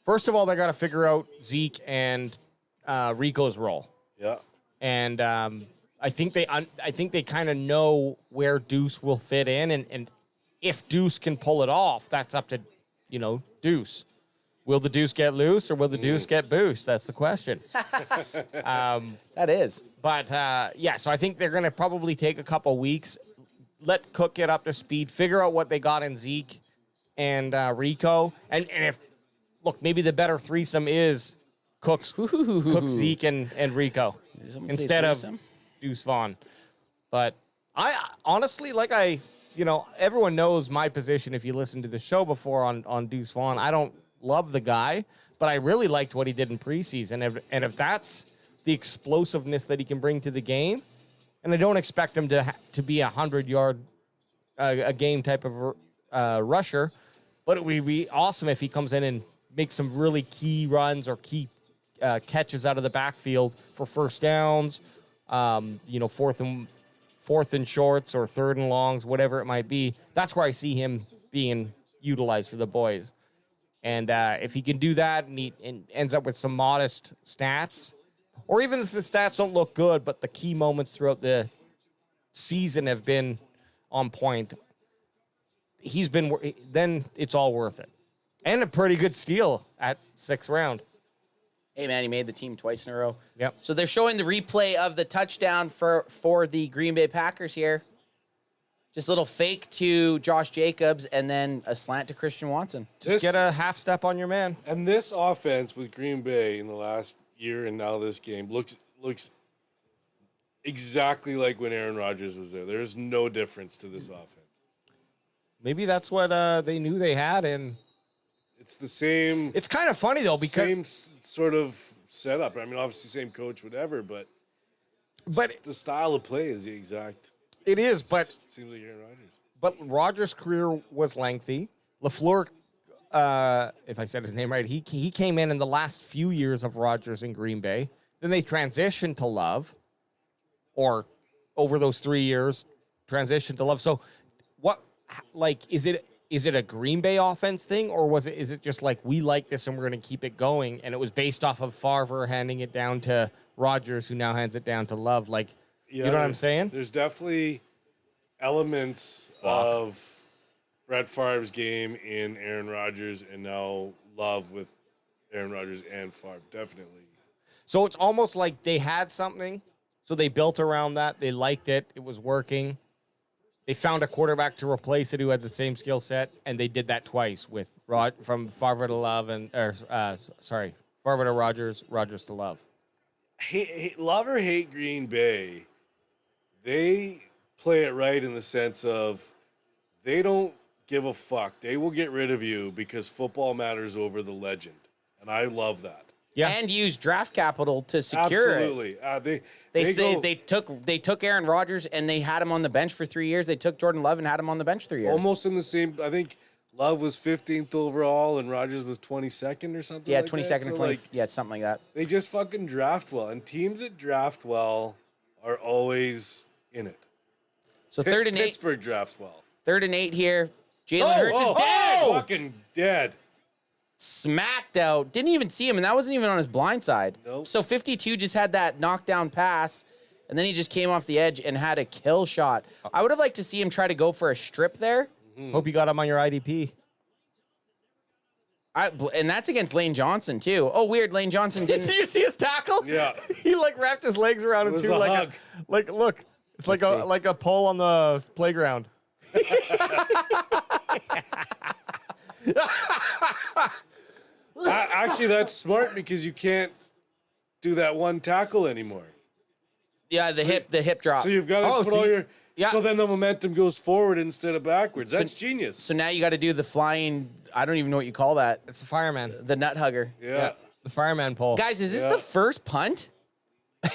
First of all, they got to figure out Zeke and Rico's role, Yeah. and I think they kind of know where Deuce will fit in, and if Deuce can pull it off, that's up to Deuce. Will the Deuce get loose or will the Deuce get boost? That's the question. That is. But, yeah, so I think they're going to probably take a couple weeks, let Cook get up to speed, figure out what they got in Zeke and Rico. And if, look, maybe the better threesome is Cook, Zeke, and Rico someone say instead of threesome? Deuce Vaughn. But I honestly, everyone knows my position if you listen to the show before on Deuce Vaughn. I don't love the guy, but I really liked what he did in preseason. And if that's the explosiveness that he can bring to the game, and I don't expect him to be 100-yard a game type of rusher, but it would be awesome if he comes in and makes some really key runs or key catches out of the backfield for first downs, fourth and shorts or third and longs, whatever it might be. That's where I see him being utilized for the boys. And if he can do that and he ends up with some modest stats, or even if the stats don't look good, but the key moments throughout the season have been on point, then it's all worth it. And a pretty good steal at 6th round. Hey, man, he made the team twice in a row. Yep. So they're showing the replay of the touchdown for the Green Bay Packers here. Just a little fake to Josh Jacobs and then a slant to Christian Watson. Just get a half step on your man. And this offense with Green Bay in the last year and now this game looks exactly like when Aaron Rodgers was there. There's no difference to this offense. Maybe that's what they knew they had, and It's the same. it's kind of funny though because sort of setup. I mean, obviously same coach, whatever, but the style of play is the exact. it is. But Seems like Aaron Rodgers. But Rodgers' career was lengthy. LaFleur, if I said his name right, he came in the last few years of Rodgers in Green Bay. Then they transitioned to Love, or over those 3 years, transitioned to Love. So, is it a Green Bay offense thing, or is it just like we like this and we're going to keep it going? And it was based off of Favre handing it down to Rodgers, who now hands it down to Love. You know what I'm saying? There's definitely elements of Brett Favre's game in Aaron Rodgers, and now Love with Aaron Rodgers and Favre, definitely. So it's almost like they had something, so they built around that. They liked it. It was working. They found a quarterback to replace it who had the same skill set, and they did that twice with from Favre to Love Favre to Rodgers, Rodgers to Love. Love or hate Green Bay, they play it right in the sense of they don't give a fuck. They will get rid of you because football matters over the legend, and I love that. Yeah. And use draft capital to secure Absolutely. it. They took Aaron Rodgers and they had him on the bench for 3 years. They took Jordan Love and had him on the bench 3 years. Almost in the same. I think Love was 15th overall and Rodgers was 22nd or something. Yeah, like 22nd that. or So, 20. Yeah, something like that. they just fucking draft well, and teams that draft well are always in it. So 3rd and 8. Pittsburgh drafts well. 3rd and 8 here. Jalen Hurts is dead. Fucking dead. smacked out. Didn't even see him, and that wasn't even on his blind side. Nope. So 52 just had that knockdown pass, and then he just came off the edge and had a kill shot. I would have liked to see him try to go for a strip there. Hope you got him on your IDP. And that's against Lane Johnson, too. Oh, weird. Lane Johnson didn't. Did you see his tackle? Yeah. He like wrapped his legs around him was too, a like hug. look. It's like a pole on the playground. Actually, that's smart because you can't do that one tackle anymore. Yeah, the hip drop. So you've got to Oh, put so all you- your. yeah. So then the momentum goes forward instead of backwards. That's genius. So now you got to do the flying, I don't even know what you call that, It's the fireman. the nut hugger. Yeah. The fireman pole. Guys, is this Yeah. the first punt?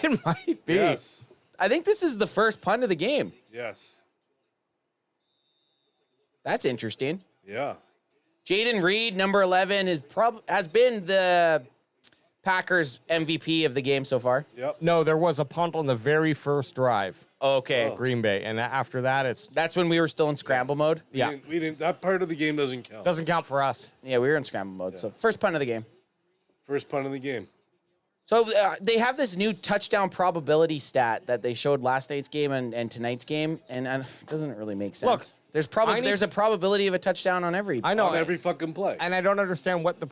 It might be. Yes. I think this is the first punt of the game. Yes. That's interesting. Yeah. Jaden Reed, number 11, has been the Packers MVP of the game so far. Yep. No, there was a punt on the very first drive. Okay. Green Bay, and after that, it's That's when we were still in scramble mode. yeah, We didn't. That part of the game doesn't count. doesn't count for us. Yeah, we were in scramble mode. So first punt of the game. First punt of the game. So they have this new touchdown probability stat that they showed last night's game and tonight's game, and it doesn't really make sense. Look, there's a probability of a touchdown on every. I know, On every fucking play. and I don't understand what the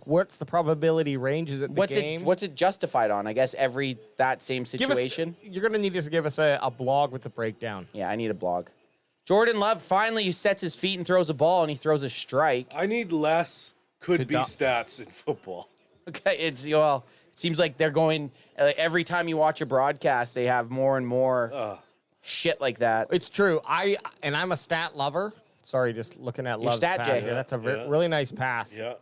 what's the probability range? Is it the game? What's it justified on? I guess that same Give us- situation. you're gonna need to give us a blog with the breakdown. Yeah, I need a blog. Jordan Love finally sets his feet and throws a ball, and he throws a strike. I need less could be not- stats in football. Okay, it seems like they're going every time you watch a broadcast, they have more and more shit like that. It's true. I'm a stat lover. Sorry, just looking at Love's stat pass Jay. here. That's a Yeah. really nice pass. Yeah.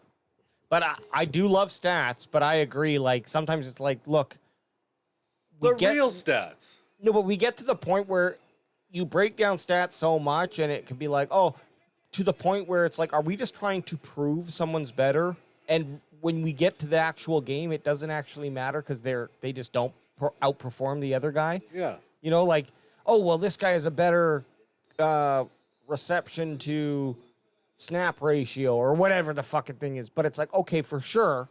But I do love stats. But I agree. Like sometimes it's like, look, The get- real stats. no, but we get to the point where you break down stats so much, and it can be like, oh, to the point where it's like, are we just trying to prove someone's better? And when we get to the actual game, it doesn't actually matter because they just don't outperform the other guy. Yeah. You know, like, oh, well, this guy has a better reception to snap ratio or whatever the fucking thing is. But it's like, okay, for sure.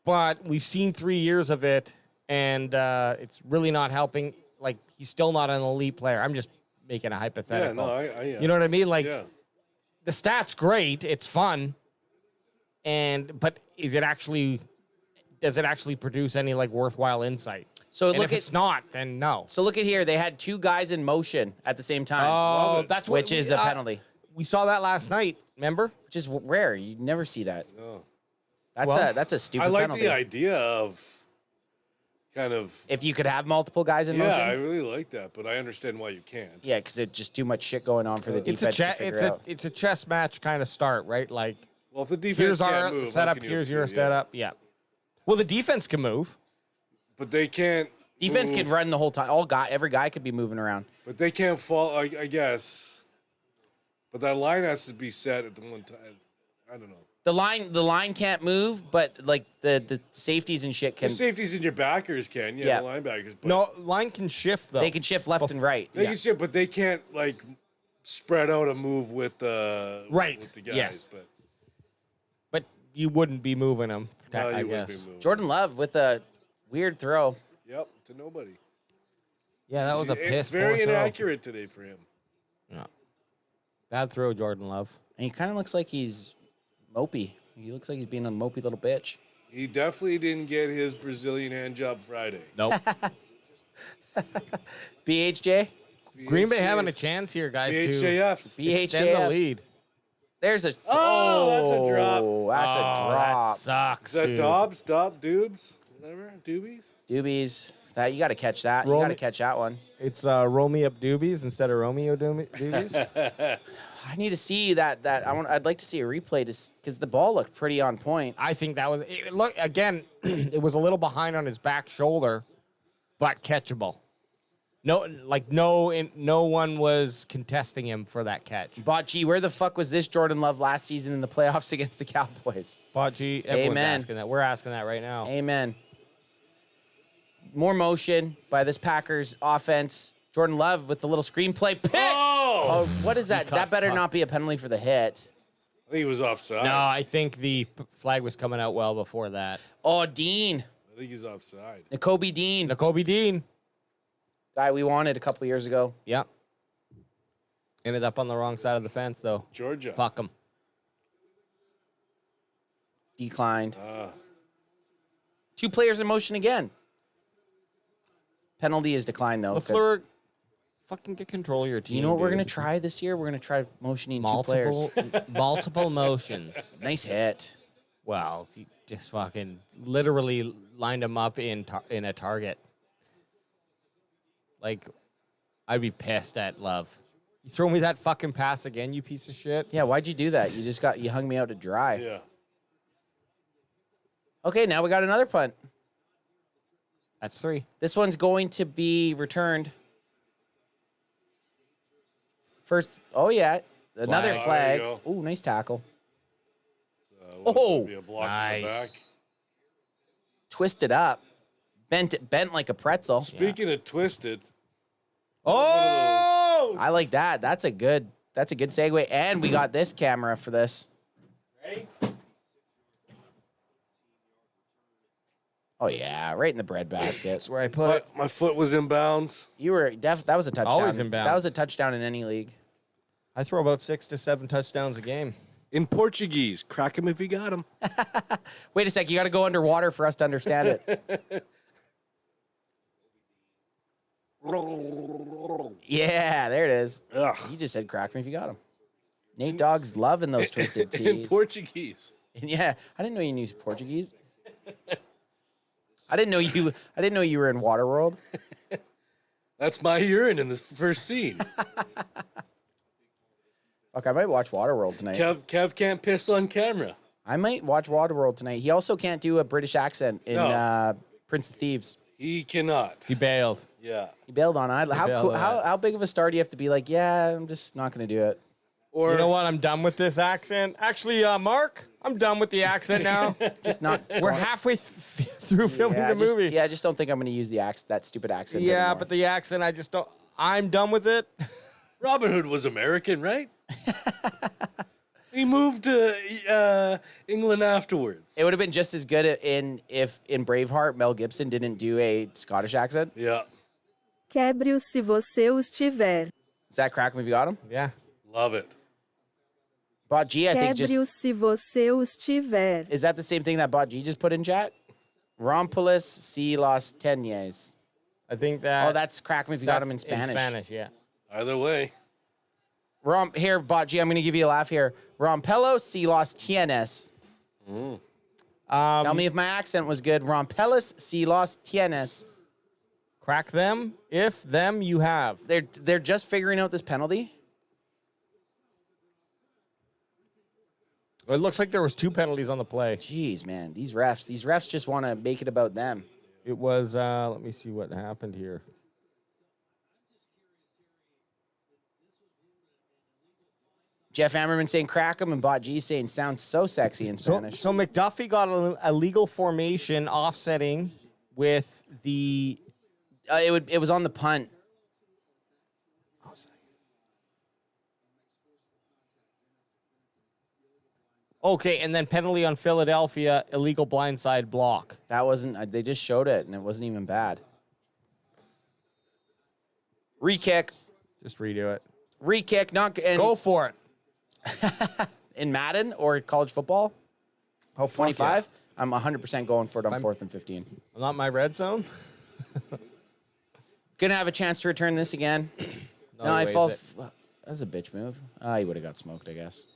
But we've seen 3 years of it, and it's really not helping. Like, he's still not an elite player. I'm just making a hypothetical. Yeah, no, I You know what I mean? Like, yeah. the stats great. It's fun. But does it actually produce any like worthwhile insight? So And look if at it's not, then no. so look at here. They had two guys in motion at the same time, Oh, that's what which is a penalty, We saw that last night. Remember? which is rare. You never see that. No. That's a stupid I like penalty. the idea of kind of. If you could have multiple guys in Yeah, motion. I really like that, but I understand why you can't. Yeah, because it's just too much shit going on for the defense to figure out. It's a chess match kind of start, right? Like Well, if the defense here's can't our move, how setup, can you here's your improve? setup. Yeah. Well, the defense can move. But they can't. Defense move, can run the whole time. Every guy could be moving around. But they can't fall. I guess. But that line has to be set at the one time. I don't know. The line can't move, but like the safeties and shit The can. safeties and your backers can. Yeah, Yeah. the linebackers. But No, line can shift though. They can shift left and right. They yeah. can shift, but they can't like spread out a move with the Right, with the guys. yes. But But you wouldn't be moving them. no, you I wouldn't guess. be moving. Jordan Love with a weird throw. Yep, to nobody. Yeah, that was a It's piss. very poor throw. inaccurate today for him. Yeah. Bad throw, Jordan Love. And he kind of looks like he's mopey. He looks like he's being a mopey little bitch. He definitely didn't get his Brazilian hand job Friday. Nope. BHJ? Green Bay having a BHJF. chance here, guys, to BHJF. extend the BHJF. lead. There's a. Oh, that's a drop. That's a drop. That sucks. Is that dude. Dobbs? Dubes? Whatever? Doobies? Doobies. You got to catch that. Roll You got to me- catch that one. It's roll me up doobies instead of Romeo doobies. I need to see that. I'd like to see a replay because the ball looked pretty on point. I think that was look again. It was a little behind on his back shoulder, but catchable. No one was contesting him for that catch. But gee, where the fuck was this Jordan Love last season in the playoffs against the Cowboys? Bocce, everyone's Amen. asking that. We're asking that right now. Amen. More motion by this Packers offense. Jordan Love with the little screenplay pick. Oh! Oh, what is that? got That better fucked. not be a penalty for the hit. I think he was offside. No, I think the flag was coming out well before that. Oh, Dean. I think he's offside. N'Kobe Dean. N'Kobe Dean. Guy we wanted a couple years ago. Yep. Ended up on the wrong side of the fence, though. Georgia. Fuck him. Declined. Ah. 2 players in motion again. Penalty is declined, though. 'cause LaFleur, fucking get control of your team. You know what we're dude. going to try this year? We're going to try motioning 2 Multiple, players. multiple motions. Nice hit. Wow, he just fucking literally lined him up in a target. Like, I'd be pissed at Love. You throw me that fucking pass again, you piece of shit. Yeah, why'd you do that? You hung me out to dry. Yeah. Okay, now we got another punt. That's 3. This one's going to be returned. First, oh yeah, another Flag. flag. There you Oh, nice tackle. Oh, be a block in the nice. back. Twisted up, bent like a pretzel. Speaking of twisted, Oh! I like that. That's a good segue. And we got this camera for this. Ready? Oh yeah, right in the bread basket. That's where I put it. my foot was in bounds. You were that was a touchdown. Always in bounds. That was a touchdown in any league. I throw about 6 to 7 touchdowns a game. In Portuguese, crack him if you got him. Wait a sec, you got to go underwater for us to understand it. Yeah, there it is. Ugh. You just said crack me if you got him. Nate Dogg's loving those twisted In tees. Portuguese. Yeah, I didn't know you knew Portuguese. I didn't know you were in Waterworld. That's my urine in the first scene. Fuck, I might watch Waterworld tonight. Kev can't piss on camera. I might watch Waterworld tonight. He also can't do a British accent in No. Prince of Thieves. He cannot. He bailed. Yeah. He bailed on it. How bailed cool, on how big of a star do you have to be like, yeah, I'm just not going to do it. Or You know what? I'm done with this accent. Actually, Mark, I'm done with the accent now. Just not. We're halfway through filming yeah, the just, movie. Yeah, I just don't think I'm going to use that stupid accent. Yeah, anymore. but the accent, I just don't. I'm done with it. Robin Hood was American, right? He moved to England afterwards. It would have been just as good if in Braveheart Mel Gibson didn't do a Scottish accent. Yeah. Quebre-o se você os tiver. Is that crack if you got him? Yeah. Love it. Bot G, I think Quebre-o just se você os tiver. is that the same thing that Bot G just put in chat? Rompolis si los tenyes. I think that. Oh, that's crack me if you got him in Spanish. In Spanish, yeah. Either way. Here, Bot G, I'm going to give you a laugh here. Rompelo si los tienes. Tell me if my accent was good. Rompelos si los tienes. Crack them if them you have. They're just figuring out this penalty. It looks like there was 2 penalties on the play. Jeez, man, these refs just want to make it about them. It was. Let me see what happened here. Jeff Ammerman saying crack him and Bot G saying sounds so sexy in Spanish. So McDuffie got a legal formation offsetting with the. It was on the punt. Okay, and then penalty on Philadelphia, illegal blindside block. That wasn't. They just showed it and it wasn't even bad. Re-kick, Just redo it. re-kick, not and Go for it. in Madden or college football. Oh, fuck 25. I'm 100% going for it on I'm- 4th and 15. yeah. Not my red zone. Gonna have a chance to return this again. No, No, I he fall. weighs it. That was a bitch move. He would have got smoked, I guess.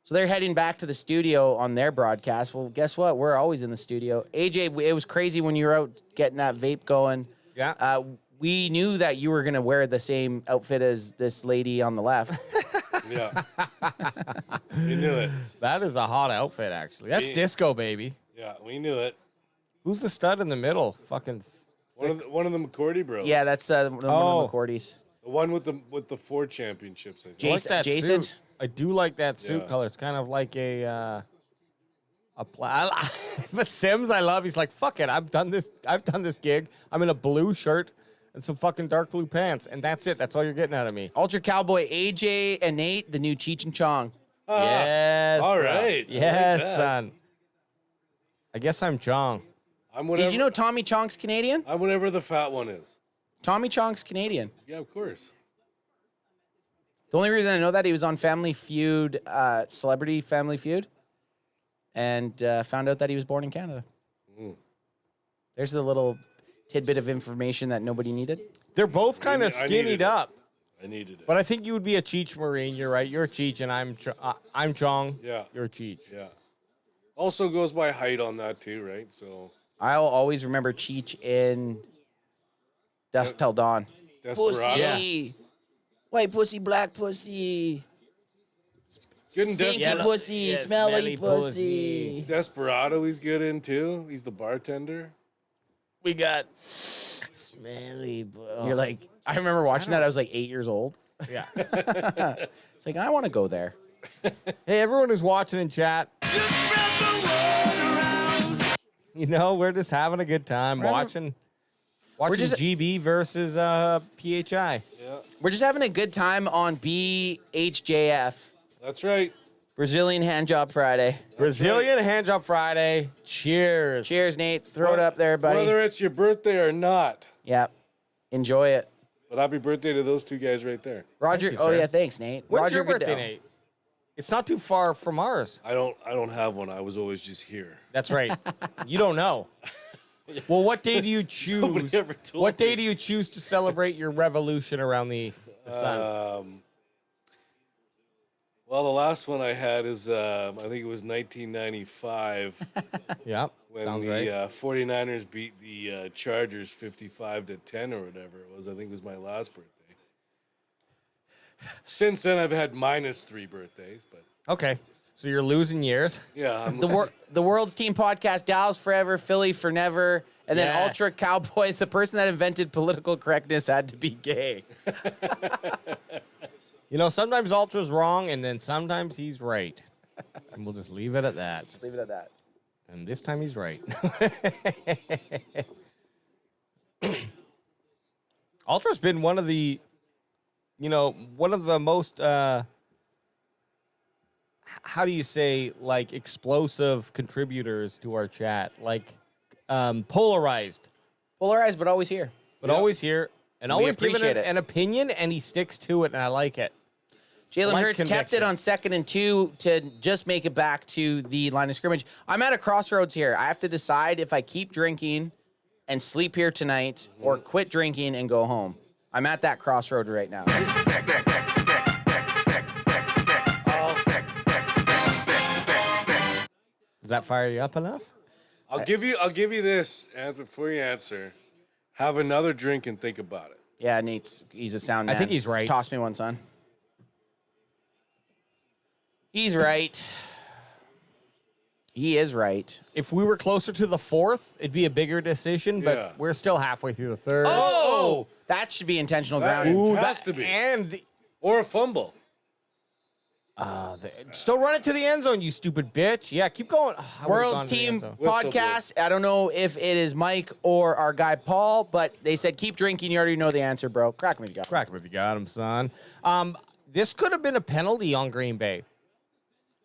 So they're heading back to the studio on their broadcast. Well, guess what? We're always in the studio. AJ, it was crazy when you were out getting that vape going. Yeah. We knew that you were going to wear the same outfit as this lady on the left. Yeah. We knew it. That is a hot outfit, actually. That's Yeah. disco, baby. Yeah, we knew it. Who's the stud in the middle? Fucking. One of the McCordy bros. Yeah, that's one of the McCourties. the one with the 4 championships. I think. Jason- I like that Jason? suit. I do like that suit Yeah. color. It's kind of like but Sims, I love. He's like, fuck it. I've done this gig. I'm in a blue shirt, and some fucking dark blue pants, and that's it. That's all you're getting out of me. Ultra Cowboy AJ and Nate, the new Cheech and Chong. Yes. all bro. right. I like Yes, that. son. I guess I'm Chong. I'm whatever. Did you know Tommy Chong's Canadian? I'm whatever the fat one is. Tommy Chong's Canadian. Yeah, of course. The only reason I know that he was on Family Feud, Celebrity Family Feud, and found out that he was born in Canada. There's a little tidbit of information that nobody needed. They're both kind of I needed skinnied it. up, I needed it. but I think you would be a Cheech Marine. You're right. You're a Cheech, and I'm Chong. Yeah. You're a Cheech. Yeah. Also goes by height on that too, right? So I'll always remember Cheech in Dusk Till Dawn. Desperado. Pussy. White pussy, black pussy. Good in Stinky Desperado. pussy, Yeah, smelly smelly pussy. Desperado, he's good in too. He's the bartender. We got smelly. You're like, I remember watching that. I was like 8 years old. Yeah. It's like, I want to go there. Hey, everyone who's watching in chat. You know, we're just having a good time watching just- GB versus PHI. Yeah. We're just having a good time on BHJF, That's right. Brazilian Handjob Friday. Brazilian Handjob Friday. Cheers. Cheers, Nate. Throw it up there, buddy. Whether it's your birthday or not. Yep. Enjoy it. But happy birthday to those two guys right there. Roger. you, Oh, sir. yeah. Thanks, Nate. When's Roger your birthday, Goodell. Nate? It's not too far from ours. I don't have one. I was always just here. That's right. You don't know. Well, what day do you choose? Nobody ever told What day me. do you choose to celebrate your revolution around the sun? Well, the last one I had is I think it was 1995 Yeah, when sounds the right. 49ers beat the Chargers 55-10 or whatever it was. I think it was my last birthday. Since then, I've had -3 birthdays, but Okay, so you're losing years. yeah, I'm The World's Team Podcast, Dallas Forever, Philly for Never, and then Yes. Ultra Cowboy, the person that invented political correctness had to be gay. You know, sometimes Ultra's wrong, and then sometimes he's right. And we'll just leave it at that. Just leave it at that. And this time he's right. Ultra's been one of the, one of the most, how do you say, like, explosive contributors to our chat. Like, polarized, Polarized, but always here. but always here. And We always giving appreciate it. an opinion, and he sticks to it, and I like it. Jalen Like Hurts kept conviction. it on 2nd and 2 to just make it back to the line of scrimmage. I'm at a crossroads here. I have to decide if I keep drinking and sleep here tonight or quit drinking and go home. I'm at that crossroad right now. Does that fire you up enough? I'll give you this answer before you answer. Have another drink and think about it. Yeah, he's a sound I man. think he's right. Toss me one, son. He's right. He is right. If we were closer to the fourth, it'd be a bigger decision, but Yeah. we're still halfway through the third. Oh! That should be intentional That- grounding. Ooh, That- has to be. And Or a fumble. still run it to the end zone, you stupid bitch. Yeah, keep going. I would've World's gone to the end Team zone. Whistle Podcast. I don't know if it is Mike or our guy Paul, but they said keep drinking. You already know the answer, bro. Crack me if you got it. Crack him if you got him, son. This could have been a penalty on Green Bay.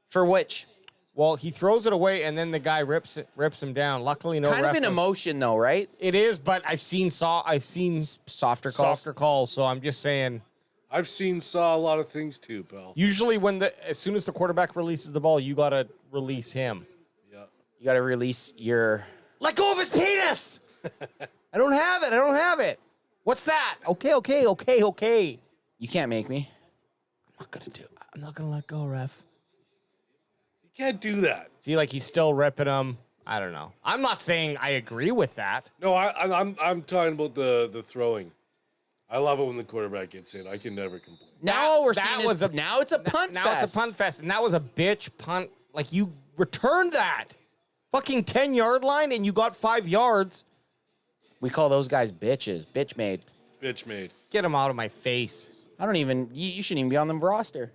For which? Well, he throws it away, and then the guy rips him down. Luckily, no Kind of ref an was- emotion, though, right? It is, but I've seen Softer calls. softer calls, so I'm just saying. Saw a lot of things too, pal. Usually, as soon as the quarterback releases the ball, you gotta release him. Yeah. You got to release your. Let go of his penis. I don't have it. What's that? Okay. You can't make me. I'm not gonna let go, ref. You can't do that. See, like he's still ripping him. I don't know. I'm not saying I agree with that. No, I'm talking about the throwing. I love it when the quarterback gets in. I can never complain. Now we're that seeing was now it's a punt Now fest. it's a punt fest, and that was a bitch punt. Like you returned that fucking 10-yard line, and you got 5 yards. We call those guys bitches. Bitch made. Bitch made. Get him out of my face. I don't even. You shouldn't even be on the roster.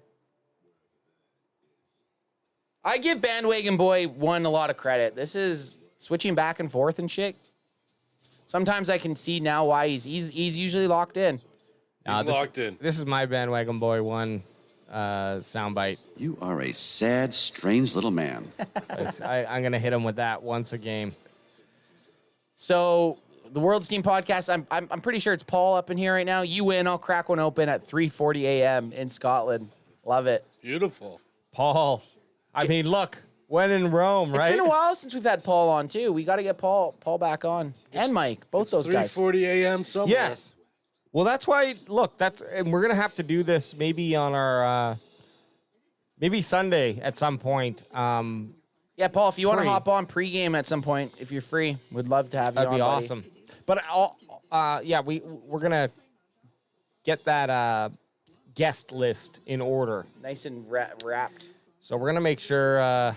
I give Bandwagon Boy 1 a lot of credit. This is switching back and forth and shit. Sometimes I can see now why he's usually locked in. He's locked in. This is my bandwagon boy one soundbite. You are a sad, strange little man. I'm gonna hit him with that once a game. So the World's Team podcast, I'm pretty sure it's Paul up in here right now. You win, I'll crack one open at 3:40 a.m. in Scotland. Love it. Beautiful. Paul. I mean, look, when in Rome, right? It's been a while since we've had Paul on too. We got to get Paul back on and Mike, both those guys. 3:40 a.m. somewhere. Yes. Well, that's why. Look, and we're gonna have to do this maybe on our maybe Sunday at some point. Yeah, Paul, if you want to Free. hop on pregame at some point, if you're free, we'd love to have you That'd on. be buddy. awesome. But yeah, we're gonna get that guest list in order. Nice and wrapped. So we're gonna make sure.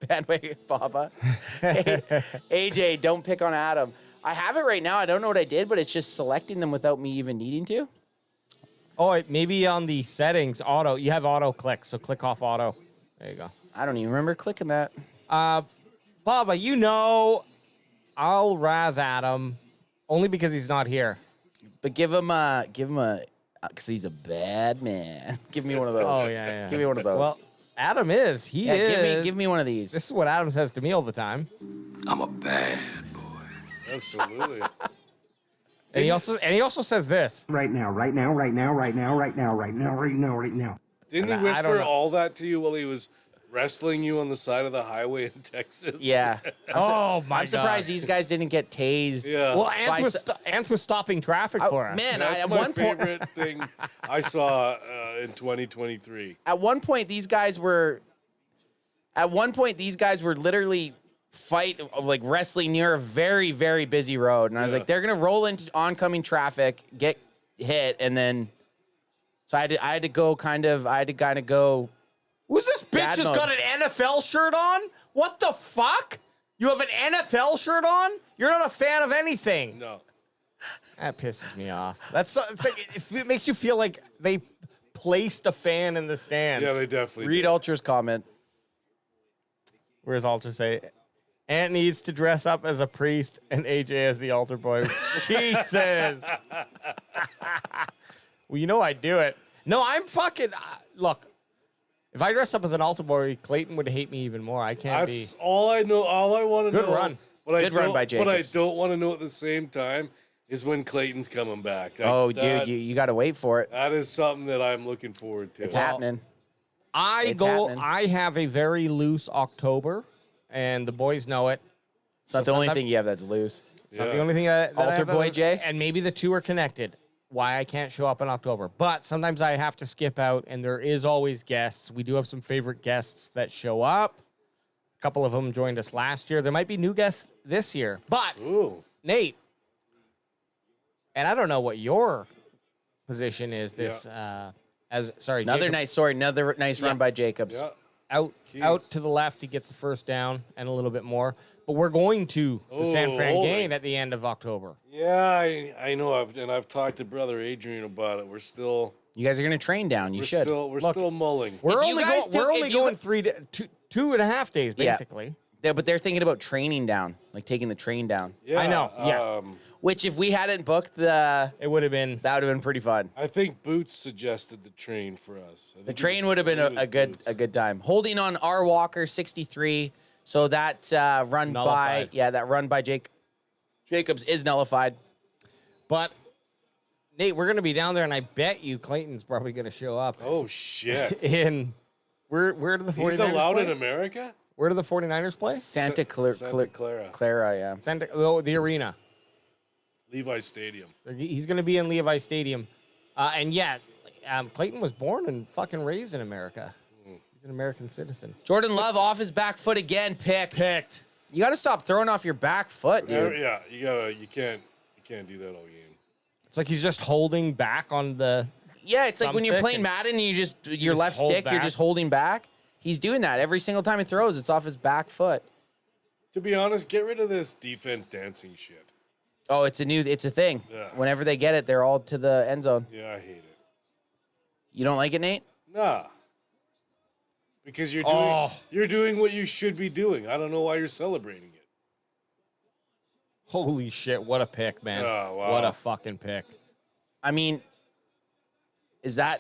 Bandwagon Baba. Hey, AJ, don't pick on Adam. I have it right now. I don't know what I did, but it's just selecting them without me even needing to. Oh, maybe on the settings, auto. You have auto click, so click off auto. There you go. I don't even remember clicking that. Baba, you know, I'll razz Adam only because he's not here. But give him a, because he's a bad man. Give me one of those. Oh yeah. Give me one of those. Well, Adam is. He is. Give me one of these. This is what Adam says to me all the time. I'm a bad boy. Absolutely. And he also says this. Right now, right now, right now, right now, right now, right now, right now, right now. Didn't he I don't whisper know. all that to you while he was wrestling you on the side of the highway in Texas? Yeah. Oh my I'm surprised God. these guys didn't get tased. Yeah. Well, Why Ants was stopping traffic for us. Man, That's at my one point, favorite thing I saw in 2023. at one point, these guys were literally wrestling near a very, very busy road. And I was Yeah. like, they're going to roll into oncoming traffic, get hit. And then, so I had to kind of go. Who's this bitch Dad has mode. got an NFL shirt on? What the fuck? You have an NFL shirt on? You're not a fan of anything. No. That pisses me off. It's like it makes you feel like they placed a fan in the stands. Yeah, they definitely Read did. Ultra's comment. Where's Alter say? Ant needs to dress up as a priest and AJ as the altar boy. Jesus. Well, you know I do it. No, I'm fucking. Look, if I dressed up as an altar boy, Clayton would hate me even more. I can't That's be. all I know. All I want to know. Good run. What Good run by What I Jacobs. don't want to know at the same time is when Clayton's coming back. Dude, that, you got to wait for it. that is something that I'm looking forward to. It's happening. I have a very loose October, and the boys know it. It's not the only thing you have that's loose. It's not the only thing that I Altar have boy that- Jay? And maybe the two are connected. Why I can't show up in October. But sometimes I have to skip out, and there is always guests. We do have some favorite guests that show up. A couple of them joined us last year. There might be new guests this year. But, Ooh. Nate, and I don't know what your position is this Another nice run by Jacobs. Yeah. out to the left, he gets the first down and a little bit more. But we're going to the San Fran holy. game at the end of October. Yeah, I know. I've talked to brother Adrian about it. We're still. You guys are going to train down. You should. We're still mulling. We're If you only, guys we're if only you- going 2.5 days, Yeah. basically. Yeah, but they're thinking about training down, like taking the train down. Yeah, I know, yeah. Which, if we hadn't booked It would have been. that would have been pretty fun. I think Boots suggested the train for us. I think The it train was- would have been I think it was a Boots. good time. Holding on R Walker 63, so that run Nullified. by Jacobs is nullified. But, Nate, we're going to be down there, and I bet you Clayton's probably going to show up. Oh shit! Where do the 49ers He's allowed play? in America. Where do the 49ers play? Santa Clara. Clara, yeah. The arena. Levi Stadium. He's going to be in Levi Stadium. And yet, Clayton was born and fucking raised in America. He's an American citizen. Jordan Love off his back foot again, picked. You got to stop throwing off your back foot, dude. Yeah, you can't do that all game. It's like he's just holding back on the. Yeah, it's like when you're Thumbstick playing and- Madden and your just left hold stick, you're back. just holding back. He's doing that every single time he throws. It's off his back foot. To be honest, get rid of this defense dancing shit. Oh, it's a thing. Yeah. Whenever they get it, they're all to the end zone. Yeah, I hate it. You don't like it, Nate? Nah. Because you're doing what you should be doing. I don't know why you're celebrating it. Holy shit, what a pick, man. Oh, wow. What a fucking pick. I mean, is that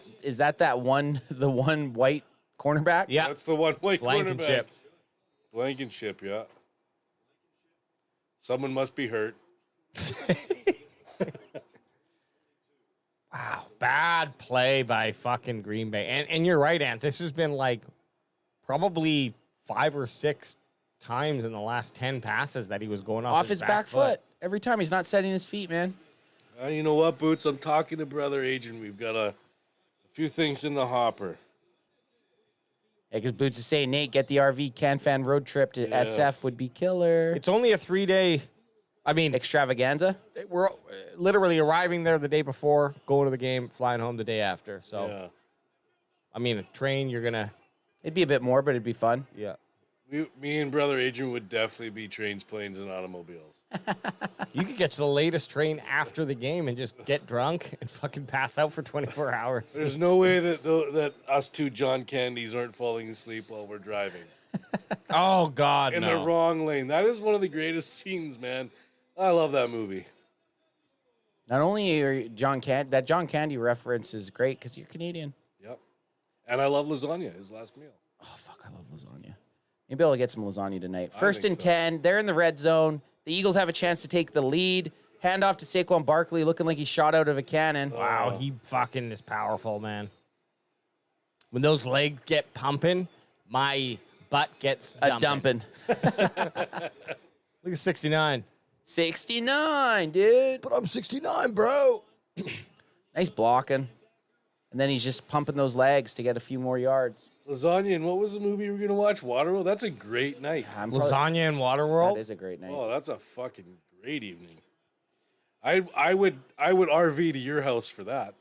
the one white cornerback? Yeah. That's the one white Blankenship. quarterback. Blankenship, yeah. Someone must be hurt. Wow, bad play by fucking Green Bay. And you're right, Ant. This has been like probably 5 or 6 times in the last 10 passes that he was going off His back foot. Every time he's not setting his feet, man. You know what, Boots? I'm talking to Brother Adrian. We've got a few things in the hopper. Yeah, because Boots is saying, Nate, get the RV CanFan road trip to SF would be killer. It's only a 3-day, I mean, Extravaganza. we're literally arriving there the day before, going to the game, flying home the day after. So, Yeah. I mean, a train, you're going to, It'd be a bit more, but it'd be fun. yeah. Me and Brother Adrian would definitely be trains, planes, and automobiles. You could get to the latest train after the game and just get drunk and fucking pass out for 24 hours. There's no way that us two John Candies aren't falling asleep while we're driving. Oh, God, In no. the wrong lane. That is one of the greatest scenes, man. I love that movie. Not only are John Candy reference is great because you're Canadian. Yep. And I love lasagna, his last meal. Oh, fuck, I love lasagna. Maybe I'll get some lasagna tonight. First think and so. 10. They're in the red zone. The Eagles have a chance to take the lead. Hand off to Saquon Barkley, looking like he shot out of a cannon. Wow, he fucking is powerful, man. When those legs get pumping, my butt gets dumping. Look at 69. 69, dude. But I'm 69, bro. Nice blocking. And then he's just pumping those legs to get a few more yards. Lasagna, and what was the movie you were going to watch? Waterworld? That's a great night. Lasagna and Waterworld? That is a great night. Oh, that's a fucking great evening. I would RV to your house for that.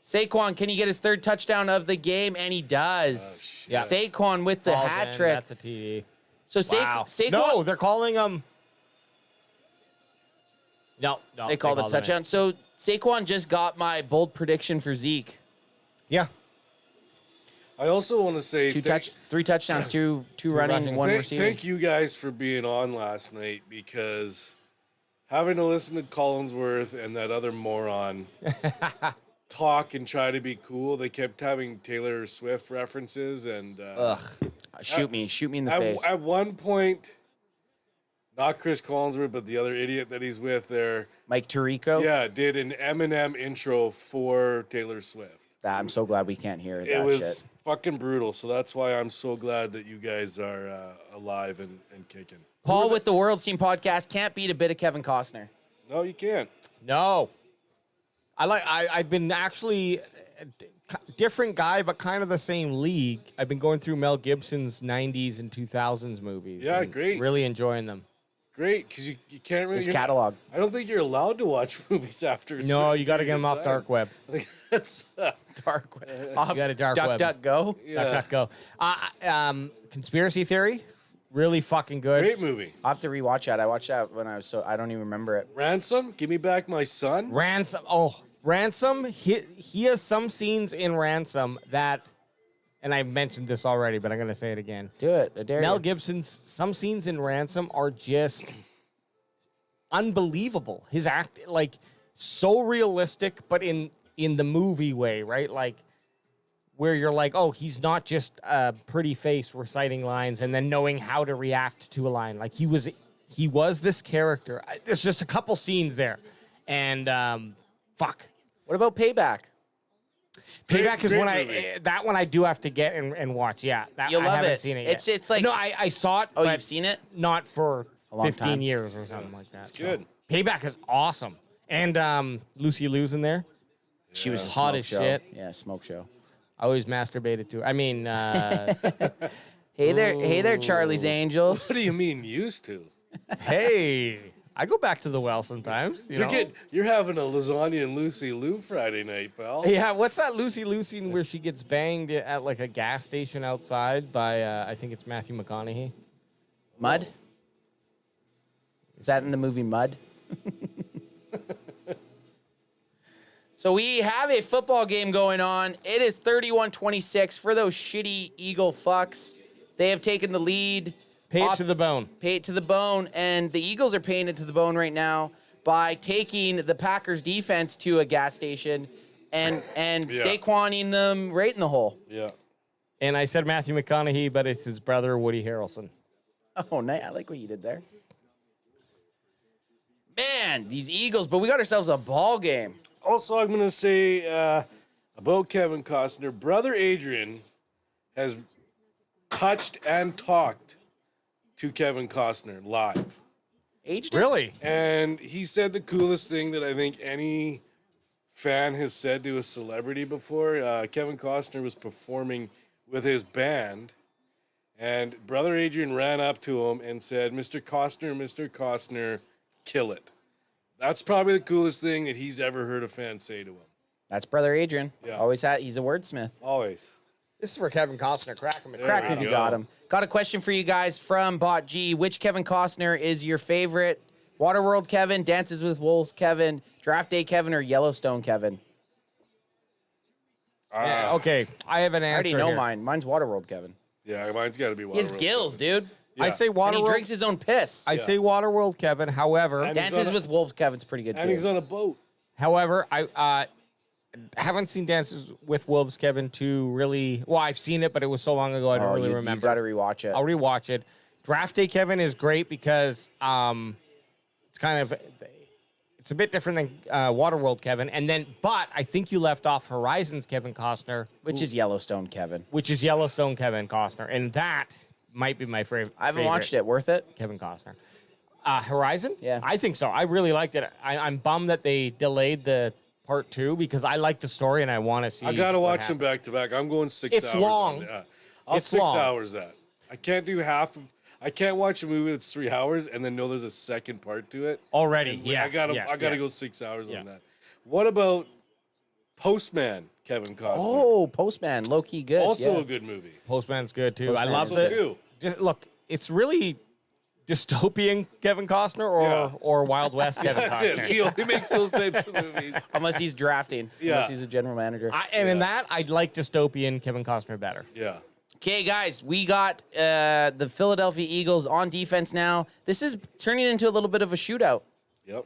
Saquon, can he get his 3rd touchdown of the game? And he does. Yeah. Saquon with the Falls hat in. trick. That's a TD. So Wow. Saquon. No, they're calling him. No, They called it a touchdown. So Saquon just got my bold prediction for Zeke. Yeah. I also want to say 3 touchdowns, two running, rushing. 1 thank, receiving. thank you guys for being on last night, because having to listen to Collinsworth and that other moron talk and try to be cool, they kept having Taylor Swift references and Shoot me in the face. At one point, not Chris Collinsworth, but the other idiot that he's with there, Mike Tirico. yeah, did an Eminem intro for Taylor Swift. I'm so glad we can't hear It that was shit. fucking brutal. So that's why I'm so glad that you guys are alive and kicking. Paul with the World's Team podcast can't beat a bit of Kevin Costner. No, you can't. No. I've been actually a different guy, but kind of the same league. I've been going through Mel Gibson's 90s and 2000s movies. Yeah, and great. Really enjoying them. Great, because you can't really. His you're- catalog. I don't think you're allowed to watch movies after. a No, certain you got to get period them of off time. dark web. Like, that's Dark web. Off got a dark Duck, web. Duck, Go. yeah. Go. Conspiracy Theory, really fucking good. Great movie. I'll have to rewatch that. I watched that when I was I don't even remember it. Ransom, give me back my son. Ransom. Oh, Ransom. He has some scenes in Ransom that, and I mentioned this already, but I'm gonna say it again. Do it. I dare Mel you. Gibson's some scenes in Ransom are just unbelievable. His act, like, so realistic, but in the movie way, right? Like, where you're like, oh, he's not just a pretty face reciting lines and then knowing how to react to a line. Like, he was this character. There's just a couple scenes there, and fuck. What about Payback? Payback is great one movie. that one I do have to get and watch. Yeah, that You'll I love haven't it. seen it yet. It's like no, I saw it. Oh, but you've seen it? Not for A long 15 time. years or something like that. It's good. Payback is awesome, and Lucy Liu's in there. She was a Hot smoke as show. shit. Yeah, smoke show. I always masturbated to. I mean, Hey there, Charlie's Angels. What do you mean used to? hey, I go back to the well sometimes. You know? You're having a lasagna and Lucy Lou Friday night, pal. Yeah, what's that Lucy Liu scene where she gets banged at like a gas station outside by I think it's Matthew McConaughey. Mud? Is that in the movie Mud? So we have a football game going on. It is 31-26 for those shitty Eagle fucks. They have taken the lead Pay it to the bone. Pay it to the bone, and the Eagles are paying it to the bone right now by taking the Packers defense to a gas station and Saquoning them right in the hole. Yeah. And I said Matthew McConaughey, but it's his brother, Woody Harrelson. Oh, nice. I like what you did there. Man, these Eagles, but we got ourselves a ball game. Also, I'm going to say about Kevin Costner, brother Adrian has touched and talked to Kevin Costner live. Aged Really? And he said the coolest thing that I think any fan has said to a celebrity before. Kevin Costner was performing with his band, and brother Adrian ran up to him and said, Mr. Costner, kill it. That's probably the coolest thing that he's ever heard a fan say to him. That's brother Adrian. Yeah. Always had. He's a wordsmith. Always. This is for Kevin Costner. Crack him. Crack if you got him. Got a question for you guys from Bot G. Which Kevin Costner is your favorite? Waterworld Kevin, Dances with Wolves Kevin, Draft Day Kevin, or Yellowstone Kevin? Okay, I have an I already answer know here. mine. Mine's Waterworld Kevin. Yeah, mine's got to be He has Waterworld. gills, dude. Yeah. I say And he Waterworld. drinks his own piss. I say Waterworld Kevin. However, And he's Dances on a- with Wolves Kevin's pretty good, And too. he's on a boat. I haven't seen Dances with Wolves Kevin 2 really. Well, I've seen it, but it was so long ago I don't really remember. You got to rewatch it. I'll rewatch it. Draft Day Kevin is great because it's kind of it's a bit different than Waterworld Kevin, but I think you left off Horizons Kevin Costner, Which is Yellowstone Kevin. which is Yellowstone Kevin Costner, and that might be my favorite. I haven't watched it. Worth it? Kevin Costner. Horizon? Yeah. I think so. I really liked it. I'm bummed that they delayed the part 2 because I like the story and I want to see. I got to what watch them happens. back to back. I'm going 6 It's hours. long. On that. I'll It's 6 long. hours that. I can't do half of. I can't watch a movie that's 3 hours and then know there's a second part to it. Already. And Yeah. I gotta yeah, go 6 hours Yeah. on that. What about Postman, Kevin Costner? Oh, Postman. Low-key good. Also yeah. a good movie. Postman's good too. I Postman's love also it. too. Just look, it's really dystopian Kevin Costner or Wild West Kevin That's Costner. it. He only makes those types of movies. Unless he's drafting. Yeah. Unless he's a general manager. And in that, I'd like dystopian Kevin Costner better. Yeah. Okay, guys, we got the Philadelphia Eagles on defense now. This is turning into a little bit of a shootout. Yep.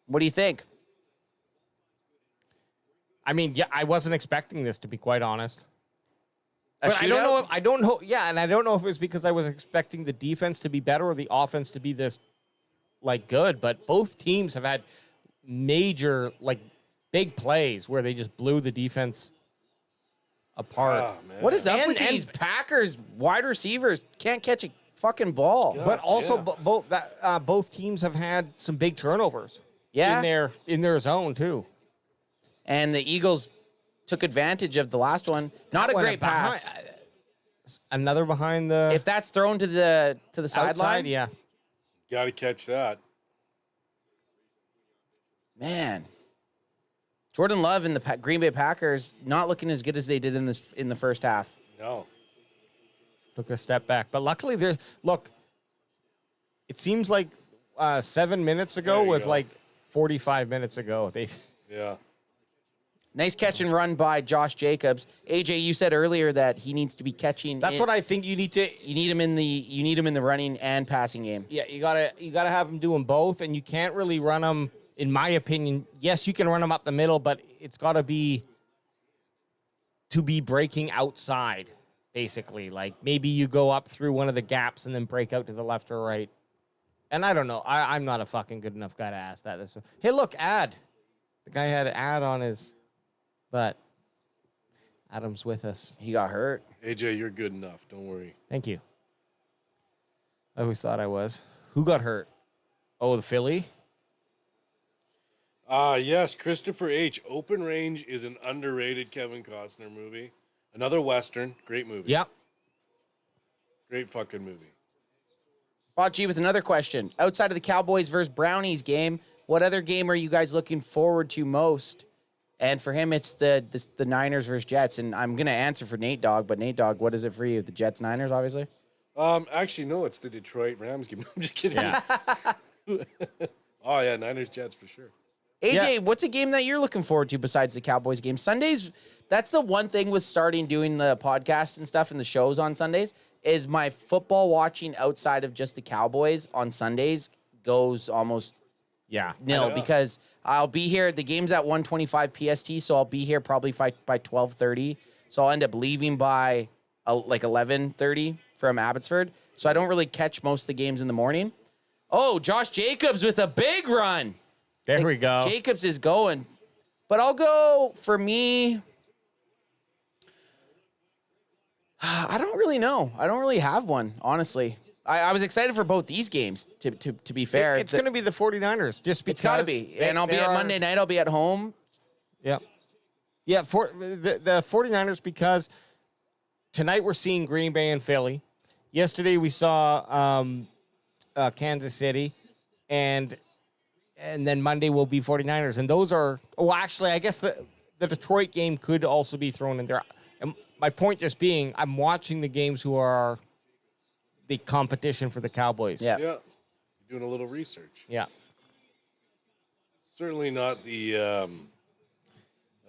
What do you think? I mean, yeah, I wasn't expecting this, to be quite honest. A But I don't shootout? know. I don't know. Yeah, and I don't know if it's because I was expecting the defense to be better or the offense to be this good. But both teams have had major big plays where they just blew the defense apart. Oh, man. What is up And- with and- these Packers wide receivers? Can't catch a fucking ball. But also, yeah. both teams have had some big turnovers. Yeah. in their zone too. And the Eagles took advantage of the last one. Not That a one great pass. Another behind the If that's thrown to the sideline, outside, yeah. Got to catch that. man. Jordan Love and the Green Bay Packers not looking as good as they did in the first half. No. Took a step back, but luckily it seems like 7 minutes ago There you was go. like 45 minutes ago. Yeah. Nice catch and run by Josh Jacobs. AJ, you said earlier that he needs to be catching. That's what I think you need to. You need him in the running and passing game. Yeah, you gotta have him doing both, and you can't really run them. In my opinion, yes, you can run them up the middle, but it's got to be breaking outside, basically. Like maybe you go up through one of the gaps and then break out to the left or right. And I don't know. I'm not a fucking good enough guy to ask that. Hey, look, ad. The guy had an ad on his butt. Adam's with us. He got hurt. AJ, you're good enough. Don't worry. Thank you. I always thought I was. Who got hurt? Oh, the Philly? Yes, Christopher H. Open Range is an underrated Kevin Costner movie. Another Western. Great movie. Yep. Great fucking movie. Bocce with another question. Outside of the Cowboys versus Brownies game, what other game are you guys looking forward to most? And for him, it's the Niners versus Jets. And I'm going to answer for Nate Dogg, but Nate Dogg, what is it for you? The Jets Niners, obviously? Actually, no, it's the Detroit Rams game. I'm just kidding. Yeah. Oh, yeah, Niners Jets for sure. AJ, what's a game that you're looking forward to besides the Cowboys game? Sundays, that's the one thing with starting doing the podcast and stuff and the shows on Sundays. is my football watching outside of just the Cowboys on Sundays goes almost nil because I'll be here. The game's at 1:25 PST, so I'll be here probably by 12:30. So I'll end up leaving by like 11:30 from Abbotsford. So I don't really catch most of the games in the morning. Oh, Josh Jacobs with a big run. There we go. Jacobs is going. But I'll go, for me, I don't really know. I don't really have one, honestly. I was excited for both these games, to be fair. It's going to be the 49ers, just because. It's got to be. And I'll be at Monday night. I'll be at home. Yep. Yeah, for the 49ers, because tonight we're seeing Green Bay and Philly. Yesterday we saw Kansas City, and then Monday will be 49ers. And those are, well, actually, I guess the Detroit game could also be thrown in there. And my point just being, I'm watching the games who are the competition for the Cowboys. Yeah. Yeah. Doing a little research. Yeah. Certainly not the, I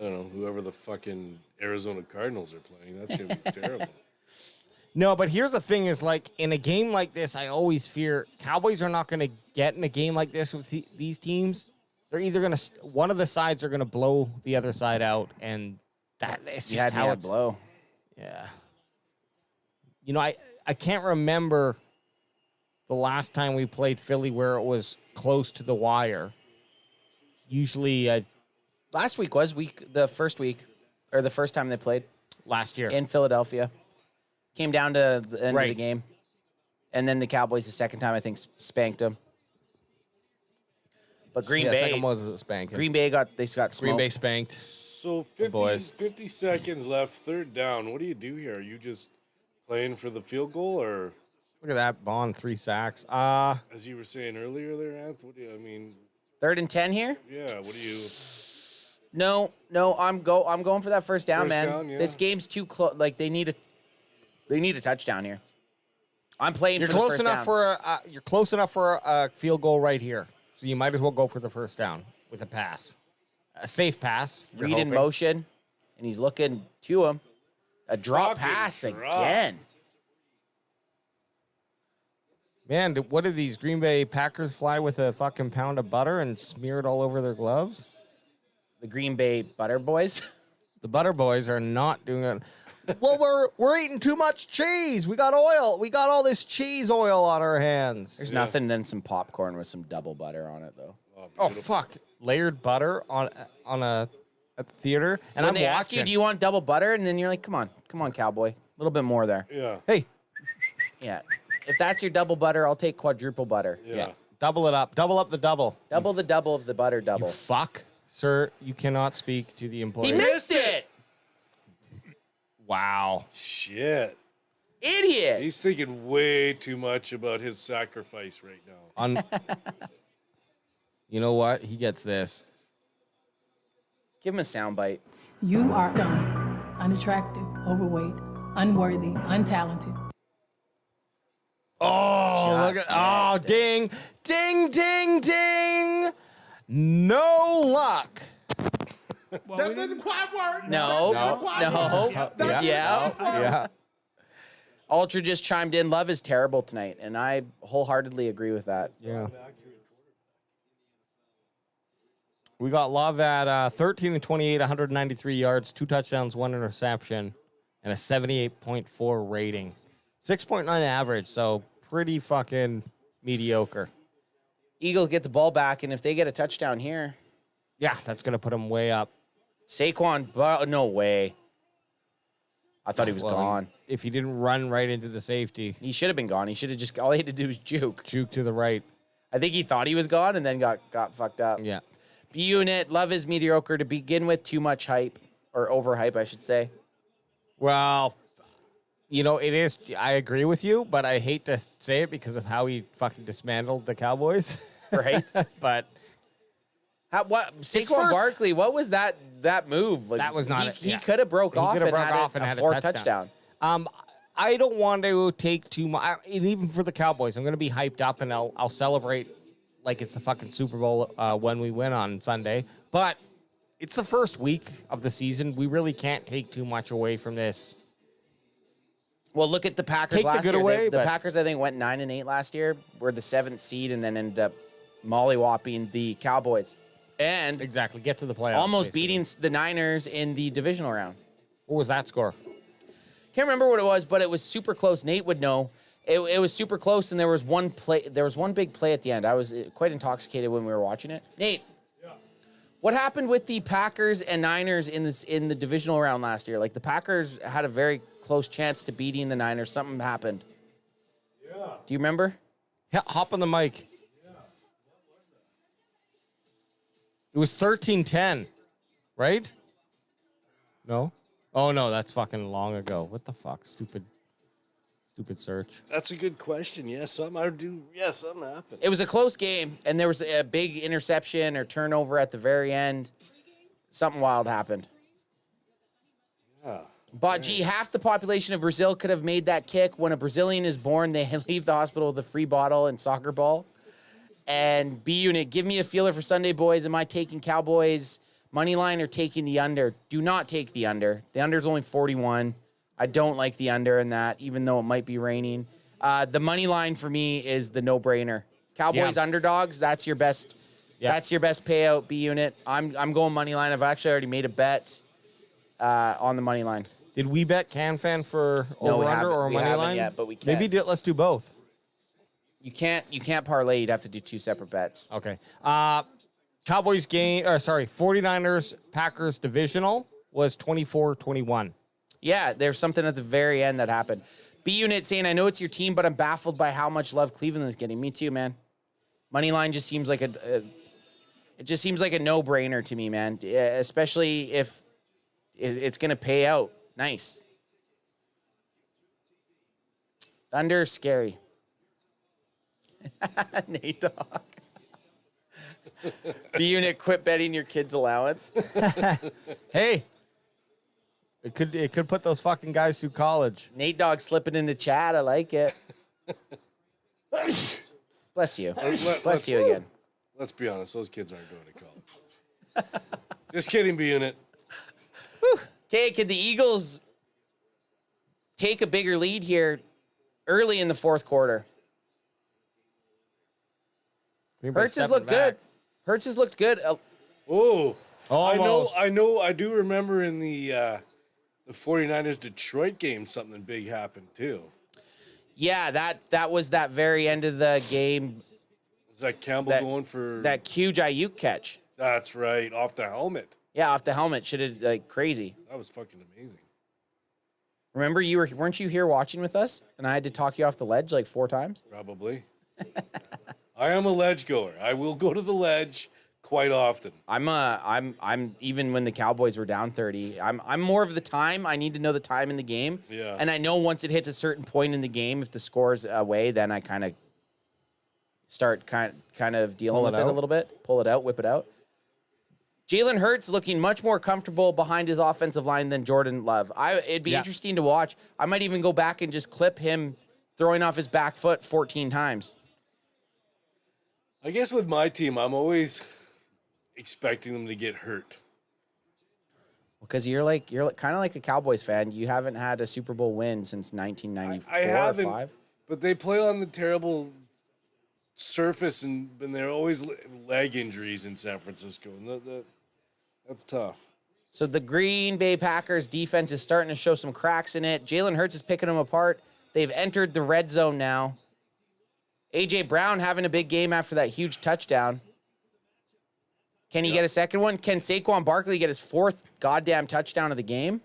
don't know, whoever the fucking Arizona Cardinals are playing. That's going to be terrible. No, but here's the thing is, like, in a game like this, I always fear Cowboys are not going to get in a game like this with these teams. They're either going to, one of the sides are going to blow the other side out, and it's just how it's blow. Yeah. You know, I can't remember the last time we played Philly where it was close to the wire. Usually, Last week was the first week, or the first time they played last year in Philadelphia. Came down to the end of the game. And then the Cowboys the second time, I think, spanked them. But Green Bay. Second was a spanking. Green Bay got smoked. Green Bay spanked. So 50 seconds left, third down. What do you do here? Are you just playing for the field goal, or? Look at that, Bond, 3 sacks. As you were saying earlier there, Anth, what do you, I mean? 3rd and 10 here? Yeah, what do you? No, I'm going for that first down, man. Down, yeah. This game's too close. Like, they need a touchdown here. I'm playing for the first down. You're close enough for a field goal right here. So you might as well go for the first down with a pass. A safe pass. Read in motion, and he's looking to him. A drop pass again. Man, what did these Green Bay Packers fly with a fucking pound of butter and smear it all over their gloves? The Green Bay Butter Boys. The Butter Boys are not doing it. Well, we're eating too much cheese. We got oil. We got all this cheese oil on our hands. There's nothing than some popcorn with some double butter on it, though. Oh fuck! Layered butter on a theater, and when I'm they ask you, do you want double butter? And then you're like, come on, Cowboy, a little bit more there. Yeah. Hey. Yeah. If that's your double butter, I'll take quadruple butter. Yeah. Double it up. Double up the double. Double the double of the butter double. You fuck, sir. You cannot speak to the employer. He missed it. Wow. Shit. Idiot. He's thinking way too much about his sacrifice right now. You know what? He gets this. Give him a soundbite. You are dumb, unattractive, overweight, unworthy, untalented. Oh, Just look at ding, ding, ding, ding. No luck. That didn't quite work. No. Yeah. Yeah. Ultra just chimed in. Love is terrible tonight, and I wholeheartedly agree with that. Yeah. We got Love at 13 and 28, 193 yards, 2 touchdowns, 1 interception, and a 78.4 rating. 6.9 average, so pretty fucking mediocre. Eagles get the ball back, and if they get a touchdown here, yeah, that's going to put them way up. Saquon, no way. I thought he was gone. If he didn't run right into the safety. He should have been gone. He should have just, all he had to do was juke. Juke to the right. I think he thought he was gone and then got fucked up. Yeah. B-Unit, Love is mediocre to begin with. Too much hype, or overhype, I should say. Well, you know, it is. I agree with you, but I hate to say it because of how he fucking dismantled the Cowboys. Right? But Saquon Barkley, what was that move? Like, that was not he could have broke off and had a fourth touchdown. I don't want to take too much, and even for the Cowboys, I'm going to be hyped up and I'll celebrate like it's the fucking Super Bowl when we win on Sunday. But it's the first week of the season. We really can't take too much away from this. Well, look at the Packers Take the last good year. away, The but- Packers, I think, went 9-8 last year. Were the 7th seed and then ended up mollywopping the Cowboys. And Exactly. Get to the playoffs. almost basically. beating the Niners in the divisional round. What was that score? Can't remember what it was, but it was super close. Nate would know. It was super close, and there was one play. There was one big play at the end. I was quite intoxicated when we were watching it. Nate, what happened with the Packers and Niners in the divisional round last year? Like the Packers had a very close chance to beating the Niners. Something happened. Yeah. Do you remember? Yeah, hop on the mic. It was 13-10, right? No? Oh, no, that's fucking long ago. What the fuck? Stupid search. That's a good question. Yes, something happened. It was a close game, and there was a big interception or turnover at the very end. Something wild happened. Yeah. But, gee, half the population of Brazil could have made that kick. When a Brazilian is born, they leave the hospital with a free bottle and soccer ball. And B Unit, give me a feeler for Sunday, boys. Am I taking Cowboys money line or taking the under? Do not take the under. The under is only 41. I don't like the under in that, even though it might be raining. The money line for me is the no-brainer. Cowboys underdogs. That's your best. Yeah. That's your best payout. B Unit. I'm going money line. I've actually already made a bet on the money line. Did we bet CanFan for No, we over-under haven't. or We money haven't line? yet, but we can. Let's do both. You can't parlay. You'd have to do two separate bets. Okay. Cowboys game, 49ers Packers divisional was 24-21. Yeah, there's something at the very end that happened. B Unit saying, I know it's your team, but I'm baffled by how much love Cleveland is getting. Me too, man. Money line just seems like it just seems like a no-brainer to me, man. Especially if it's going to pay out. Nice. Thunder's scary. Nate Dogg. B Unit, quit betting your kid's allowance. Hey, it could put those fucking guys through college. Nate Dogg slipping into chat. I like it. Bless you. Bless you again. Let's be honest, those kids aren't going to college. Just kidding, B Unit. Okay, can the Eagles take a bigger lead here early in the fourth quarter? Hurts has looked good. Hurts has looked good. Oh, Almost. I do remember in the 49ers Detroit game something big happened too. Yeah, that was that very end of the game. Was that Campbell going for that huge Ayuk catch? That's right, off the helmet. Yeah, off the helmet. Should have like crazy. That was fucking amazing. Remember, weren't you here watching with us, and I had to talk you off the ledge like 4 times? Probably. I am a ledge goer. I will go to the ledge quite often. I'm even when the Cowboys were down 30. I'm more of the time. I need to know the time in the game. Yeah. And I know once it hits a certain point in the game, if the score's away, then I kind of start kind of dealing with it a little bit. Pull it out, whip it out. Jalen Hurts looking much more comfortable behind his offensive line than Jordan Love. It'd be interesting to watch. I might even go back and just clip him throwing off his back foot 14 times. I guess with my team, I'm always expecting them to get hurt. Because you're kind of like a Cowboys fan. You haven't had a Super Bowl win since 1994 I haven't, or 5. But they play on the terrible surface, and they're always leg injuries in San Francisco. And that's tough. So the Green Bay Packers defense is starting to show some cracks in it. Jalen Hurts is picking them apart. They've entered the red zone now. A.J. Brown having a big game after that huge touchdown. Can he get a second one? Can Saquon Barkley get his 4th goddamn touchdown of the game?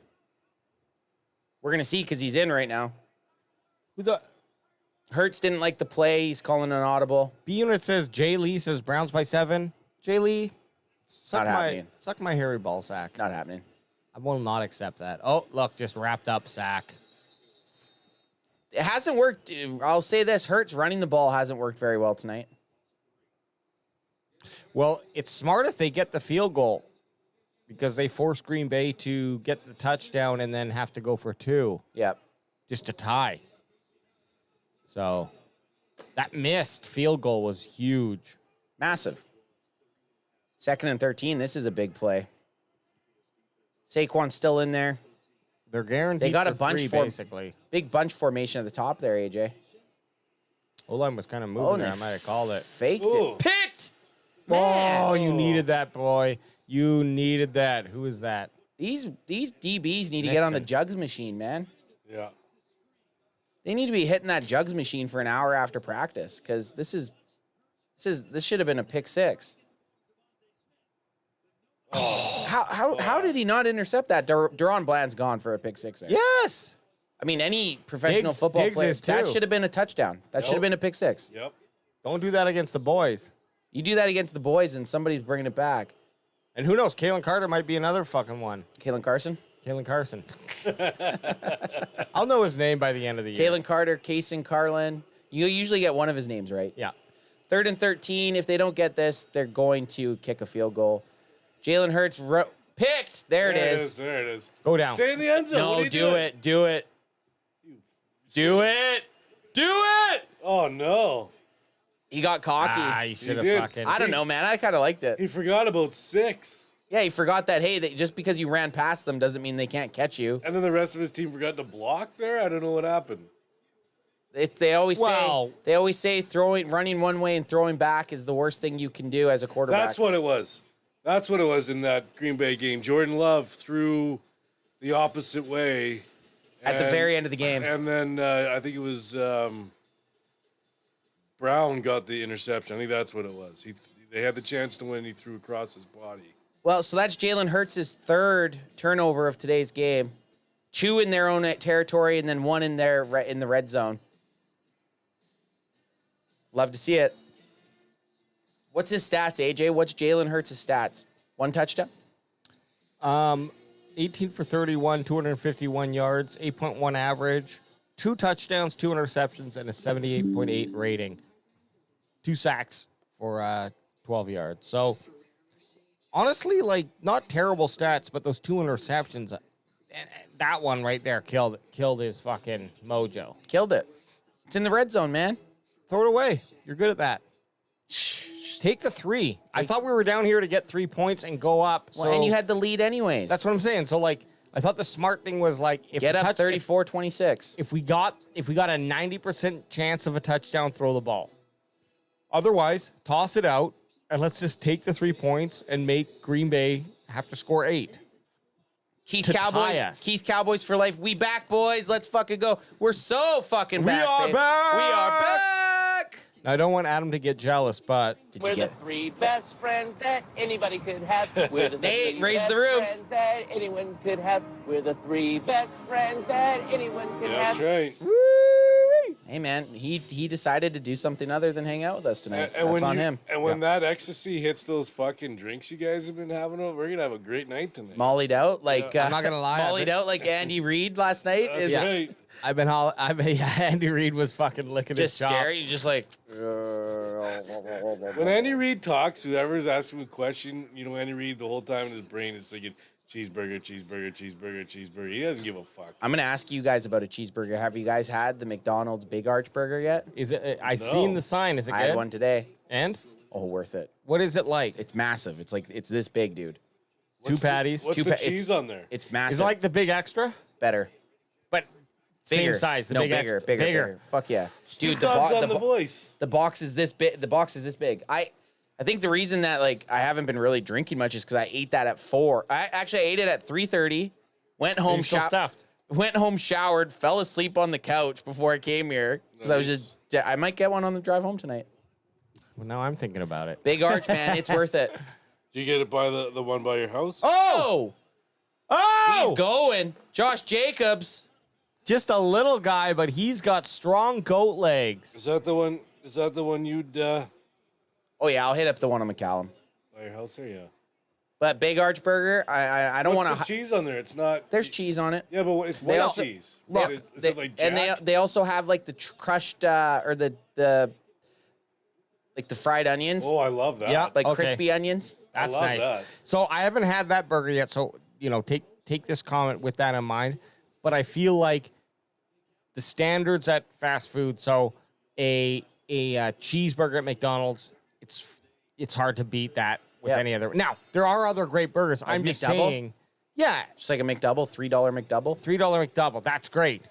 We're going to see because he's in right now. Hurts didn't like the play. He's calling an audible. B Unit says Jay Lee says Browns by 7. Jay Lee, suck my hairy ball sack. Not happening. I will not accept that. Oh, look, just wrapped up sack. It hasn't worked. I'll say this. Hurts running the ball hasn't worked very well tonight. Well, it's smart if they get the field goal because they force Green Bay to get the touchdown and then have to go for 2. Yep. Just to tie. So that missed field goal was huge. Massive. 2nd and 13. This is a big play. Saquon's still in there. They're guaranteed. They got a for bunch three, for basically. big bunch formation at the top there, AJ. O-line was kind of moving there. I might have called it. Faked Ooh. it. Picked. Oh, you needed that, boy. You needed that. Who is that? These DBs need to get on the Nixon. jugs machine, man. Yeah. They need to be hitting that jugs machine for an hour after practice because this should have been a pick six. How did he not intercept that? Deron Bland's gone for a pick six there. Yes. I mean, any professional Diggs- football Diggs player, is that too. should have been a touchdown. That should have been a pick six. Yep. Don't do that against the boys. You do that against the boys and somebody's bringing it back. And who knows? Kalen Carter might be another fucking one. Kalen Carson? Kalen Carson. I'll know his name by the end of the year. Kalen Carter, Kaysen Carlin. You usually get one of his names right. Yeah. 3rd and 13. If they don't get this, they're going to kick a field goal. Jalen Hurts picked. There it is. There it is. Go down. Stay in the end zone. What are No, you do doing? it. Do it. Do it. Do it. Oh, no. He got cocky. You should have did. fucking. I don't know, man. I kind of liked it. He forgot about 6. Yeah, he forgot that, hey, just because you ran past them doesn't mean they can't catch you. And then the rest of his team forgot to block there? I don't know what happened. They always Well- say running one way and throwing back is the worst thing you can do as a quarterback. That's what it was. That's what it was in that Green Bay game. Jordan Love threw the opposite way. At the very end of the game. And then I think it was Brown got the interception. I think that's what it was. They had the chance to win. He threw across his body. Well, so that's Jalen Hurts' 3rd turnover of today's game. 2 in their own territory and then 1 in the red zone. Love to see it. What's his stats, AJ? What's Jalen Hurts' stats? 1 touchdown? 18 for 31, 251 yards, 8.1 average, 2 touchdowns, 2 interceptions, and a 78.8 rating. 2 sacks for 12 yards. So, honestly, like, not terrible stats, but those 2 interceptions, and that one right there killed his fucking mojo. Killed it. It's in the red zone, man. Throw it away. You're good at that. Take the 3. I thought we were down here to get 3 points and go up. Well, so and you had the lead anyways. that's what I'm saying. So, like, I thought the smart thing was, like, if Get the up 34-26. if we got a 90% chance of a touchdown, throw the ball. Otherwise, toss it out and let's just take the 3 points and make Green Bay have to score 8. Keith to Cowboys. tie us. Keith Cowboys for life. We back, boys. Let's fucking go. We're so fucking back. are babe. back. We are back. Now, I don't want Adam to get jealous, but Did you get 3 best friends that anybody could have. We're the Nate, 3 raise best the roof. friends that anyone could have. We're the 3 best friends that anyone could That's have. right. Hey man, he decided to do something other than hang out with us tonight. And That's when on him. And when that ecstasy hits those fucking drinks you guys have been having, we're gonna have a great night tonight. Mollied out like I'm not gonna lie, mollied out like Andy Reid last night. That's is right. Andy Reid was fucking licking just his chops. scary. Just like When Andy Reid talks, whoever's asking him a question, Andy Reid the whole time in his brain is thinking cheeseburger, cheeseburger, cheeseburger, cheeseburger. He doesn't give a fuck. I'm gonna ask you guys about a cheeseburger. Have you guys had the McDonald's Big Arch Burger yet? Is it? I seen the sign. Is it good? I had one today. And Oh, worth it. what is it like? It's massive. It's this big, dude. Two patties. What's Two the pa- cheese on there? It's Is massive. it like the big extra? better. But Bigger. same size. The no, big bigger, extra. bigger. Fuck yeah, dude. Dogs on the voice. The box is this big. The box is this big. I think the reason that I haven't been really drinking much is because I ate that at 4. I ate it at 3:30. Went home, You're still stuffed. Went home, showered, fell asleep on the couch before I came here because I was just. I might get one on the drive home tonight. Well, now I'm thinking about it. Big Arch, man, it's worth it. You get it by the one by your house? Oh, he's going. Josh Jacobs. Just a little guy, but he's got strong goat legs. Is that the one? Is that the one you'd Oh yeah, I'll hit up the one on McCallum. by your house there? Yeah. But Big Arch Burger, I don't What's want the to. cheese on there? It's not. There's cheese on it. Yeah, but it's They white also- cheese. Look, is it like and Jack? they also have like the crushed or the like the fried onions, Oh, I love that. Yeah. like okay. crispy onions. I That's love nice. that. So I haven't had that burger yet. So take this comment with that in mind. But I feel like the standards at fast food. So a cheeseburger at McDonald's, it's hard to beat that with Yeah. any other. Now there are other great burgers. I'm just McDouble? saying, Yeah, Just like a McDouble, $3 McDouble. $3 McDouble. That's great.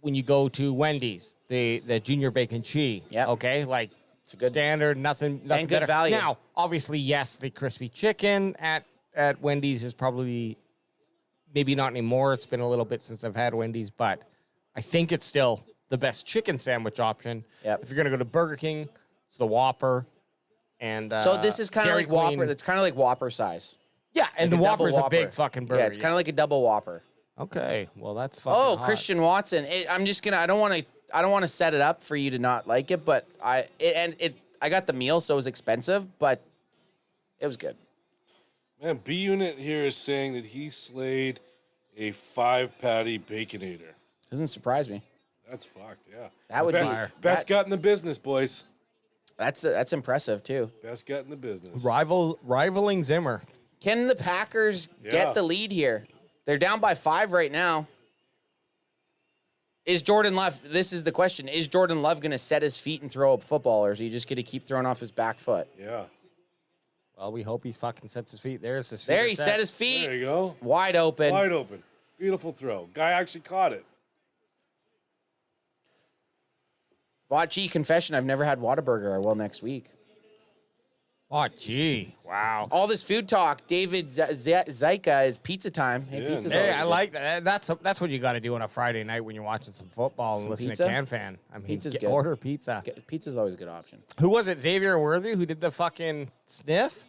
When you go to Wendy's, the junior bacon cheese. Yep. Okay, like It's a good standard, nothing good better. value. Now, obviously, yes, the crispy chicken at Wendy's is probably maybe not anymore. It's been a little bit since I've had Wendy's, but I think it's still the best chicken sandwich option. Yep. If you're gonna go to Burger King, it's the Whopper. And So this is kind of Dairy like Whopper. Queen. It's kind of like Whopper size. Yeah, and Like the a double Whopper's a big Whopper. fucking burger. Yeah, it's kind of like a double Whopper. Okay, well that's fucking Oh, hot. Christian Watson. I'm just gonna. I don't want to set it up for you to not like it, but I got the meal, so it was expensive, but it was good. Man, B Unit here is saying that he slayed a 5-patty Baconator. Doesn't surprise me. That's fucked, yeah. That would Best gut in the business, boys. That's impressive too. Best gut in the business. Rivaling Zimmer. Can the Packers Yeah. get the lead here? They're down by 5 right now. Is Jordan Love, this is the question, is Jordan Love going to set his feet and throw a football, or is he just going to keep throwing off his back foot? Yeah. Well, we hope he fucking sets his feet. There's his feet. There, are he set his feet. There you go. Wide open. Wide open. Beautiful throw. Guy actually caught it. Gee, confession, I've never had Whataburger. I will next week. Oh, gee. Wow. All this food talk, David Zyka is pizza time. Hey, Yeah, pizza's nice. Hey, always I good. like that. That's what you got to do on a Friday night when you're watching some football and Some listening pizza? to Can Fan. I mean, Pizza's good. order pizza. Pizza's always a good option. Who was it? Xavier Worthy who did the fucking sniff?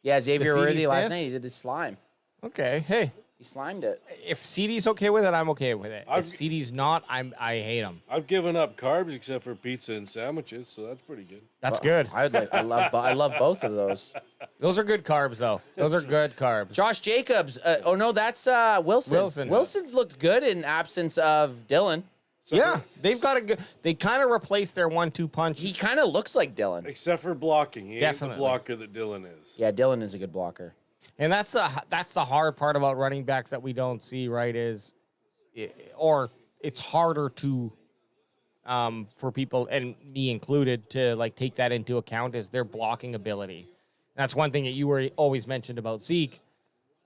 Yeah, Xavier CD Worthy last sniff? night, he did this slime. Okay. Hey, He slimed it. if CD's okay with it, I'm okay with it. I've- If CD's not, I hate him. I've given up carbs except for pizza and sandwiches, so that's pretty good. That's good. I love both of those. Those are good carbs, though. Those are good carbs. Josh Jacobs. Oh no, that's Wilson. Wilson's looked good in absence of Dylan. Yeah, they've got a good. They kind of replaced their 1-2 punch. He kind of looks like Dylan. Except for blocking. He Definitely. ain't the blocker that Dylan is. Yeah, Dylan is a good blocker. And that's the hard part about running backs that we don't see, right? Or it's harder to, for people and me included, to like take that into account is their blocking ability. That's one thing that you were always mentioned about Zeke.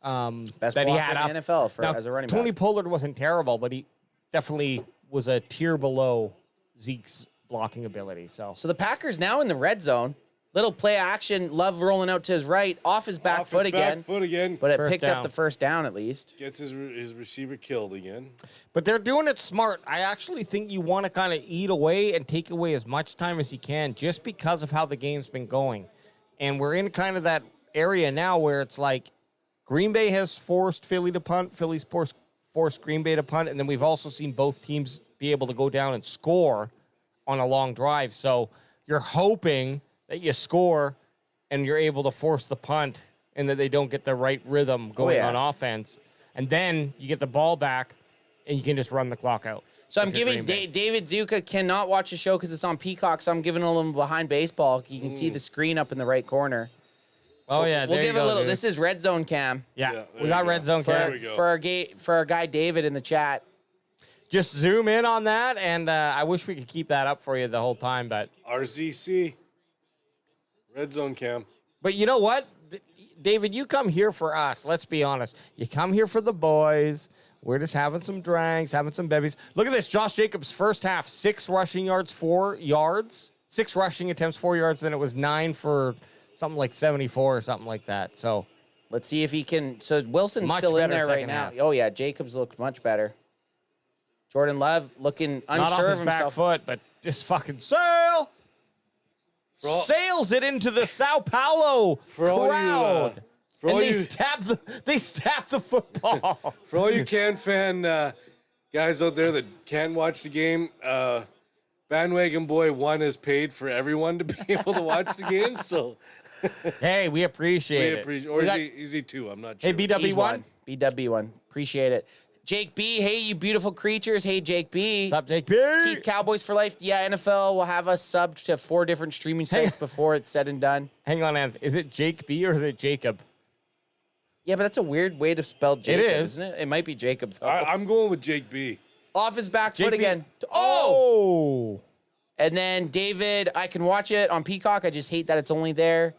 Best that blocker he had in the NFL as a running back. Tony Pollard wasn't terrible, but he definitely was a tier below Zeke's blocking ability. So So the Packers now in the red zone. Little play action. Love rolling out to his right, off his back Off foot his again. back foot again. But it First picked down. up the first down at least. Gets his receiver killed again. But they're doing it smart. I actually think you want to kind of eat away and take away as much time as you can just because of how the game's been going. And we're in kind of that area now where it's like Green Bay has forced Philly to punt, Philly's forced Green Bay to punt, and then we've also seen both teams be able to go down and score on a long drive. So you're hoping that you score and you're able to force the punt and that they don't get the right rhythm going yeah. on offense. And then you get the ball back and you can just run the clock out. So I'm if you're giving Green Bay. David Zuka cannot watch the show because it's on Peacock. So I'm giving a little behind baseball. You can see the screen up in the right corner. Oh, yeah. We'll there give you a go, little. dude. This is red zone cam Yeah, there we got you red go. zone There cam. we go. for our guy David in the chat. Just zoom in on that, and I wish we could keep that up for you the whole time. But RZC. Red zone cam. you know what, David, you come here for us. Let's be honest. You come here for the boys. We're just having some drinks, having some bevies. Look at this. Josh Jacobs, first half, 6 rushing yards, 4 yards. 6 rushing attempts, 4 yards. Then it was 9 for something like 74 or something like that. So Let's see if he can. So Wilson's Much still in better there right second now. half. Oh yeah, Jacobs looked much better. Jordan Love looking not off unsure his of back himself. foot, but just fucking sails it into the Sao Paulo crowd. for all And they you- stab the football. For all you Can fan guys out there that can't watch the game, Bandwagon Boy 1 is paid for everyone to be able to watch the game. So Hey, we appreciate it. Or We is got- is he 2? I'm not Hey, sure. BW1. BW1. Appreciate it. Jake B. Hey, you beautiful creatures. Hey, Jake B. What's up, Jake B? Keith Cowboys for life. Yeah, NFL will have us subbed to 4 different streaming sites before it's said and done. Hang on, Anth. Is it Jake B or is it Jacob? Yeah, but that's a weird way to spell Jacob, is. isn't it? It might be Jacob, though. I'm going with Jake B. Off his back Jake foot B- again. Oh! And then David, I can watch it on Peacock. I just hate that it's only there.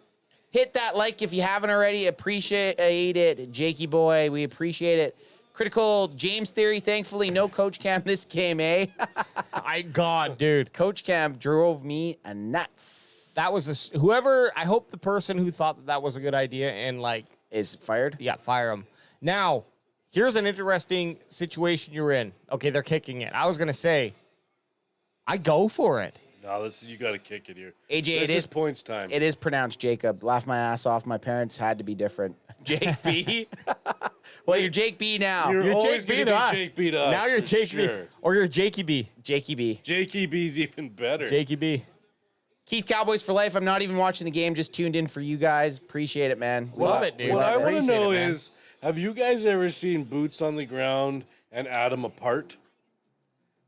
Hit that like if you haven't already. Appreciate it. Jakey boy, we appreciate it. Critical James Theory, thankfully, no Coach Cam this game, eh? God, dude. Coach Cam drove me nuts. That was whoever, I hope the person who thought that was a good idea and like. Is fired? Yeah, fire him. Now, here's an interesting situation you're in. Okay, they're kicking it. I was going to say, I go for it. No, you got to kick it here. AJ, this is points time. It is pronounced Jacob. Laugh my ass off. My parents had to be different. Jake B. Well, you're Jake B now. You're always Jake B gonna to us. Jake B to us. Now you're for Jake sure. B. Or you're Jakey B. Jakey B. Jakey B's even better. Jakey B. Keith, Cowboys for life. I'm not even watching the game. Just tuned in for you guys. Appreciate it, man. Love it, dude. What I want to Appreciate know it, man. is, have you guys ever seen Boots on the Ground and Adam apart?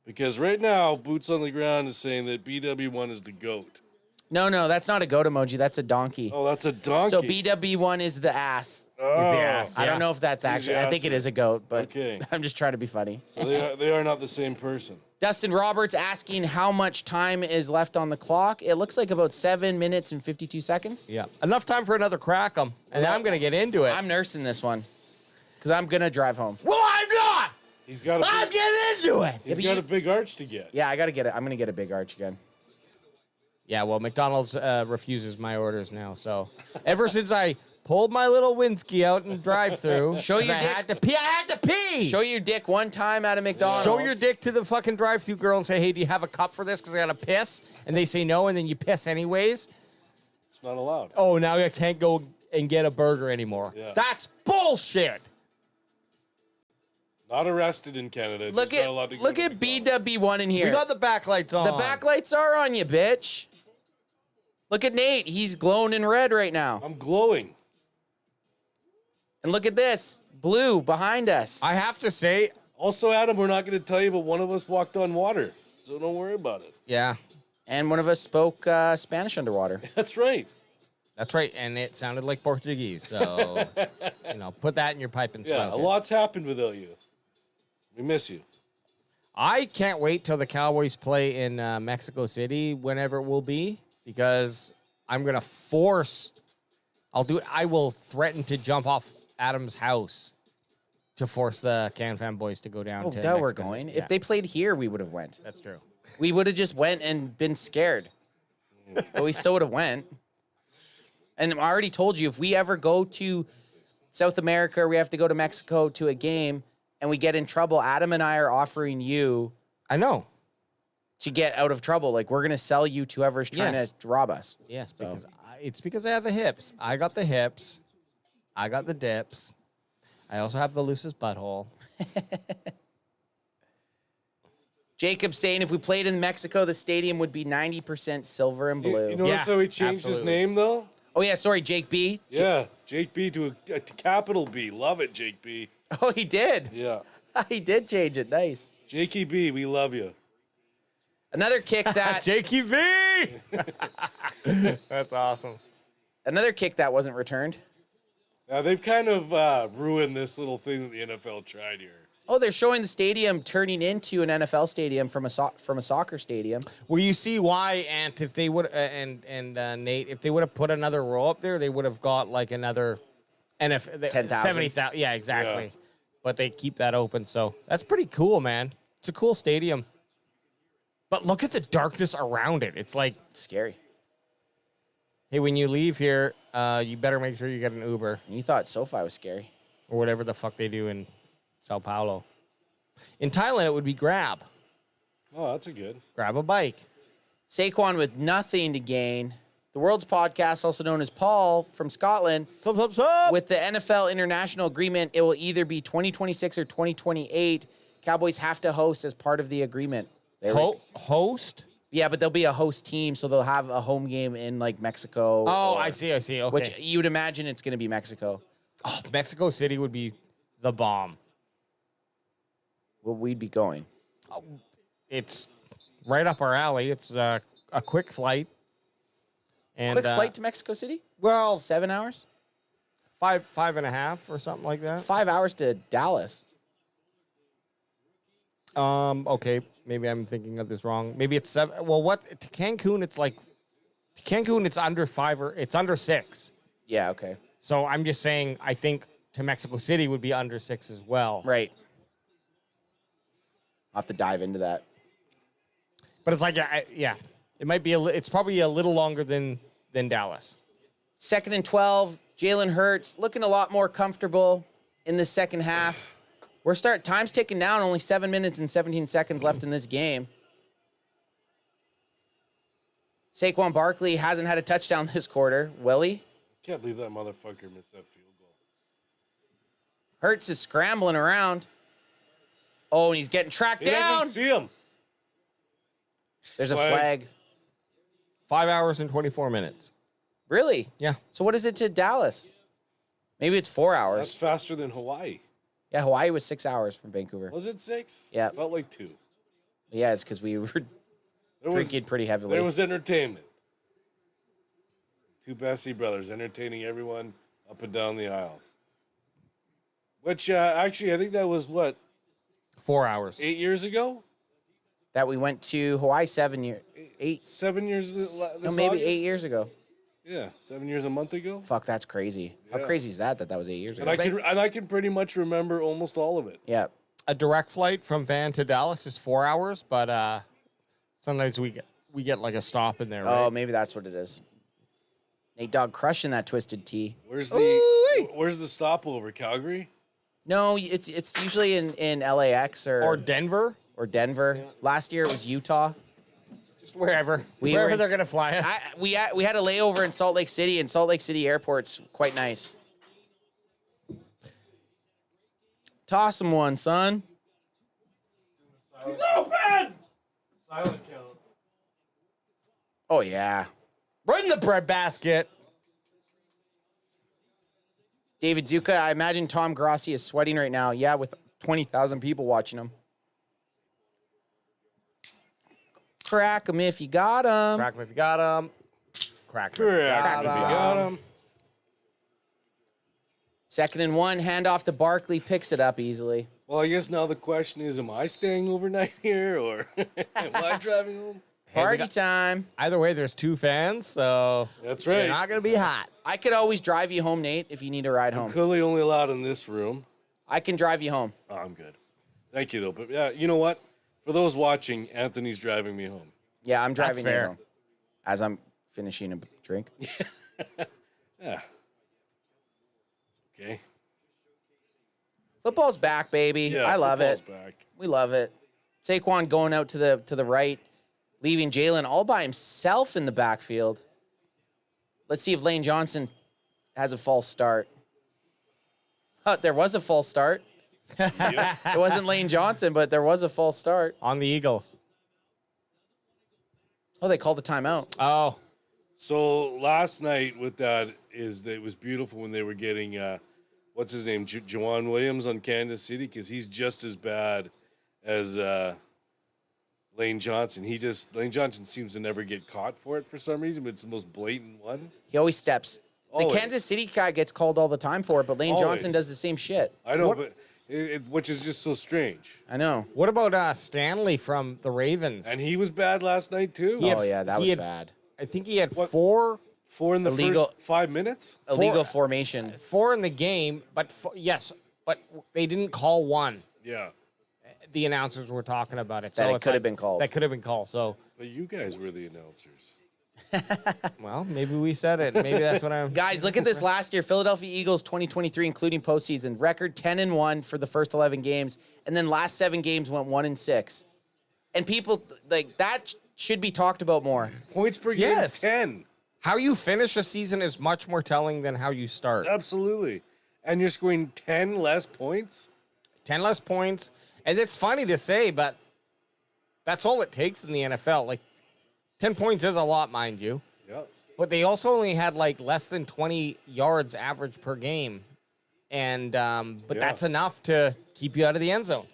Because right now, Boots on the Ground is saying that BW1 is the GOAT. No, that's not a goat emoji. That's a donkey. Oh, that's a donkey. So BW1 is the ass. Oh, He's the ass. I don't know if that's actually. I think it is a goat, but Okay. I'm just trying to be funny. So they are not the same person. Dustin Roberts asking how much time is left on the clock. It looks like about 7 minutes and 52 seconds. Yeah. Enough time for another crack 'em. And I'm going to get into it. I'm nursing this one because I'm going to drive home. Well, I'm not. He's got I'm getting into it. He's got a big arch to get. Yeah, I got to get it. I'm going to get a big arch again. Yeah, well, McDonald's refuses my orders now. So ever since I pulled my little Winsky out in drive-through, Show your I dick. had to pee. I had to pee. Show your dick one time at a McDonald's. Show your dick to the fucking drive-through girl and say, hey, do you have a cup for this? Because I got to piss. And they say no, and then you piss anyways. It's not allowed. Oh, now I can't go and get a burger anymore. Yeah. That's bullshit. Not arrested in Canada. Look just not allowed to go look to at McDonald's. BW1 in here. We got the backlights on. The backlights are on you, bitch. Look at Nate. He's glowing in red right now. I'm glowing. And look at this. Blue behind us. I have to say. Also, Adam, we're not going to tell you, but one of us walked on water. So don't worry about it. Yeah. And one of us spoke Spanish underwater. That's right. That's right. And it sounded like Portuguese. So, put that in your pipe and Yeah, smoke a it. lot's happened without you. We miss you. I can't wait till the Cowboys play in Mexico City, whenever it will be, because I'm going to force. I will threaten to jump off Adam's house to force the Can Fan boys to go down Oh, to duh, we're Mexico going. City. If they played here, we would have went. That's true. We would have just went and been scared. But we still would have went. And I already told you, if we ever go to South America or we have to go to Mexico to a game and we get in trouble, Adam and I are offering you I know. to get out of trouble. Like, we're going to sell you to whoever's trying Yes. to rob us. Yes, So- because it's because I have the hips. I got the hips. I got the dips. I also have the loosest butthole. Jacob saying if we played in Mexico, the stadium would be 90% silver and blue. You notice how he changed his name, though? Oh, yeah, sorry, Jake B. Yeah, Jake B to a capital B. Love it, Jake B. Oh, he did. Yeah. He did change it. Nice. Jakey B, we love you. Another kick that... Jakey B! That's awesome. Another kick that wasn't returned. Now, they've kind of ruined this little thing that the NFL tried here. Oh, they're showing the stadium turning into an NFL stadium from a soccer stadium. Well, you see why, Ant, if they would, and Nate, if they would have put another row up there, they would have got like another 10,000. 70,000. Yeah, exactly. Yeah. But they keep that open, so that's pretty cool, man. It's a cool stadium. But look at the darkness around it. It's like Scary. hey, when you leave here, you better make sure you get an Uber And you thought SoFi was scary. or whatever the fuck they do in Sao Paulo. In Thailand, it would be Grab. Oh, that's a good. Grab a bike. Saquon with nothing to gain. The World's Podcast, also known as Paul from Scotland, Sup, sup, sup. with the NFL international agreement, it will either be 2026 or 2028. Cowboys have to host as part of the agreement. Host? Yeah, but there'll be a host team, so they'll have a home game in like Mexico. Oh, or- I see. Okay. Which you would imagine it's going to be Mexico. Oh, Mexico City would be the bomb. Well, we'd be going. It's right up our alley. It's a quick flight. And, Quick flight to Mexico City? Well, 7 hours? five and a half or something like that. It's 5 hours to Dallas. Okay, maybe I'm thinking of this wrong. Maybe it's 7. Well, what to Cancun? It's like to Cancun. It's under 5 or it's under 6. Yeah, okay. So I'm just saying, I think to Mexico City would be under 6 as well. Right. I'll have to dive into that. But it's like, yeah, it might be it's probably a little longer than Dallas. 2nd and 12. Jalen Hurts looking a lot more comfortable in the second half. Time's ticking down. Only 7 minutes and 17 seconds left in this game. Saquon Barkley hasn't had a touchdown this quarter. Will he? Can't believe that motherfucker missed that field goal. Hurts is scrambling around. Oh, and he's getting tracked He down. doesn't see him. There's a flag. 5 hours and 24 minutes. Really? Yeah. So what is it to Dallas? Maybe it's 4 hours. That's faster than Hawaii. Yeah, Hawaii was 6 hours from Vancouver. Was it 6? Yeah. Felt like 2. Yeah, it's because we were drinking pretty heavily. There was entertainment. 2 Bessie brothers entertaining everyone up and down the aisles. Which, actually, I think that was, 4 hours. 8 years ago? That we went to Hawaii 7 years. 8. 7 years this No, maybe August? 8 years ago. Yeah, 7 years a month ago. Fuck, that's crazy. How Yeah. crazy is that that was 8 years ago? And I can pretty much remember almost all of it. Yeah. A direct flight from Van to Dallas is 4 hours, but sometimes we get like a stop in there. Right? Oh, maybe that's what it is. Nate Dogg crushing that twisted T. Where's the stopover? Calgary? No, it's usually in LAX or Denver. Or Denver. Yeah. Last year it was Utah. Just wherever. We Wherever were they're gonna fly us. We had a layover in Salt Lake City, and Salt Lake City Airport's quite nice. Toss him one, son. He's open! Silent count. Oh, yeah. Right in the bread basket. David Zuka, I imagine Tom Grossi is sweating right now. Yeah, with 20,000 people watching him. Crack him if you got him. Crack him if you got him. Crack him if you got him. 2nd and 1, handoff to Barkley, picks it up easily. Well, I guess now the question is, am I staying overnight here or am I driving home? Party time. Either way, there's 2 fans, so That's right. you're not gonna be hot. I could always drive you home, Nate, if you need a ride home. Clearly only allowed in this room. I can drive you home. Oh, I'm good. Thank you, though. But yeah, you know what? For those watching, Anthony's driving me home. Yeah, I'm driving you fair. home as I'm finishing a drink. Yeah. Okay. Football's back, baby. Yeah, I love it. football's back. We love it. Saquon going out to the right, leaving Jalen all by himself in the backfield. Let's see if Lane Johnson has a false start. There was a false start. It wasn't Lane Johnson, but there was a false start. On the Eagles. Oh, they called a timeout. Oh. So last night with that is that it was beautiful when they were getting, what's his name, Juwan Williams on Kansas City, because he's just as bad as Lane Johnson. Lane Johnson seems to never get caught for it for some reason, but it's the most blatant one. He always steps. Always. The Kansas City guy gets called all the time for it, but Lane Johnson does the same shit. I know, but which is just so strange. I know. What about Stanley from the Ravens? And he was bad last night too. That was bad. I think he had 4 in the Illegal- first 5 minutes. Illegal formation. 4 in the game, but but they didn't call one. Yeah. The announcers were talking about it. That So it could have been called. That could have been called. So, But you guys were the announcers. well, maybe we said it. Maybe that's what I'm. Guys, look at this last year. Philadelphia Eagles 2023, including postseason. Record 10-1 for the first 11 games. And then last 7 games went 1-6. And people, like, that should be talked about more. Points per game, Yes. 10. How you finish a season is much more telling than how you start. Absolutely. And you're scoring 10 less points? 10 less points. And it's funny to say, but that's all it takes in the NFL. Like, 10 points is a lot, mind you. Yeah. But they also only had, like, less than 20 yards average per game. And, but that's enough to keep you out of the end zone.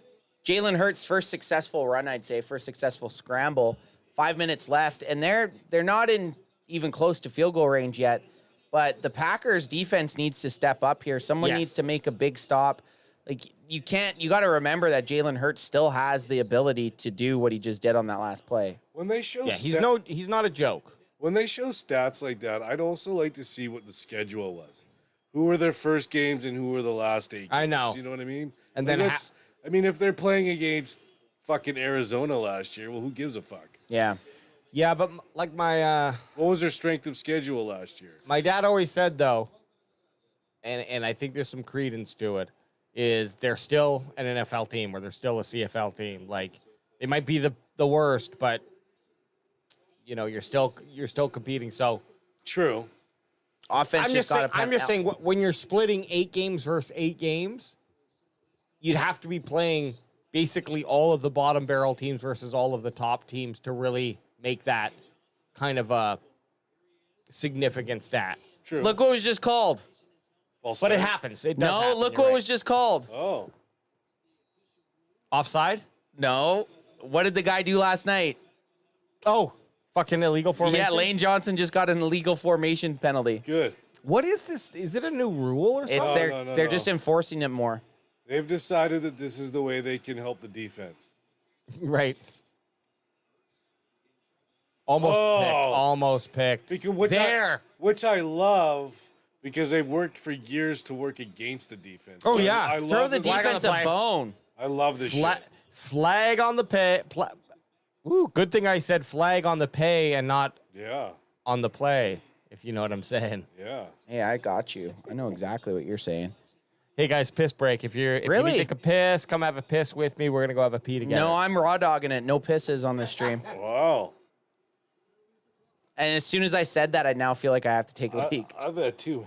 Jalen Hurts' first successful run, I'd say, first successful scramble. 5 minutes left, and they're not in even close to field goal range yet. But the Packers defense needs to step up here. Someone needs to make a big stop. Like, you got to remember that Jalen Hurts still has the ability to do what he just did on that last play. When they show Yeah, he's not a joke. When they show stats like that, I'd also like to see what the schedule was. Who were their first games and who were the last 8 games? I know. You know what I mean? And Like, then that's- I mean, if they're playing against fucking Arizona last year, well, who gives a fuck? Yeah. Yeah, but like my What was their strength of schedule last year? my dad always said though, and I think there's some credence to it, is they're still an NFL team or they're still a CFL team. Like they might be the worst, but you know, you're still competing. So True. Offense I'm just saying when you're splitting 8 games versus 8 games, you'd have to be playing basically all of the bottom barrel teams versus all of the top teams to really make that kind of a significant stat. True. Look what was just called. False But it start. happens. It does No, happen. look You're what right. was just called. Oh. Offside? No. What did the guy do last night? Oh, fucking illegal formation. Yeah, Lane Johnson just got an illegal formation penalty. Good. What is this? Is it a new rule or something? They're just enforcing it more. They've decided that this is the way they can help the defense. Right. Almost picked. Which I love because they've worked for years to work against the defense. Oh, yeah. Throw love the this- defense a bone. I love this shit. Flag on the pay. Ooh, good thing I said flag on the pay and not Yeah. on the play, if you know what I'm saying. Yeah. Hey, I got you. I know exactly what you're saying. Hey guys, piss break. If you need to take a piss, come have a piss with me. We're gonna go have a pee together. No, I'm raw dogging it. No pisses on this stream. Wow. And as soon as I said that, I now feel like I have to take a leak. I've had two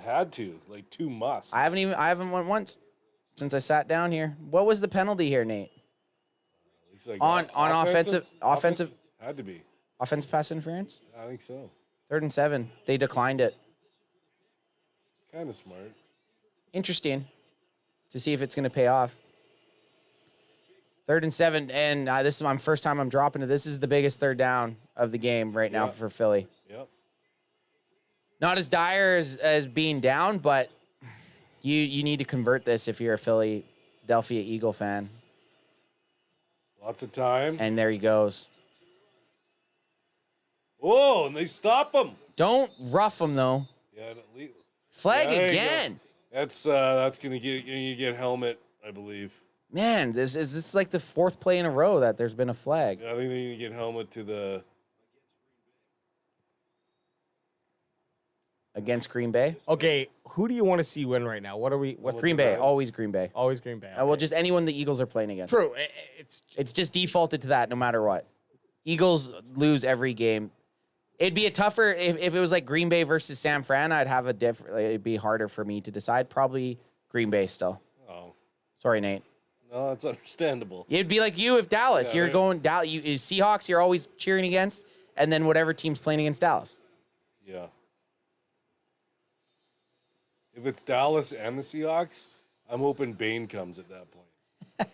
musts. I haven't went once since I sat down here. What was the penalty here, Nate? It's like On offensive had to be offensive pass interference? I think so. 3rd and 7. They declined it. Kind of smart. Interesting to see if it's going to pay off. 3rd and 7, and this is my first time I'm dropping it. This is the biggest third down of the game right now for Philly. Yep. Not as dire as being down, but you need to convert this if you're a Philadelphia Eagle fan. Lots of time. And there he goes. Whoa, and they stop him. Don't rough him though. Yeah. Flag There you again. go. That's gonna get helmet, I believe. Man, this is like the 4th play in a row that there's been a flag. I think they need to get helmet to the Against Green Bay. Okay, who do you want to see win right now? What are we? What's Green Bay, always Green Bay. Always Green Bay. Well, just anyone the Eagles are playing against. True. It's just defaulted to that no matter what. Eagles lose every game. It'd be a tougher if it was like Green Bay versus San Fran. I'd have a different. It'd be harder for me to decide. Probably Green Bay still. Oh, sorry, Nate. No, that's understandable. It'd be like you if Dallas. Yeah, You're right. going Dallas. You Seahawks. You're always cheering against, and then whatever team's playing against Dallas. Yeah. If it's Dallas and the Seahawks, I'm hoping Bane comes at that point.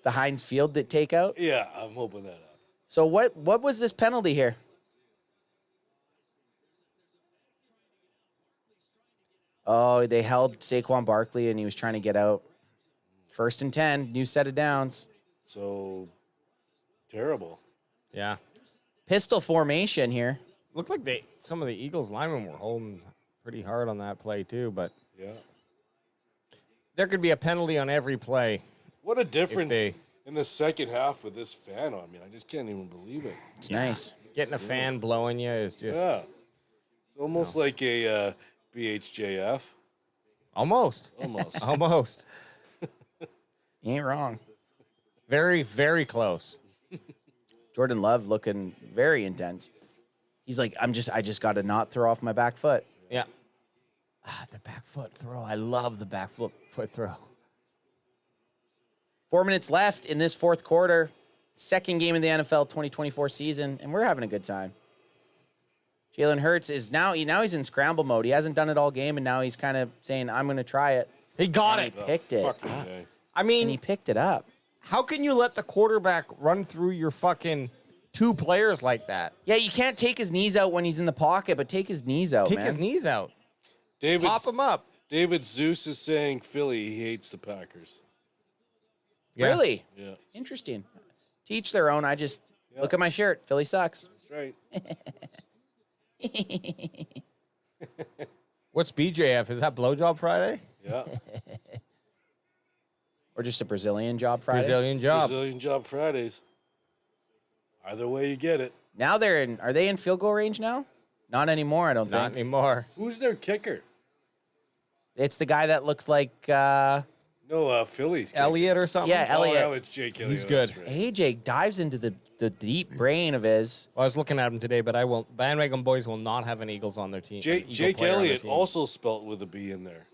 The Heinz Field that takeout. Yeah, I'm hoping that happens. So what was this penalty here? Oh, they held Saquon Barkley and he was trying to get out. 1st and 10, new set of downs. So terrible. Yeah. Pistol formation here. Looked like some of the Eagles linemen were holding pretty hard on that play too, but Yeah. there could be a penalty on every play. What a difference they- in the second half with this fan on me. I just can't even believe it. It's nice. Getting a fan blowing you is just Yeah. It's almost like a BHJF. almost. Almost. Almost. You ain't wrong. Very, very close. Jordan Love looking very intense. He's like, I just got to not throw off my back foot. Yeah. The back foot throw. I love the back foot throw. 4 minutes left in this 4th quarter. 2nd game of the NFL 2024 season, and we're having a good time. Jalen Hurts is now he's in scramble mode. He hasn't done it all game, and now he's kind of saying, I'm going to try it. He got And it. He picked it. I mean, And he picked it up. how can you let the quarterback run through your fucking 2 players like that? Yeah, you can't take his knees out when he's in the pocket, but take his knees out, Take man. his knees out. David, Pop him up. David Zeus is saying Philly, he hates the Packers. Really? Yeah. Interesting. To each their own. I just Look at my shirt. Philly sucks. That's right. What's BJF? Is that Blowjob Friday? Yeah. Or just a Brazilian job Friday. Brazilian job. Brazilian job Fridays. Either way you get it. Now are they in field goal range now? Not anymore, I don't Not think. anymore. Who's their kicker? It's the guy that looked like Phillies. Kicker. Elliot or something? Yeah, Elliott. Oh, it's Jake Elliott. He's good. That's right. AJ dives into the deep brain of his. Well, I was looking at him today, but Bandwagon Boys will not have an Eagles on their team. Jake Elliott also spelt with a B in there.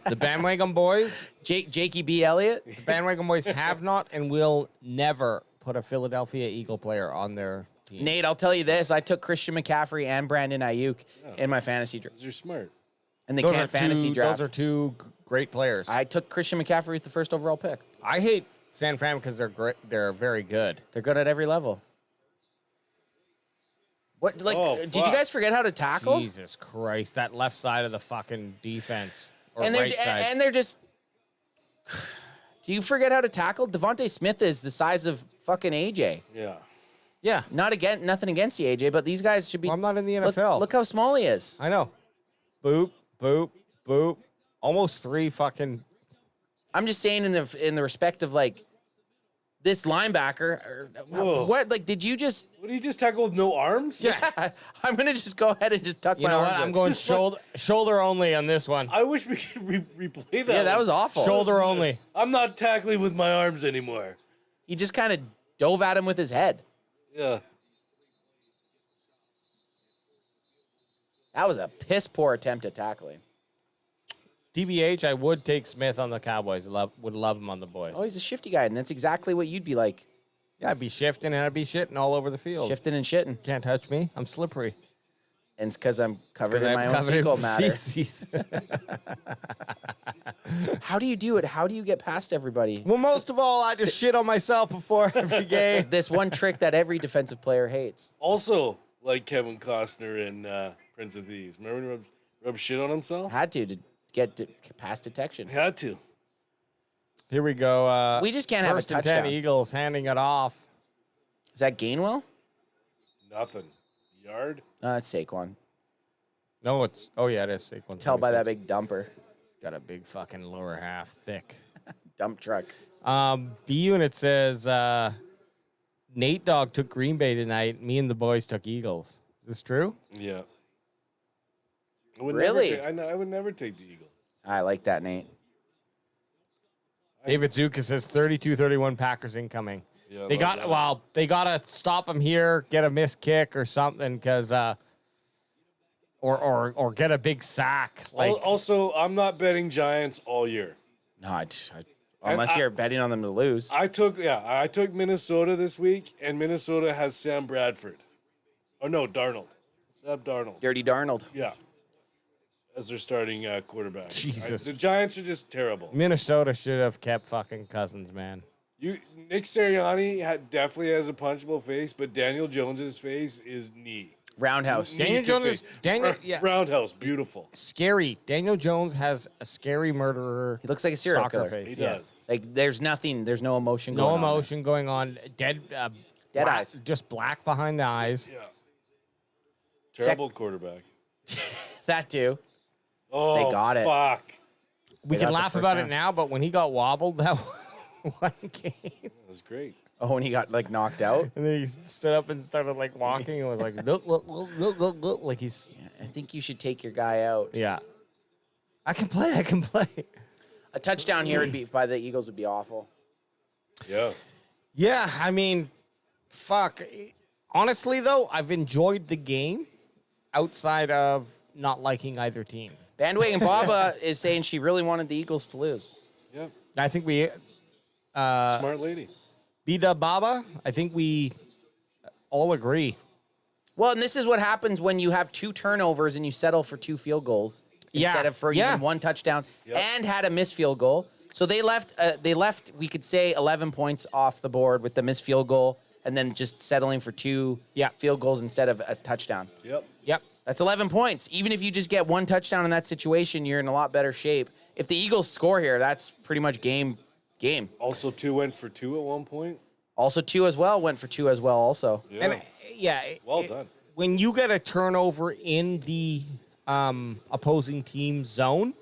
The Bandwagon Boys, Jakey B. Elliott. the Bandwagon Boys have not and will never put a Philadelphia Eagle player on their team. Nate, I'll tell you this. I took Christian McCaffrey and Brandon Ayuk in my fantasy draft. You're smart. And the Those can't fantasy draft. Those are two great players. I took Christian McCaffrey with the first overall pick. I hate San Fran because they're great. They're very good. They're good at every level. What did you guys forget how to tackle? Jesus Christ, that left side of the fucking defense. Or And right side. and they're just. Do you forget how to tackle? Devontae Smith is the size of fucking AJ. Yeah. Yeah. Nothing against the AJ, but these guys should be. Well, I'm not in the NFL. Look how small he is. I know. Boop, boop, boop. Almost 3 fucking. I'm just saying in the respect of like this linebacker. Whoa. What did you just? What, did he just tackle with no arms? Yeah, I'm gonna just go ahead and just tuck You my know arms what? I'm in. going shoulder only on this one. I wish we could replay that. Yeah, that one. was awful. Shoulder only. I'm not tackling with my arms anymore. He just kind of dove at him with his head. Yeah. That was a piss poor attempt at tackling. TBH, I would take Smith on the Cowboys. Would love him on the boys. Oh, he's a shifty guy, and that's exactly what you'd be like. Yeah, I'd be shifting and I'd be shitting all over the field. Shifting and shitting. Can't touch me. I'm slippery. And it's because I'm covered in I'm my own covered in fecal matter. feces. How do you do it? How do you get past everybody? Well, most of all, I just shit on myself before every game. This one trick that every defensive player hates. Also, like Kevin Costner in Prince of Thieves. Remember when he rubbed shit on himself? Had to get past detection. Had to. Here we go. We just can't have a first and 10 touchdown. Eagles handing it off. Is that Gainwell? Nothing. Yard? It's Saquon. No, it's... Oh, yeah, it is Saquon. Tell by that big dumper. He's got a big fucking lower half, thick. Dump truck. B Unit says, Nate Dogg took Green Bay tonight. Me and the boys took Eagles. Is this true? Yeah. I would Really? I would never take the Eagles. I like that, Nate. David Zuka says 32-31 Packers incoming. Yeah, They got to stop him here, get a missed kick or something, because or get a big sack. Like Also, I'm not betting Giants all year. No, unless you're betting on them to lose. I took Minnesota this week, and Minnesota has Sam Bradford. Oh no, Darnold. Sam Darnold. Dirty Darnold. Yeah. As their starting quarterback. Jesus. The Giants are just terrible. Minnesota should have kept fucking Cousins, man. Nick Sirianni definitely has a punchable face, but Daniel Jones's face is knee. Roundhouse. Daniel Jones is Roundhouse, beautiful. Scary. Daniel Jones has a scary murderer. He looks like a serial stalker killer. face. He yes. does. Like there's no emotion No going on. emotion going on. Dead eyes. Just black behind the eyes. Yeah. Terrible quarterback. That too. Oh, They got it. fuck. We They got can the laugh first about round. it now, but when he got wobbled that one game, That was great. Oh, when he got knocked out. and then he stood up and started walking and was like, look, like he's I think you should take your guy out. yeah. I can play. A touchdown here would be by the Eagles would be awful. Yeah. Yeah, I mean, fuck. Honestly, though, I've enjoyed the game outside of not liking either team. Bandwagon Baba is saying she really wanted the Eagles to lose. Yep. I think we Smart lady. Bida Baba, I think we all agree. Well, and this is what happens when you have 2 turnovers and you settle for 2 field goals instead of for even 1 touchdown and had a missed field goal. So they left, we could say, 11 points off the board with the missed field goal and then just settling for 2 field goals instead of a touchdown. Yep. That's 11 points. Even if you just get 1 touchdown in that situation, you're in a lot better shape. If the Eagles score here, that's pretty much game. Also, 2 went for 2 at one point. Also 2 as well. Went for 2 as well also. Yeah. And yeah, Well done. When you get a turnover in the opposing team zone,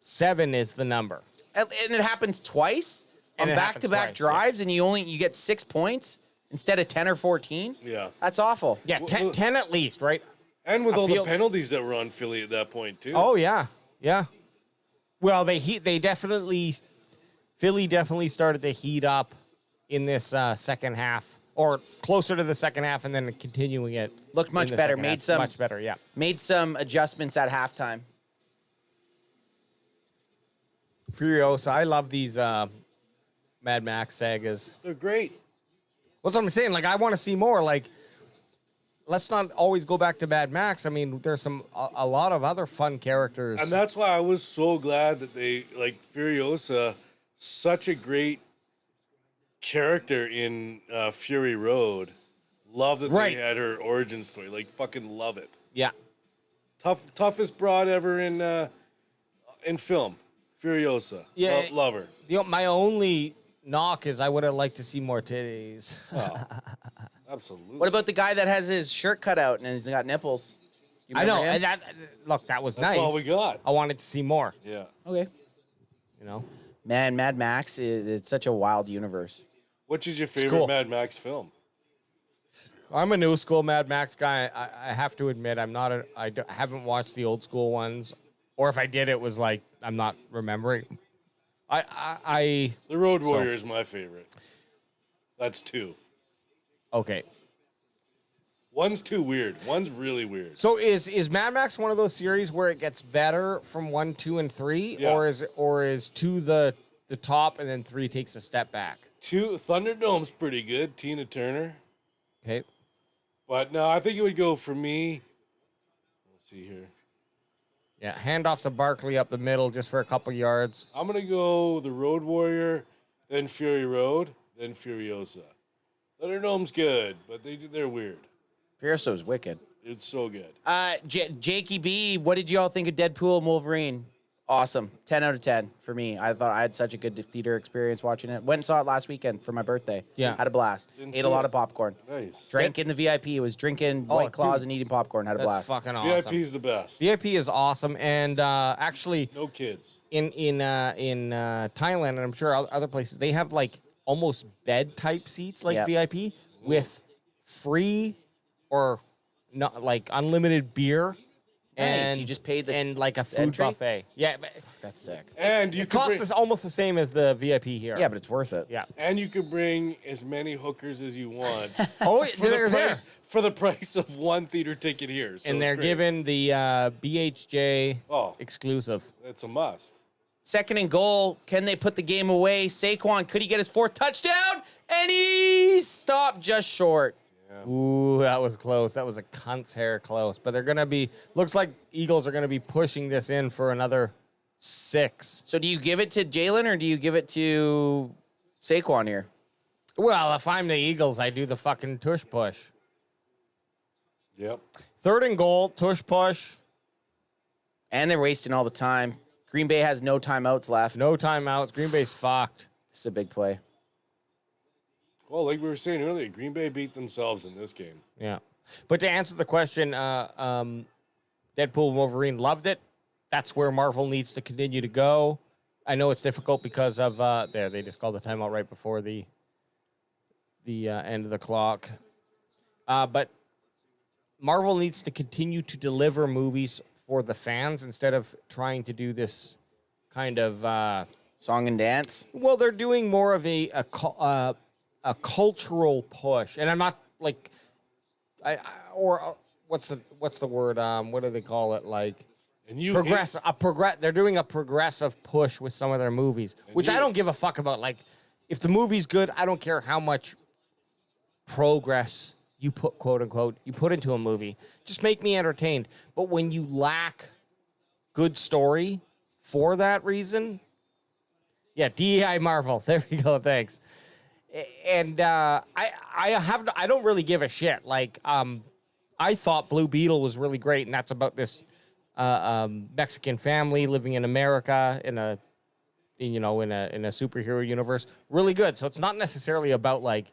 7 is the number. And it happens twice And on it happens back-to-back twice, drives, and you get 6 points instead of 10 or 14. Yeah. That's awful. Yeah, 10 at least, right? And with I all feel- the penalties that were on Philly at that point, too. Oh yeah, yeah. Well, Philly definitely started to heat up in this second half, or closer to the second half, and then continuing it. Looked much in the better. second Made half. some much better. Yeah. Made some adjustments at halftime. Furiosa, I love these Mad Max sagas. They're great. That's what I'm saying. Like, I want to see more. Like, let's not always go back to Mad Max. I mean, there's a lot of other fun characters. And that's why I was so glad that they, like, Furiosa, such a great character in Fury Road. Love that Right. they had her origin story. Like, fucking love it. Yeah. Toughest broad ever in film. Furiosa. Yeah. Love her. My only knock is I would have liked to see more titties. Oh, absolutely. What about the guy that has his shirt cut out and he's got nipples? You I know. remember him? And that was That's nice. all we got. I wanted to see more. Yeah. Okay. You know. Man, Mad Max it's such a wild universe. Which is your favorite cool. Mad Max film? I'm a new school Mad Max guy. I have to admit, I haven't watched the old school ones, or if I did, it was like I'm not remembering. The Road Warrior is my favorite. That's 2. Okay. One's too weird. One's really weird. So is Mad Max one of those series where it gets better from 1, 2, and 3, Yeah. or is 2 the top and then 3 takes a step back? 2, Thunderdome's pretty good. Tina Turner. Okay. But no, I think it would go for me. Let's see here. Yeah, hand off to Barkley up the middle just for a couple yards. I'm gonna go the Road Warrior, then Fury Road, then Furiosa. Thunderdome's good, but they're weird. Furiosa's wicked. It's so good. Jakey B, what did you all think of Deadpool and Wolverine? Awesome. 10 out of 10 for me. I thought I had such a good theater experience watching it. Went and saw it last weekend for my birthday. Yeah. Had a blast. Didn't Ate see a lot it. of popcorn. Nice. Drank in the VIP. Was drinking Oh, White Claws dude. and eating popcorn. Had a That's blast. fucking awesome. VIP's the best. VIP is awesome, and actually, No kids. in Thailand, and I'm sure other places, they have like almost bed type seats like Yep. VIP with free or not like unlimited beer. Nice, And you just paid the and like a food entry? buffet. Yeah, but That's sick. And you it could costs bring, us almost the same as the VIP here. Yeah, but it's worth it. Yeah. and you could bring as many hookers as you want Oh, for they're the there. price for the price of one theater ticket here. So And they're it's great. given the BHJ Oh, exclusive. it's a must. Second and goal. Can they put the game away? Saquon, could he get his 4th touchdown? And he stopped just short. Ooh, that was close. That was a cunt's hair close. But they're going to be, looks like Eagles are going to be pushing this in for another 6. So do you give it to Jalen or do you give it to Saquon here? Well, if I'm the Eagles, I do the fucking tush push. Yep. 3rd and goal, tush push. And they're wasting all the time. Green Bay has no timeouts left. No timeouts. Green Bay's fucked. This is a big play. Well, like we were saying earlier, Green Bay beat themselves in this game. Yeah. But to answer the question, Deadpool and Wolverine loved it. That's where Marvel needs to continue to go. I know it's difficult because of they just called the timeout right before the end of the clock. But Marvel needs to continue to deliver movies for the fans instead of trying to do this kind of Song and dance. well, they're doing more of a cultural push, and I'm not like, what's the word? What do they call it? Like And you They're doing a progressive push with some of their movies, which I don't give a fuck about. Like, if the movie's good, I don't care how much progress you put, quote unquote, you put into a movie. Just make me entertained. But when you lack good story for that reason, yeah, DEI Marvel. There we go. Thanks. And I don't really give a shit. Like, I thought Blue Beetle was really great, and that's about this Mexican family living in America in a you know, in a superhero universe, really good. So it's not necessarily about like,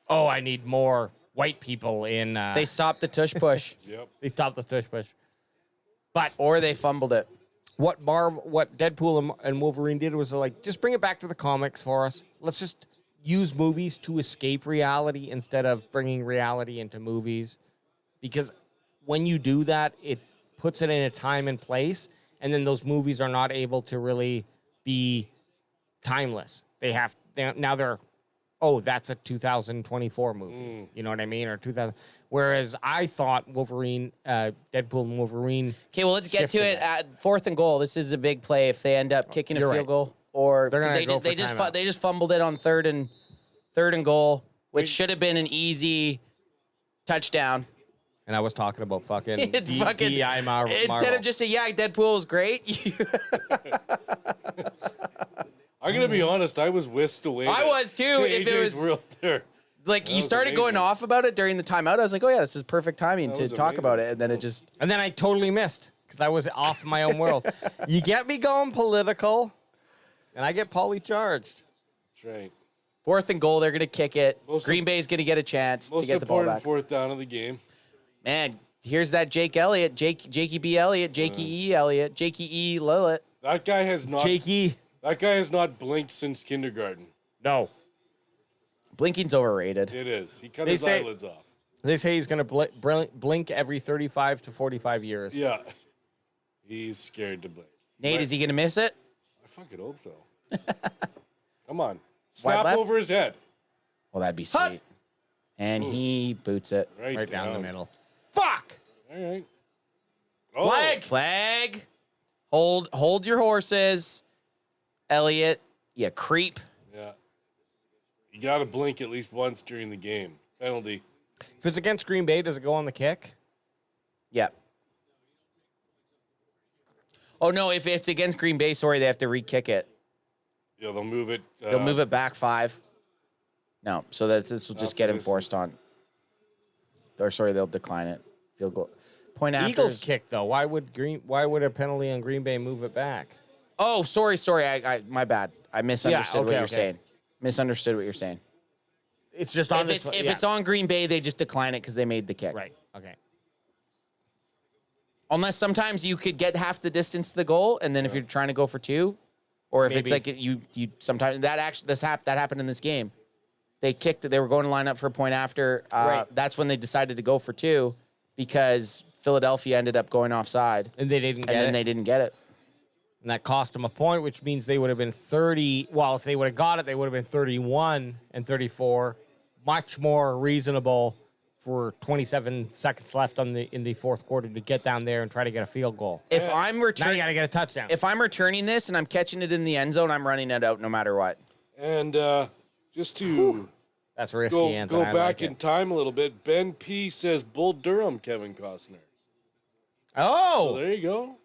oh, I need more white people in. They stopped the tush push. Yep. They stopped the tush push. Or they fumbled it. What Deadpool and Wolverine did was like, just bring it back to the comics for us. Let's just use movies to escape reality instead of bringing reality into movies. Because when you do that, it puts it in a time and place, and then those movies are not able to really be timeless. That's a 2024 movie. You know what I mean? Or 2000. Whereas I thought Deadpool and Wolverine. Okay, well, let's get to it. At 4th and goal, this is a big play if they end up kicking a field goal. Or they're gonna they just fumbled it on third and goal, which should have been an easy touchdown. And I was talking about fucking fucking DI Marvel. Instead of just saying, yeah, Deadpool was great. I'm gonna be honest. I was whisked away. I was too. If it was real there. like you started going off about it during the timeout, I was like, oh yeah, this is perfect timing to talk about it, and then and then I totally missed because I was off my own world. You get me going political, and I get poly-charged. That's right. 4th and goal, they're gonna kick it. Green Bay's gonna get a chance to get the ball back. 4th down of the game. Man, here's that Jake Elliott, Jakey B. Elliott, Jakey E. Elliott, Jakey E. Lillett. That guy has not. Jakey. That guy has not blinked since kindergarten. No. Blinking's overrated. It is. He cut his eyelids off. They say he's going to blink every 35 to 45 years. Yeah. He's scared to blink. Nate, is he going to miss it? I fucking hope so. Come on. Snap over his head. Well, that'd be sweet. Hut. And he boots it. Right down the middle. Fuck! All right. Flag! Hold your horses. Elliott, you creep. Yeah. You got to blink at least once during the game. Penalty. If it's against Green Bay, does it go on the kick? Yep. Oh, no, if it's against Green Bay, sorry, they have to re-kick it. Yeah, they'll move it. They'll move it back 5. No, so this will just get enforced on. Or sorry, they'll decline it. Field goal. Point after. Eagles kick though. Why would a penalty on Green Bay move it back? Oh, sorry. I my bad. I misunderstood what you're saying. Misunderstood what you're saying. It's just on if it's on Green Bay, they just decline it because they made the kick. Right. Okay. Unless sometimes you could get half the distance to the goal, and then if you're trying to go for 2, or if it's like you sometimes that happened in this game. They kicked it. They were going to line up for a point after. Right. That's when they decided to go for 2 because Philadelphia ended up going offside. And they didn't get it. And then they didn't get it. And that cost them a point, which means they would have been 30. Well, if they would have got it, they would have been 31 and 34. Much more reasonable for 27 seconds left in the fourth quarter to get down there and try to get a field goal. If I'm returning, now you got to get a touchdown. If I'm returning this and I'm catching it in the end zone, I'm running it out no matter what. And just to that's risky. Go back in time a little bit. Ben P says Bull Durham, Kevin Costner. Oh, so there you go.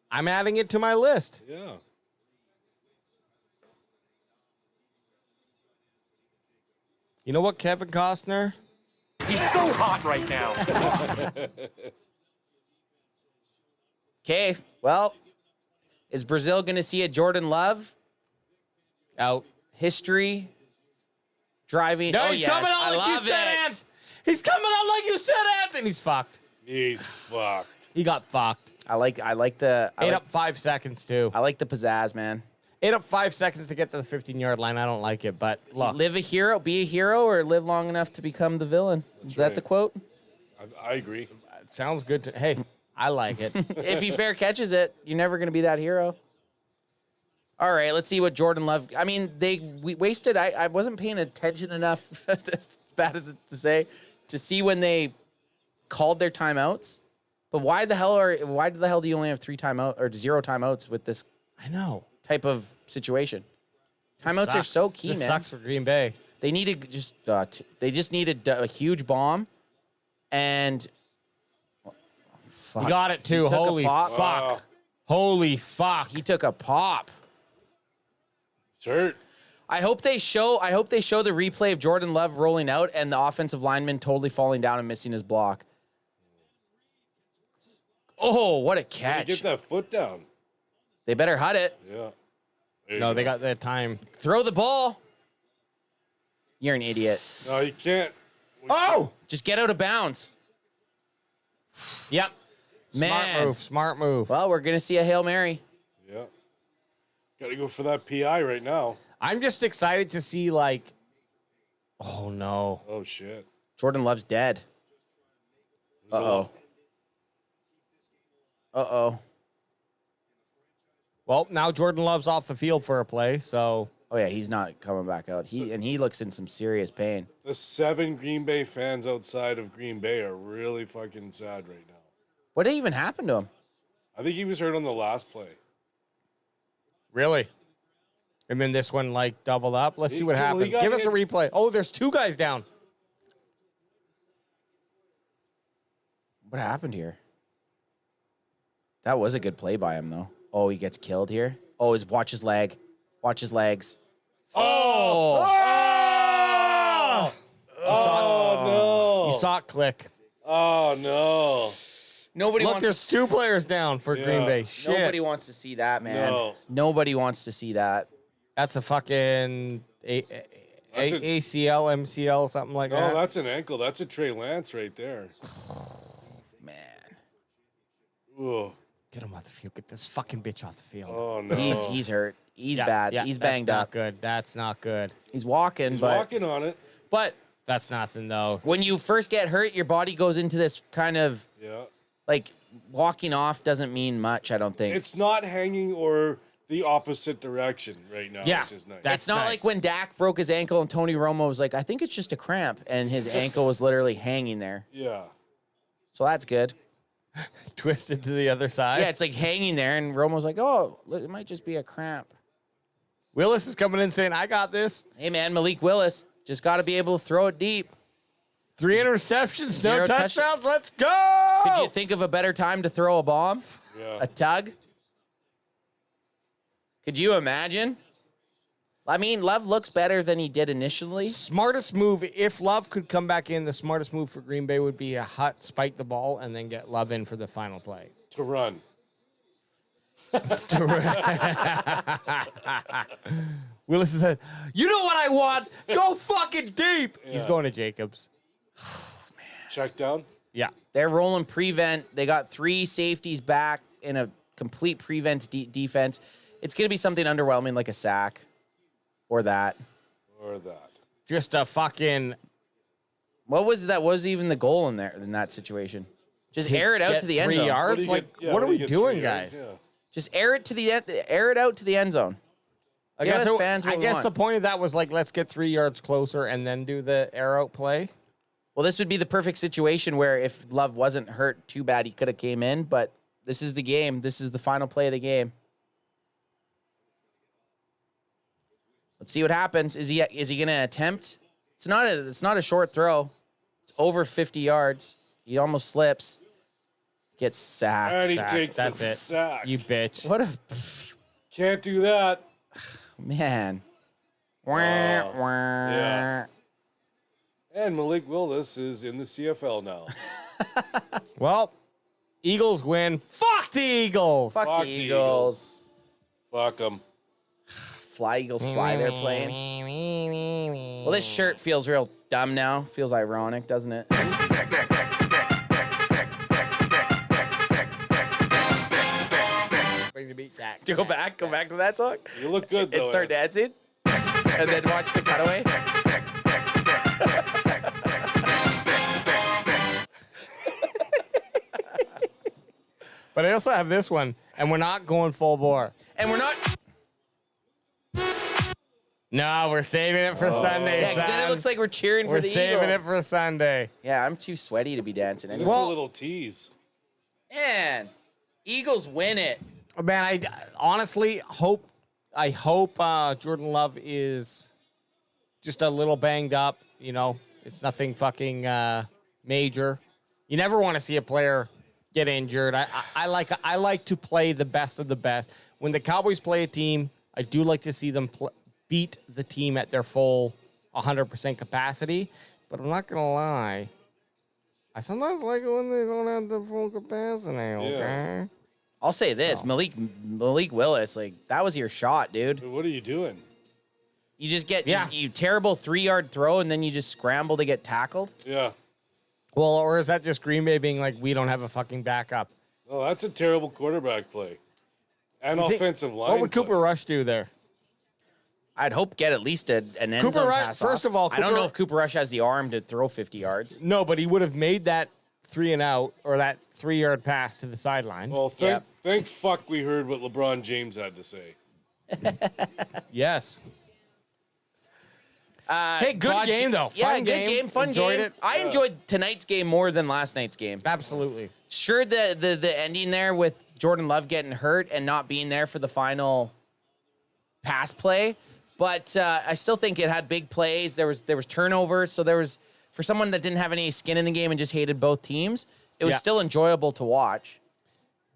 I'm adding it to my list. Yeah. You know what, Kevin Costner? He's so hot right now. Okay, well, is Brazil going to see a Jordan Love? Out. History. Driving. No, oh, he's yes. coming on like you said, Ant. He's coming on like you said, Ant. And he's fucked. He's fucked. He got fucked. I like the... Ate up 5 seconds, too. I like the pizzazz, man. Ate up 5 seconds to get to the 15-yard line. I don't like it, but look. Live a hero, be a hero, or live long enough to become the villain. Is that the quote? I agree. It sounds good to... Hey, I like it. If he fair catches it, you're never going to be that hero. All right, let's see what Jordan Love... I mean, we wasted... I wasn't paying attention enough, as bad as it to say, to see when they called their timeouts. But why the hell do you only have 3 timeouts or 0 timeouts with this? I know. Type of situation. Timeouts are so key, this man. Sucks for Green Bay. They needed they just needed a huge bomb, and fuck. He got it too. Holy fuck! Holy fuck! He took a pop. It's hurt. I hope they show the replay of Jordan Love rolling out and the offensive lineman totally falling down and missing his block. Oh, what a catch! Get that foot down. They better hut it. Yeah. No, they got that time. Throw the ball. You're an idiot. No, you can't. Oh! Just get out of bounds. Yep. Man. Smart move. Well, we're going to see a Hail Mary. Yeah. Got to go for that PI right now. I'm just excited to see, like, oh, no. Oh, shit. Jordan Love's dead. Uh-oh. Uh-oh. Well, now Jordan Love's off the field for a play, so. Oh, yeah, he's not coming back out. He looks in some serious pain. The 7 Green Bay fans outside of Green Bay are really fucking sad right now. What even happened to him? I think he was hurt on the last play. Really? And then this one, like, doubled up. Let's see what Well, he happens. got Give us a hit. replay. Oh, there's 2 guys down. What happened here? That was a good play by him, though. Oh, he gets killed here. Oh, watch his leg. Watch his legs. Oh! Oh, no. You saw it click. Oh, no. Nobody Look, wants there's 2 players down for Green Bay. Shit. Nobody wants to see that, man. No. Nobody wants to see that. That's a fucking That's a- ACL, MCL, something like No, that. that's an ankle. That's a Trey Lance right there. Man. Ugh. Get him off the field. Get this fucking bitch off the field. Oh, no. He's hurt. He's bad. He's banged that's up. Not good. That's not good. He's walking, He's but walking on it. That's nothing, though. when you first get hurt, your body goes into this kind of Yeah. like walking off doesn't mean much, I don't think. It's not hanging or the opposite direction right now, Yeah, which is nice. that's It's not nice. like when Dak broke his ankle and Tony Romo was like, I think it's just a cramp, and his ankle was literally hanging there. Yeah. So that's good. Twisted to the other side. Yeah, it's like hanging there, and Romo's like, oh, look, it might just be a cramp. Willis is coming in saying, I got this. Hey, man, Malik Willis just got to be able to throw it deep. 3 interceptions, Zero no touch- touchdowns. Let's go. Could you think of a better time to throw a bomb? Yeah. A tug? Could you imagine? I mean, Love looks better than he did initially. Smartest move, if Love could come back in, the smartest move for Green Bay would be a hut, spike the ball, and then get Love in for the final play. To run. Willis said, you know what I want? Go fucking deep. He's Yeah. going to Jacobs. Check down. Yeah. They're rolling prevent. They got 3 safeties back in a complete prevent defense. It's going to be something underwhelming like a sack or that. Or that. Just a fucking... What was that? What was even the goal in there in that situation? Just air it out get to the end 3 zone. yards? What do you Like, get- yeah, what are do we you get, doing, 3 yards? guys? Yeah. Just air it out to the end zone. I Give guess, us fans what we the want. point of that was like, let's get 3 yards closer and then do the air out play. Well, this would be the perfect situation where if Love wasn't hurt too bad, he could have came in. But this is the game. This is the final play of the game. Let's see what happens. Is he going to attempt? It's not a short throw. It's over 50 yards. He almost slips. Gets sacked. And he Sack. takes That's the it. sack. You bitch. What a Can't do that. man. Yeah. And Malik Willis is in the CFL now. Well, Eagles win. Fuck the Eagles. Fuck Fuck the the Eagles. Fuck them. Fly Eagles fly, they're playing. Well, this shirt feels real dumb now. Feels ironic, doesn't it? Bring the beat back. Go back to that song. You look good, though. And start Ed. dancing. And then watch the cutaway. But I also have this one, and we're not going full bore. And we're not. No, we're saving it for Sunday. Yeah, because then it son. looks like we're cheering We're for the saving Eagles. it for Sunday. Yeah, I'm too sweaty to be dancing Just anymore. a little tease. Man, Eagles win it. Man, I honestly hope Jordan Love is just a little banged up. You know, it's nothing fucking major. You never want to see a player get injured. I like to play the best of the best. When the Cowboys play a team, I do like to see them beat the team at their full 100% capacity. But I'm not gonna lie, I sometimes like it when they don't have the full capacity. Okay. I'll say this, Malik Willis, like that was your shot, dude. What are you doing? You just get you terrible 3-yard throw and then you just scramble to get tackled. Yeah. Well, or is that just Green Bay being like, we don't have a fucking backup? Oh, that's a terrible quarterback play. And offensive line. What would Cooper Rush do there? I'd hope get at least an end Cooper zone Rush, pass first off. of all, I don't Cooper- know if Cooper Rush has the arm to throw 50 yards. No, but he would have made that 3 and out or that 3-yard pass to the sideline. Well, thank fuck we heard what LeBron James had to say. Yes. Hey, good game, though. Fun good game, fun Enjoyed game. it. I enjoyed tonight's game more than last night's game. Absolutely. Sure, the ending there with Jordan Love getting hurt and not being there for the final pass play, but I still think it had big plays. There was turnovers, so there was, for someone that didn't have any skin in the game and just hated both teams, it was still enjoyable to watch.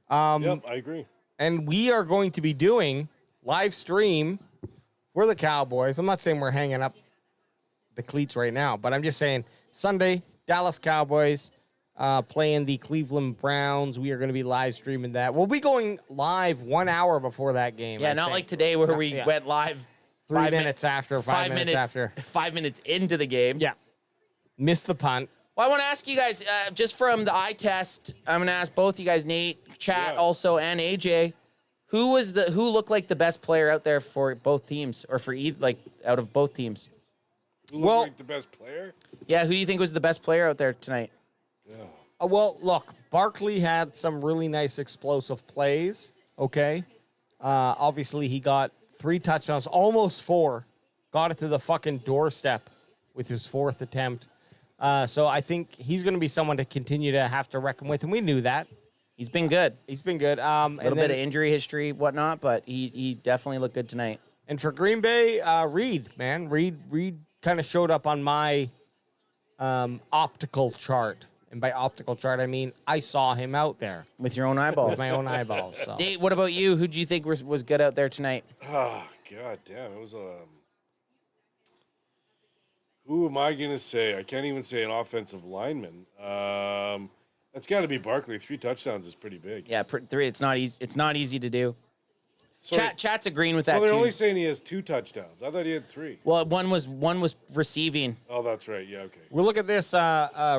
Yep, I agree. And we are going to be doing live stream for the Cowboys. I'm not saying we're hanging up the cleats right now, but I'm just saying Sunday, Dallas Cowboys playing the Cleveland Browns. We are going to be live streaming that. We'll be going live 1 hour before that game. Yeah, I not think. like today where we went live 3 minutes after, 5 minutes after. 5 minutes into the game. Yeah. Missed the punt. Well, I want to ask you guys, just from the eye test, I'm going to ask both you guys, Nate, Chat also, and AJ, who looked like the best player out there for both teams, or for out of both teams? Who looked like the best player? Yeah, who do you think was the best player out there tonight? Well, look, Barkley had some really nice explosive plays, okay? Obviously, he got 3 touchdowns, almost 4. Got it to the fucking doorstep with his 4th attempt. So I think he's going to be someone to continue to have to reckon with, and we knew that. He's been good. He's been good. A little bit of injury history, whatnot, but he definitely looked good tonight. And for Green Bay, Reed kind of showed up on my optical chart. And by optical chart, I mean I saw him out there. With your own eyeballs. With my own eyeballs. So. Nate, what about you? Who do you think was good out there tonight? Oh, god damn. It was who am I going to say? I can't even say an offensive lineman. That's got to be Barkley. 3 touchdowns is pretty big. Yeah, 3. It's not easy. It's not easy to do. Chat's agreeing with that So they're too. only saying he has 2 touchdowns. I thought he had 3. Well, one was receiving. Oh, that's right. Yeah, okay. We'll look at this.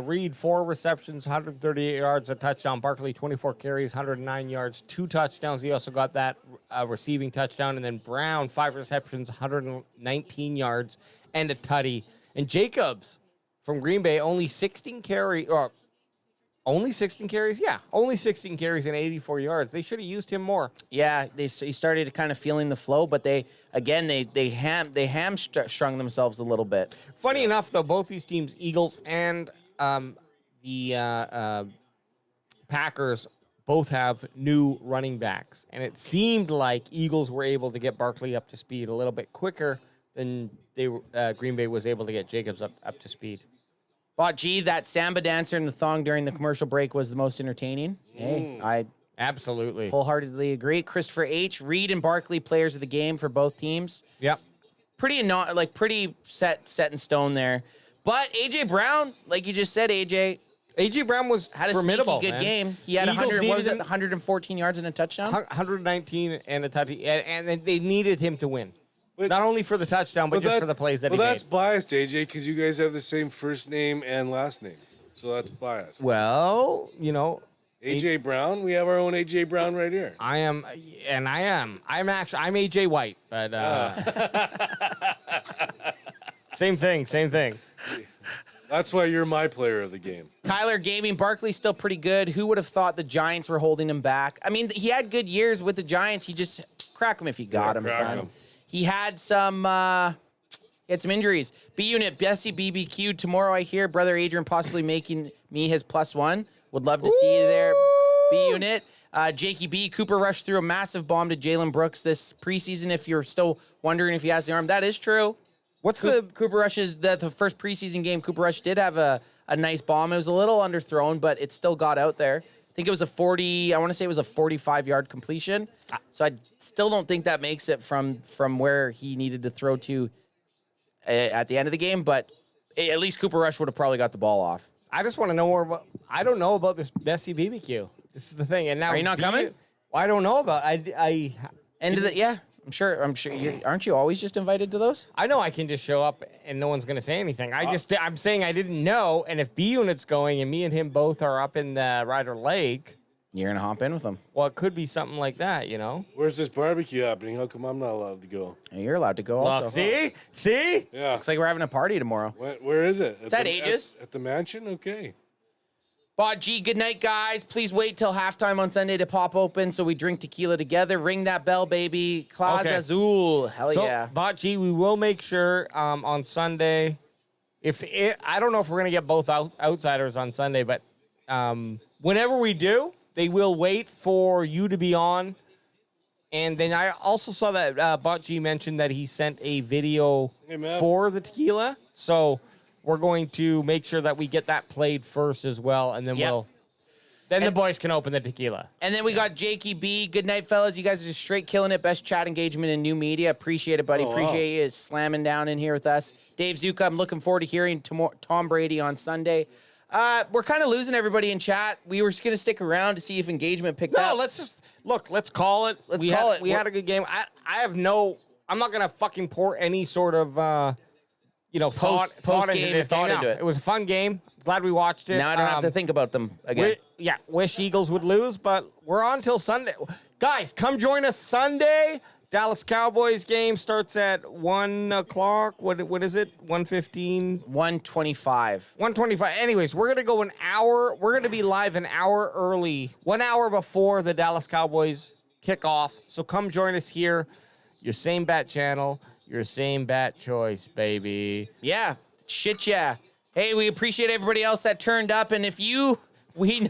Reed, 4 receptions, 138 yards, a touchdown. Barkley, 24 carries, 109 yards, 2 touchdowns. He also got that receiving touchdown. And then Brown, 5 receptions, 119 yards, and a tutty. And Jacobs from Green Bay, only 16 carries. Only 16 carries? Yeah, only 16 carries and 84 yards. They should have used him more. Yeah, he started to kind of feeling the flow, but they hamstrung themselves a little bit. Funny enough, though, both these teams, Eagles and the Packers, both have new running backs. And it seemed like Eagles were able to get Barkley up to speed a little bit quicker than Green Bay was able to get Jacobs up to speed. But gee, that samba dancer in the thong during the commercial break was the most entertaining. Hey, I absolutely wholeheartedly agree. Christopher H. Reed and Barkley, players of the game for both teams. Yep. Pretty set in stone there. But AJ Brown, like you just said, AJ Brown had a formidable, sneaky good game. He had 114 yards and a touchdown. 119 and a touchdown, and they needed him to win. Not only for the touchdown, but just for the plays that he made. But that's biased, AJ, because you guys have the same first name and last name. So that's biased. Well, AJ Brown, we have our own AJ Brown right here. I'm AJ White, but same thing. That's why you're my player of the game. Kyler Gaming, Barkley's still pretty good. Who would have thought the Giants were holding him back? I mean, he had good years with the Giants. He just crack him if you got him, son. Him. He had some injuries. B Unit, Bessie BBQ tomorrow. I hear brother Adrian possibly making me his +1. Would love to see you there, B Unit. Jakey B, Cooper Rush threw a massive bomb to Jalen Brooks this preseason. If you're still wondering if he has the arm, that is true. What's Cooper Rush's the first preseason game? Cooper Rush did have a nice bomb. It was a little underthrown, but it still got out there. I think it was a 45-yard completion. So I still don't think that makes it from where he needed to throw to at the end of the game, but at least Cooper Rush would have probably got the ball off. I just want to know more about. I don't know about this Bessie BBQ. This is the thing, and now are you not coming? I don't know about. I End of the yeah. I'm sure. Aren't you always just invited to those? I know I can just show up and no one's gonna say anything. I'm saying I didn't know. And if B Unit's going and me and him both are up in the Ryder Lake, you're gonna hop in with them. Well, it could be something like that, you know. Where's this barbecue happening? How come I'm not allowed to go? You're allowed to go also. See? Yeah. Looks like we're having a party tomorrow. Where is it? It's at Aegis. At the mansion? Okay. Bot G, good night, guys. Please wait till halftime on Sunday to pop open so we drink tequila together. Ring that bell, baby. Claus Azul. Hell yeah. Bot G, we will make sure on Sunday. I don't know if we're gonna get both outsiders on Sunday, but whenever we do, they will wait for you to be on. And then I also saw that Bot G mentioned that he sent a video for the tequila. So we're going to make sure that we get that played first as well, and then the boys can open the tequila. And then we got Jakey B. Good night, fellas. You guys are just straight killing it. Best chat engagement in new media. Appreciate it, buddy. Appreciate you slamming down in here with us. Dave Zuka, I'm looking forward to hearing Tom Brady on Sunday. We're kind of losing everybody in chat. We were just going to stick around to see if engagement picked up. No, let's just look. Let's call it. Let's call it. We had a good game. I'm not gonna fucking pour any sort of post game thought into it. It was a fun game. Glad we watched it. Now I don't have to think about them again. Wish Eagles would lose, but we're on till Sunday. Guys, come join us Sunday. Dallas Cowboys game starts at 1 o'clock. What is it? 1:15? 1:25. 1:25. Anyways, we're going to go an hour. We're going to be live an hour early, 1 hour before the Dallas Cowboys kick off. So come join us here. Your same bat channel, your same bat choice, baby. Yeah. Shit, yeah. Hey, we appreciate everybody else that turned up. And we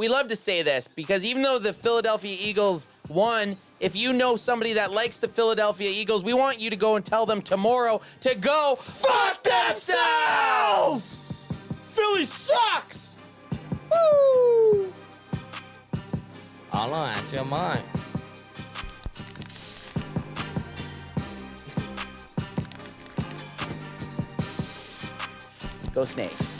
love to say this because even though the Philadelphia Eagles won, if you know somebody that likes the Philadelphia Eagles, we want you to go and tell them tomorrow to go fuck themselves! Philly sucks! Woo! All at your mind. Go Snakes.